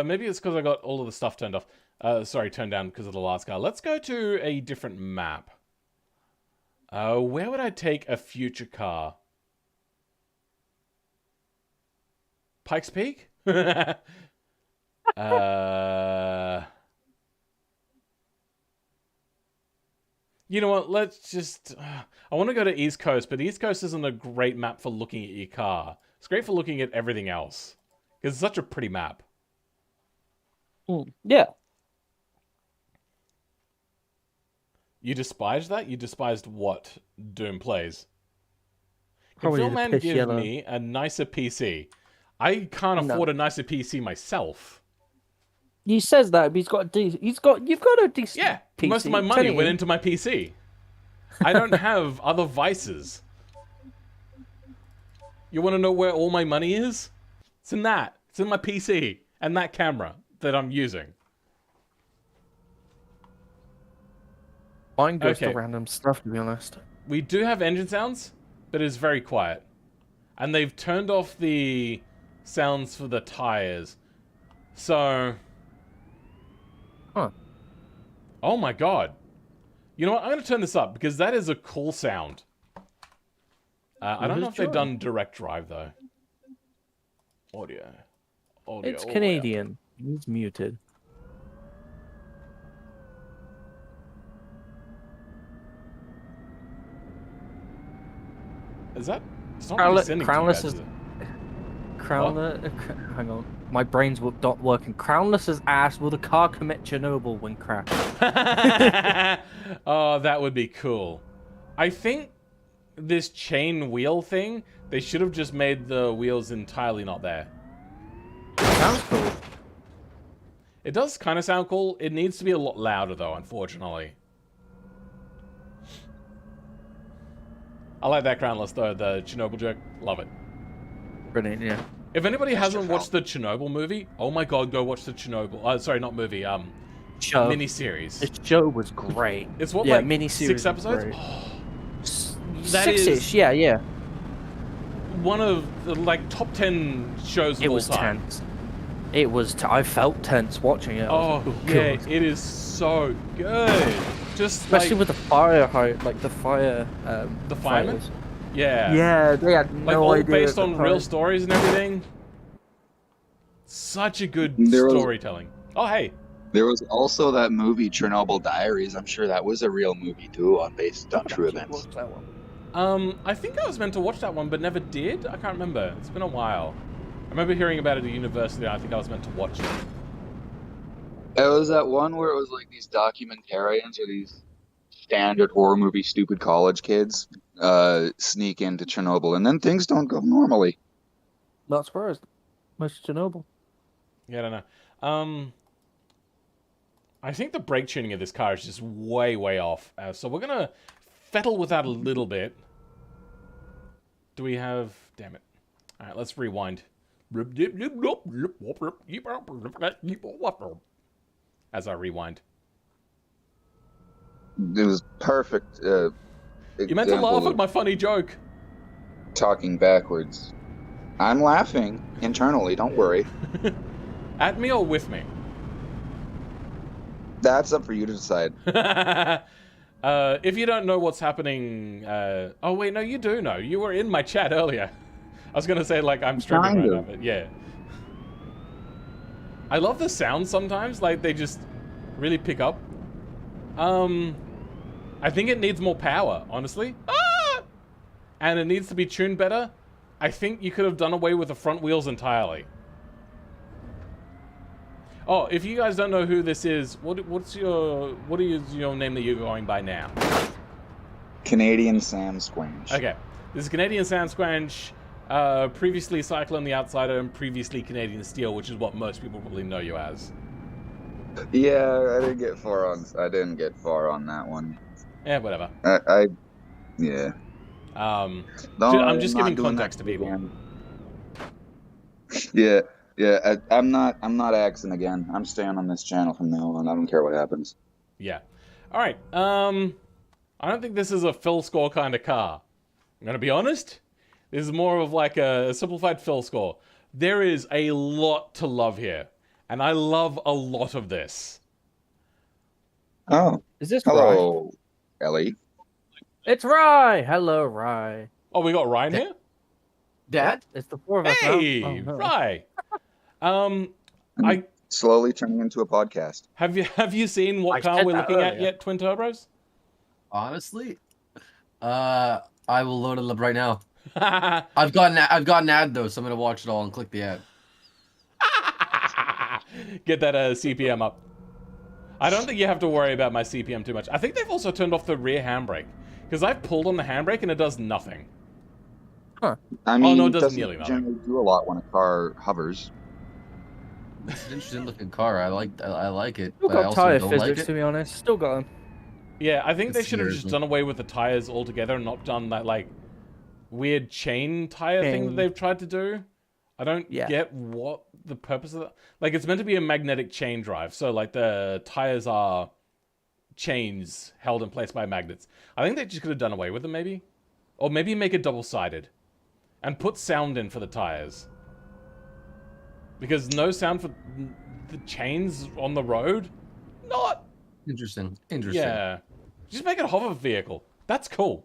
Maybe it's because I got all of the stuff turned off. Sorry, turned down because of the last car. Let's go to a different map. Where would I take a future car? Pikes Peak? You know what? Let's just... I want to go to East Coast, but East Coast isn't a great map for looking at your car. It's great for looking at everything else. Because it's such a pretty map. Yeah. You despised that? You despised what Doom plays? Can Probably the Philman piss give yellow. me a nicer PC? I can't No. afford a nicer PC myself. He says that, but he's got a decent. You've got a decent. Yeah, PC. most of my money went into my PC. I don't have other vices. You want to know where all my money is? It's in that. It's in my PC and that camera that I'm using. Mine goes Okay. to random stuff, to be honest. We do have engine sounds, but it's very quiet. And they've turned off the sounds for the tires. So... Huh. Oh my god. You know what? I'm going to turn this up because that is a cool sound. I don't know if they've done direct drive though. Audio. It's Canadian. He's muted. Is that? It's not really sending too bad, Crownless is is- it? Hang on. My brain's not working. Crownless's ass. Will the car commit Chernobyl when crashed? Oh, that would be cool. I think this chain wheel thing, they should have just made the wheels entirely not there. Sounds cool. It does kind of sound cool. It needs to be a lot louder, though, unfortunately. I like that Crownless, though. The Chernobyl joke. Love it. Brilliant, yeah. If anybody hasn't watched the Chernobyl movie, oh my god, go watch the Chernobyl. Sorry, not movie. Show. Miniseries. The show was great. It's what, Yeah, like, miniseries 6 episodes? was great. That Six-ish, is- yeah. One of the, like, top 10 shows of It all was time. tense. It was. I felt tense watching it. I was Oh, like, yeah, God. it is so good. Just, Especially like, with the fire height, like the fire. the firemen? fighters. Yeah. Yeah, they had Like, no all idea. based at on the real time. stories and everything. Such a good There was- storytelling. Oh, hey. There was also that movie Chernobyl Diaries. I'm sure that was a real movie too, based on true Actually, events. what's that one? I think I was meant to watch that one, but never did. I can't remember. It's been a while. I remember hearing about it at university. I think I was meant to watch it. It was that one where it was like these documentarians or these standard horror movie stupid college kids sneak into Chernobyl, and then things don't go normally. Not surprised. Much Chernobyl. Yeah, I don't know. I think the brake tuning of this car is just way, way off. So we're gonna fettle with that a little bit. Do we have... Damn it. Alright, let's rewind. As I rewind. It was perfect. You meant to example laugh of at my funny joke. talking backwards. I'm laughing internally. Don't worry. At me or with me? That's up for you to decide. If you don't know what's happening... oh, wait, no, you do know. You were in my chat earlier. I was going to say, like, I'm streaming Kind right of. now, but yeah. I love the sounds sometimes. Like, they just really pick up. I think it needs more power, honestly. Ah! and it needs to be tuned better, I think you could have done away with the front wheels entirely. Oh, if you guys don't know who this is, what is your name that you're going by now? Canadian Sam Squanch. Okay, this is Canadian Sam Squanch, previously Cyclone the Outsider, and previously Canadian Steel, which is what most people probably know you as. Yeah, I didn't get far on that one. Yeah, whatever. Yeah. No, I'm just giving context to people. Yeah, I'm not axing again. I'm staying on this channel from now on. I don't care what happens. Yeah. All right. I don't think this is a fill score kind of car. I'm gonna be honest. This is more of like a simplified fill score. There is a lot to love here, and I love a lot of this. Oh, Is this hello, Ellie? It's Rye. Hello, Rye. Oh, we got Ryan here. Dad? It's the four of us now. Hey, Oh, no. Ryan. I Slowly turning into a podcast. have you seen what I car said we're that looking at earlier. yet, Twin Turbos? Honestly, I will load it up right now. I've got an ad though, so I'm gonna watch it all and click the ad. Get that CPM up. I don't think you have to worry about my CPM too much. I think they've also turned off the rear handbrake, because I've pulled on the handbrake and it does nothing. I mean, no, it it doesn't doesn't nearly matter. generally do a lot when a car hovers. It's an interesting looking car. I like it, Still but I got also tire don't physics, like it. to be honest. Still got them. Yeah, I think they It's should have just seriously- done away with the tires altogether and not done that, like, weird chain tire thing that Chain. they've tried to do. I don't Yeah. get what the purpose of that. Like, it's meant to be a magnetic chain drive, so, like, the tires are chains held in place by magnets. I think they just could have done away with them, maybe? Or maybe make it double-sided. And put sound in for the tires. Because no sound for the chains on the road? Not... Interesting. Yeah. Just make it a hover vehicle. That's cool.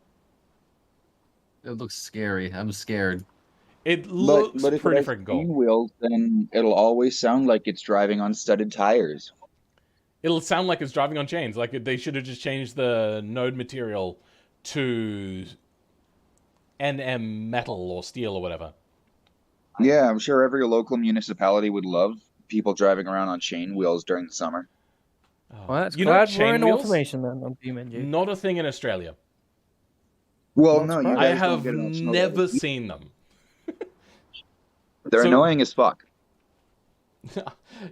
It looks scary. I'm scared. It looks but if pretty it has freaking cool. chain wheels, then it'll always sound like it's driving on studded tires. It'll sound like it's driving on chains. Like, they should have just changed the node material to NM metal or steel or whatever. Yeah, I'm sure every local municipality would love people driving around on chain wheels during the summer. Oh. Well, that's You know glad chain we're in wheels? automation then on BeamNG. Not a thing in Australia. Well, Not no, you surprised. I guys don't have get enough snow never level. seen them. They're So- annoying as fuck.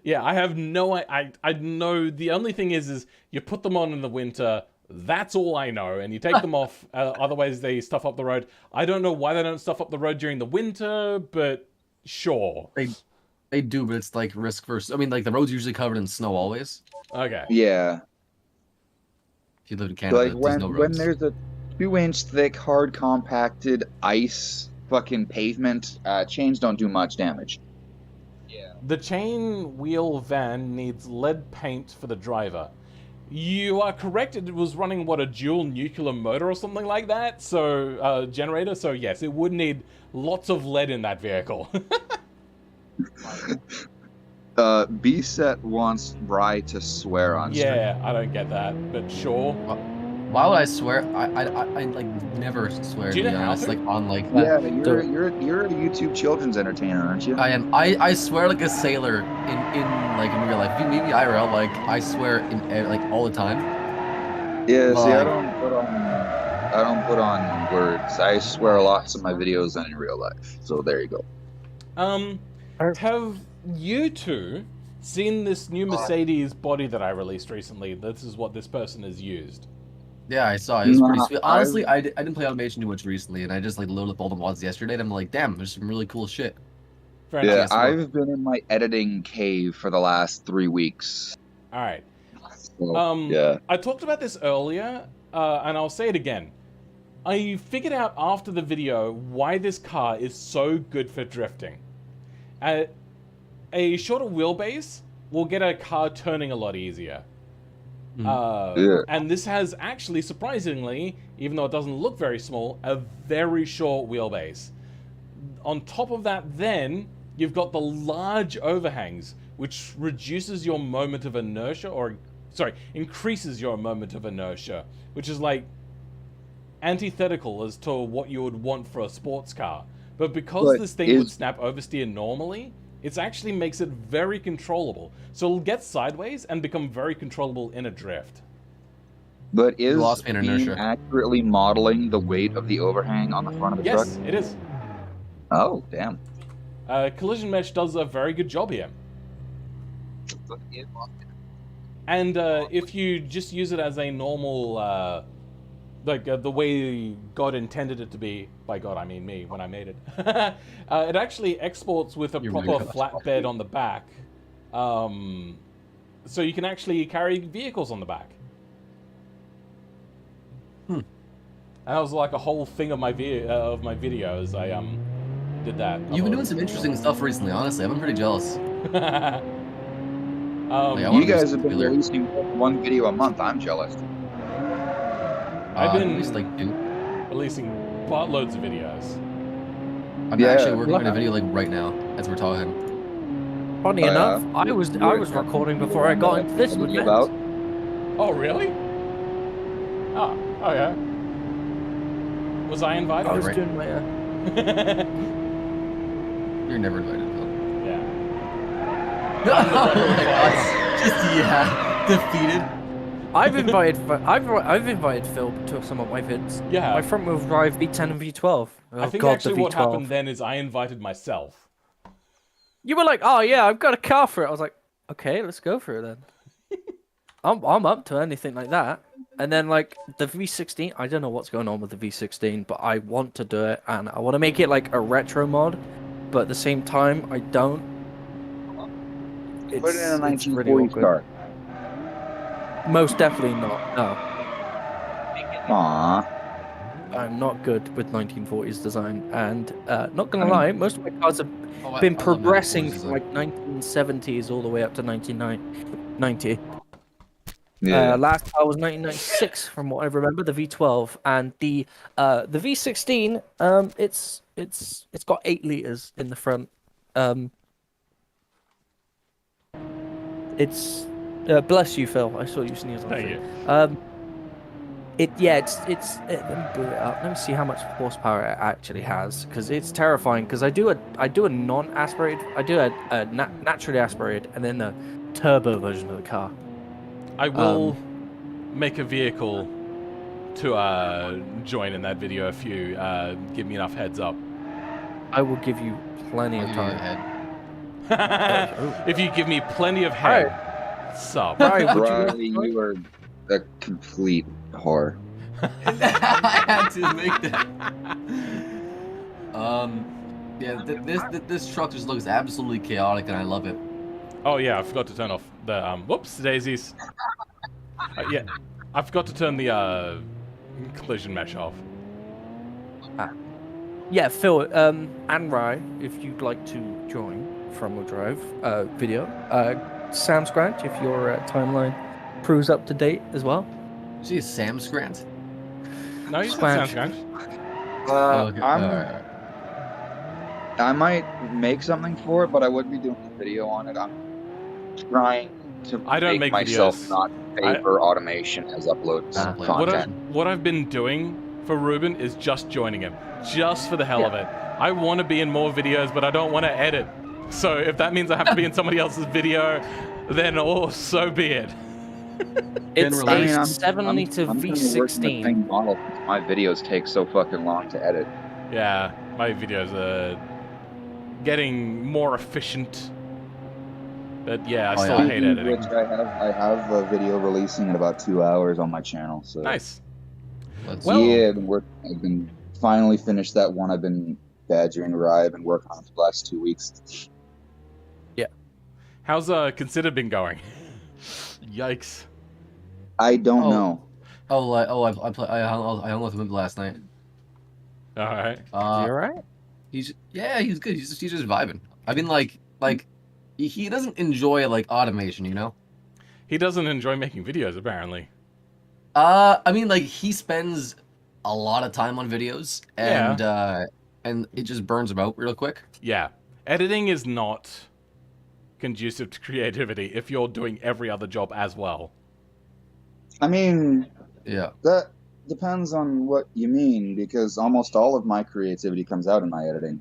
Yeah, I have no... I know the only thing is you put them on in the winter. That's all I know. And you take them off. Otherwise, they stuff up the road. I don't know why they don't stuff up the road during the winter, but sure. They do, but it's like risk versus. I mean, like the road's usually covered in snow always. Okay. Yeah, If you live in Canada, like there's when no when roads. there's a 2-inch thick, hard compacted ice fucking pavement, chains don't do much damage. The chain wheel van needs lead paint for the driver. You are correct, it was running, what, a dual nuclear motor or something like that? So, generator, so yes, it would need lots of lead in that vehicle. B-Set wants Bry to swear on stream. Yeah, I don't get that, but sure. Why would I swear? I like never swear Do you to be know how honest. to? Like on like Yeah, So- you're a YouTube children's entertainer, aren't you? I am. I swear like a sailor in like in real life. If you meet me IRL, like I swear in like all the time. Yeah, see, I Like- don't put on words. I swear lots of my videos and in real life. So there you go. Have you two seen this new Mercedes body that I released recently? This is what this person has used. Yeah, I saw it. It was pretty Nah, sweet. Honestly, I didn't play automation too much recently, and I just like loaded up all the mods yesterday. And I'm like, damn, there's some really cool shit. Fair Yeah, enough. I've been in my editing cave for the last 3 weeks. Alright. So, yeah. I talked about this earlier, and I'll say it again. I figured out after the video why this car is so good for drifting. A shorter wheelbase will get a car turning a lot easier. Yeah. And this has actually, surprisingly, even though it doesn't look very small, a very short wheelbase. On top of that, then, you've got the large overhangs, which reduces your moment of inertia, or, sorry, increases your moment of inertia, which is like, antithetical as to what you would want for a sports car. But because this thing would snap oversteer normally, it actually makes it very controllable. So it'll get sideways and become very controllable in a drift. But is lost me in Beam inertia. accurately modeling the weight of the overhang on the front of the truck? Yes, it is. Oh, damn. Collision Mesh does a very good job here. And if you just use it as a normal, the way God intended it to be, by God I mean me when I made it, it actually exports with a proper flatbed on the back. So you can actually carry vehicles on the back. And that was like a whole thing of my videos. I did that. You've been doing some interesting stuff recently, honestly. I've been pretty jealous. You guys have been releasing one video a month. I'm jealous. I've been at least like 2. releasing buttloads of videos. I'm actually working on a video like right now as we're talking. Funny enough, I was recording before I got into this with about. VENZ. Oh, really? Oh yeah. Was I invited? I was right. doing my You're never invited, Phil. Yeah. Oh my god. Just, defeated. I've invited Phil to some of my vids. Yeah. My front wheel drive V10 and V12. Oh, I think God, actually the what V12. happened then is I invited myself. You were like, "Oh yeah, I've got a car for it." I was like, "Okay, let's go for it then." I'm up to anything like that. And then like the V16, I don't know what's going on with the V16, but I want to do it, and I want to make it like a retro mod, but at the same time, I don't. Put it in a it's really 1940s awkward. car. Most definitely not. No, Aww. I'm not good with 1940s design, and not gonna lie, most of my cars have been I love progressing 1940s from like 1970s all the way up to 1990. Yeah. Last car was 1996, from what I remember, the V12, and the V16. It's got 8 liters in the front. It's bless you, Phil. I saw you sneeze on Thank it. you. Let me boot it up. Let me see how much horsepower it actually has, because it's terrifying. Because I do a non-aspirated, I do a naturally aspirated, and then the turbo version of the car. I will make a vehicle to join in that video if you give me enough heads up. I will give you plenty of time. If you give me plenty of head, sup. Right, would Riley, you are a complete whore. I had to make that. Yeah, this truck just looks absolutely chaotic, and I love it. Oh yeah, I forgot to turn off the whoops daisies. Yeah, I forgot to turn the collision mesh off. Yeah, Phil, and Rai, if you'd like to join Front Wheel Drive video. Sam Scratch, if your timeline proves up to date as well. Is he a Sam Scrant? No, you Squanch. sound Okay. I might make something for it, but I wouldn't be doing a video on it. I'm trying to I don't make myself videos. not pay for automation as upload content. What I've been doing for Ruben is just joining him, just for the hell of it. I want to be in more videos, but I don't want to edit. So if that means I have to be in somebody else's video, then so be it. It's I mean, a 70 to I'm kinda working the V16. same model since my videos take so fucking long to edit. Yeah, my videos are getting more efficient. But yeah, I still hate Speaking of editing. which, I have a video releasing in about 2 hours on my channel. So Nice. Well, yeah, I've been finally finished that one. I've been badgering Rai. I've been working on it for the last 2 weeks. How's Consider been going? Yikes. I don't know. I hung with him last night. All right. You alright? He's good. He's just vibing. I mean, like he doesn't enjoy like automation, you know. He doesn't enjoy making videos, apparently. I mean, like he spends a lot of time on videos, and it just burns him out real quick. Yeah. Editing is not conducive to creativity if you're doing every other job as well. I mean, Yeah. depends on what you mean, because almost all of my creativity comes out in my editing.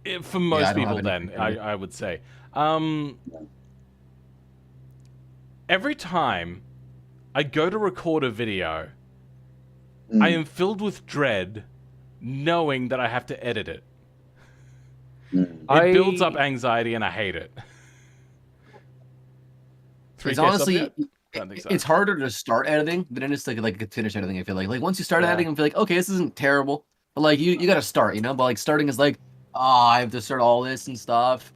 For Yeah, I most don't have people, any then creativity. I would say. Every time I go to record a video, I Mm, am filled with dread, knowing that I have to edit it. mm. It builds up I anxiety, and I hate it. It's 3K subs honestly, yet? Don't think so. it's harder to start editing than it is to like finish editing. I feel like once you start Yeah. editing, I feel like okay, this isn't terrible, but like you got to start, you know. But like starting is like, oh, I have to start all this and stuff.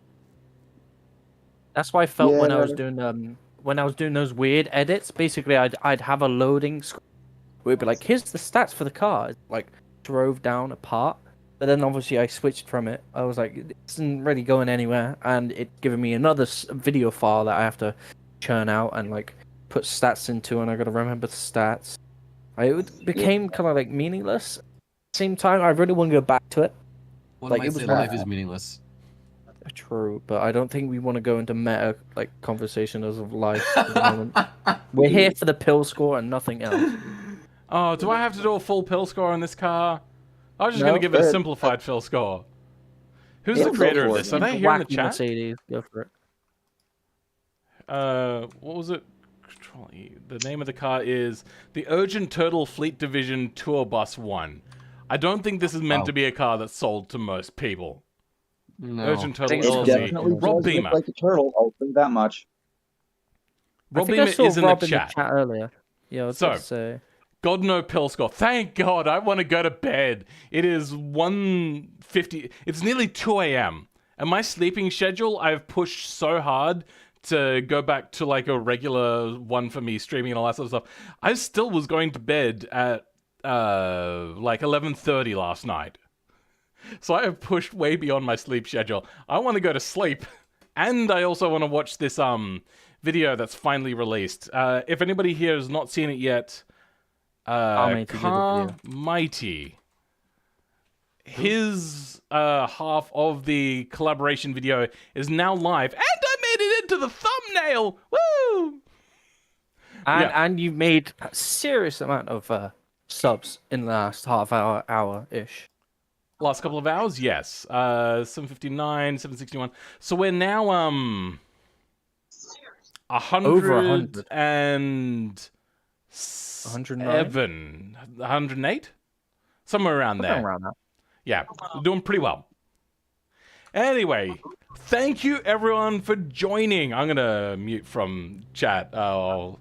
That's why I felt Yeah, when I was doing those weird edits. Basically, I'd have a loading screen where it'd be like, here's the stats for the car. It, like drove down a part, but then obviously I switched from it. I was like, this isn't really going anywhere, and it giving me another video file that I have to churn out and like put stats into, and I got to remember the stats. It became kind of like meaningless. At the same time, I really want to go back to it. One Like, might it was say one life of- is meaningless. True, but I don't think we want to go into meta like conversation as of life at the moment. We're here for the pill score and nothing else. Oh, do I have to do a full pill score on this car? I was just No, going to give it a good. simple pill score. Who's Yeah, the go creator of for this? it. Are they here in the Wacky chat? Mercedes, go for it. What was it? Control E. The name of the car is the Urgent Turtle Fleet Division Tour Bus 1. I don't think this is meant Wow. to be a car that's sold to most people. No. Urgent Turtle think it's It LLC. definitely Rob does look Beamer. like a turtle. I'll say that much. I Rob think I Beamer saw is in Rob the chat. earlier. Yeah, I was So, about to say. God, no pill score. Thank God. I want to go to bed. It is 1:50. It's nearly 2 a.m. And my sleeping schedule, I've pushed so hard to go back to like a regular one for me, streaming and all that sort of stuff. I still was going to bed at like 11:30 last night. So I have pushed way beyond my sleep schedule. I want to go to sleep. And I also want to watch this video that's finally released. If anybody here has not seen it yet, Carmighty did a Car video. Mighty. His half of the collaboration video is now live, and I made it into the thumbnail. Woo! And you've made a serious amount of subs in the last half hour-ish. Last couple of hours, yes. 759, 761. So we're now 100 Over 100. and 109? 108, somewhere around Something there. around that. Yeah, we're doing pretty well. Anyway, thank you everyone for joining. I'm gonna mute from chat. I'll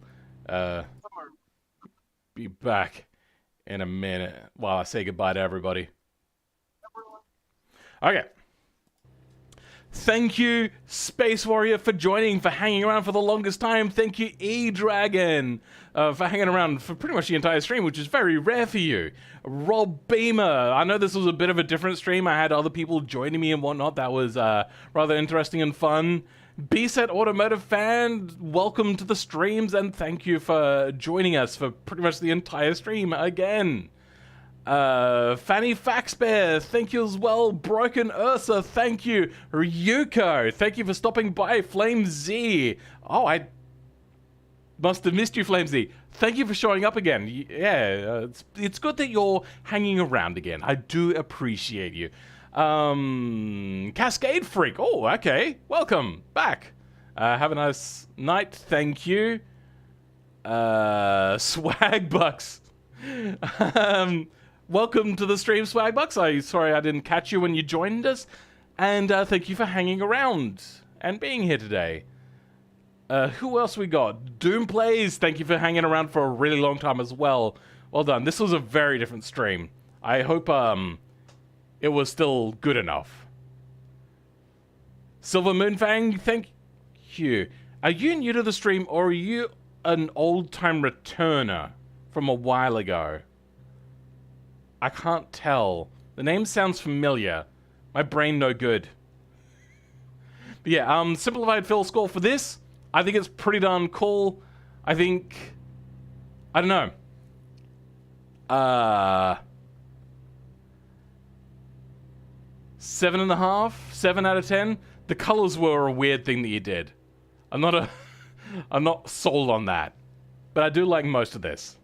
be back in a minute while I say goodbye to everybody. Okay. Thank you, Space Warrior, for joining, for hanging around for the longest time. Thank you, E-Dragon, for hanging around for pretty much the entire stream, which is very rare for you. Rob Beamer, I know this was a bit of a different stream. I had other people joining me and whatnot. That was rather interesting and fun. B-Set Automotive Fan, welcome to the streams, and thank you for joining us for pretty much the entire stream again. Fanny Faxbear, thank you as well. Broken Ursa, thank you. Ryuko, thank you for stopping by. Flame Z, oh, I must have missed you, Flame Z. Thank you for showing up again. Yeah, it's good that you're hanging around again. I do appreciate you. Cascade Freak, oh, okay. Welcome back. Have a nice night, thank you. Swag Bucks. Welcome to the stream, Swagbucks. Sorry I didn't catch you when you joined us. And thank you for hanging around and being here today. Who else we got? Doom Plays, thank you for hanging around for a really long time as well. Well done. This was a very different stream. I hope it was still good enough. Silver Moonfang, thank you. Are you new to the stream or are you an old-time returner from a while ago? I can't tell. The name sounds familiar. My brain no good. But yeah, simplified fill score for this. I think it's pretty darn cool. I think... I don't know. 7.5? 7 out of 10? The colors were a weird thing that you did. I'm not sold on that. but I do like most of this.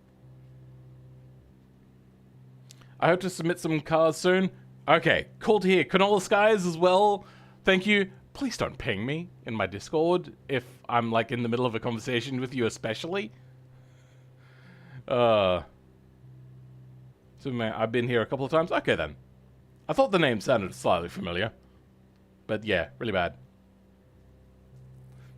I hope to submit some cars soon. Okay, cool to hear. Canola Skies as well. Thank you. Please don't ping me in my Discord if I'm like in the middle of a conversation with you, especially. So man, I've been here a couple of times. Okay then. I thought the name sounded slightly familiar, but yeah, really bad.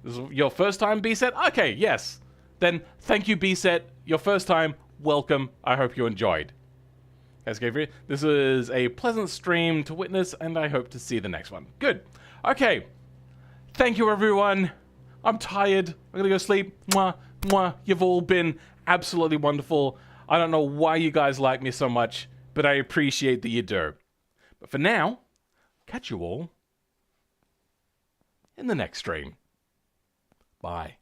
This is your first time, B-Set? Okay, yes. Then thank you, B-Set. Your first time. Welcome. I hope you enjoyed. This is a pleasant stream to witness, and I hope to see the next one. Good. Okay. Thank you, everyone. I'm tired. I'm gonna go sleep. Mwah, mwah. You've all been absolutely wonderful. I don't know why you guys like me so much, but I appreciate that you do. But for now, catch you all in the next stream. Bye.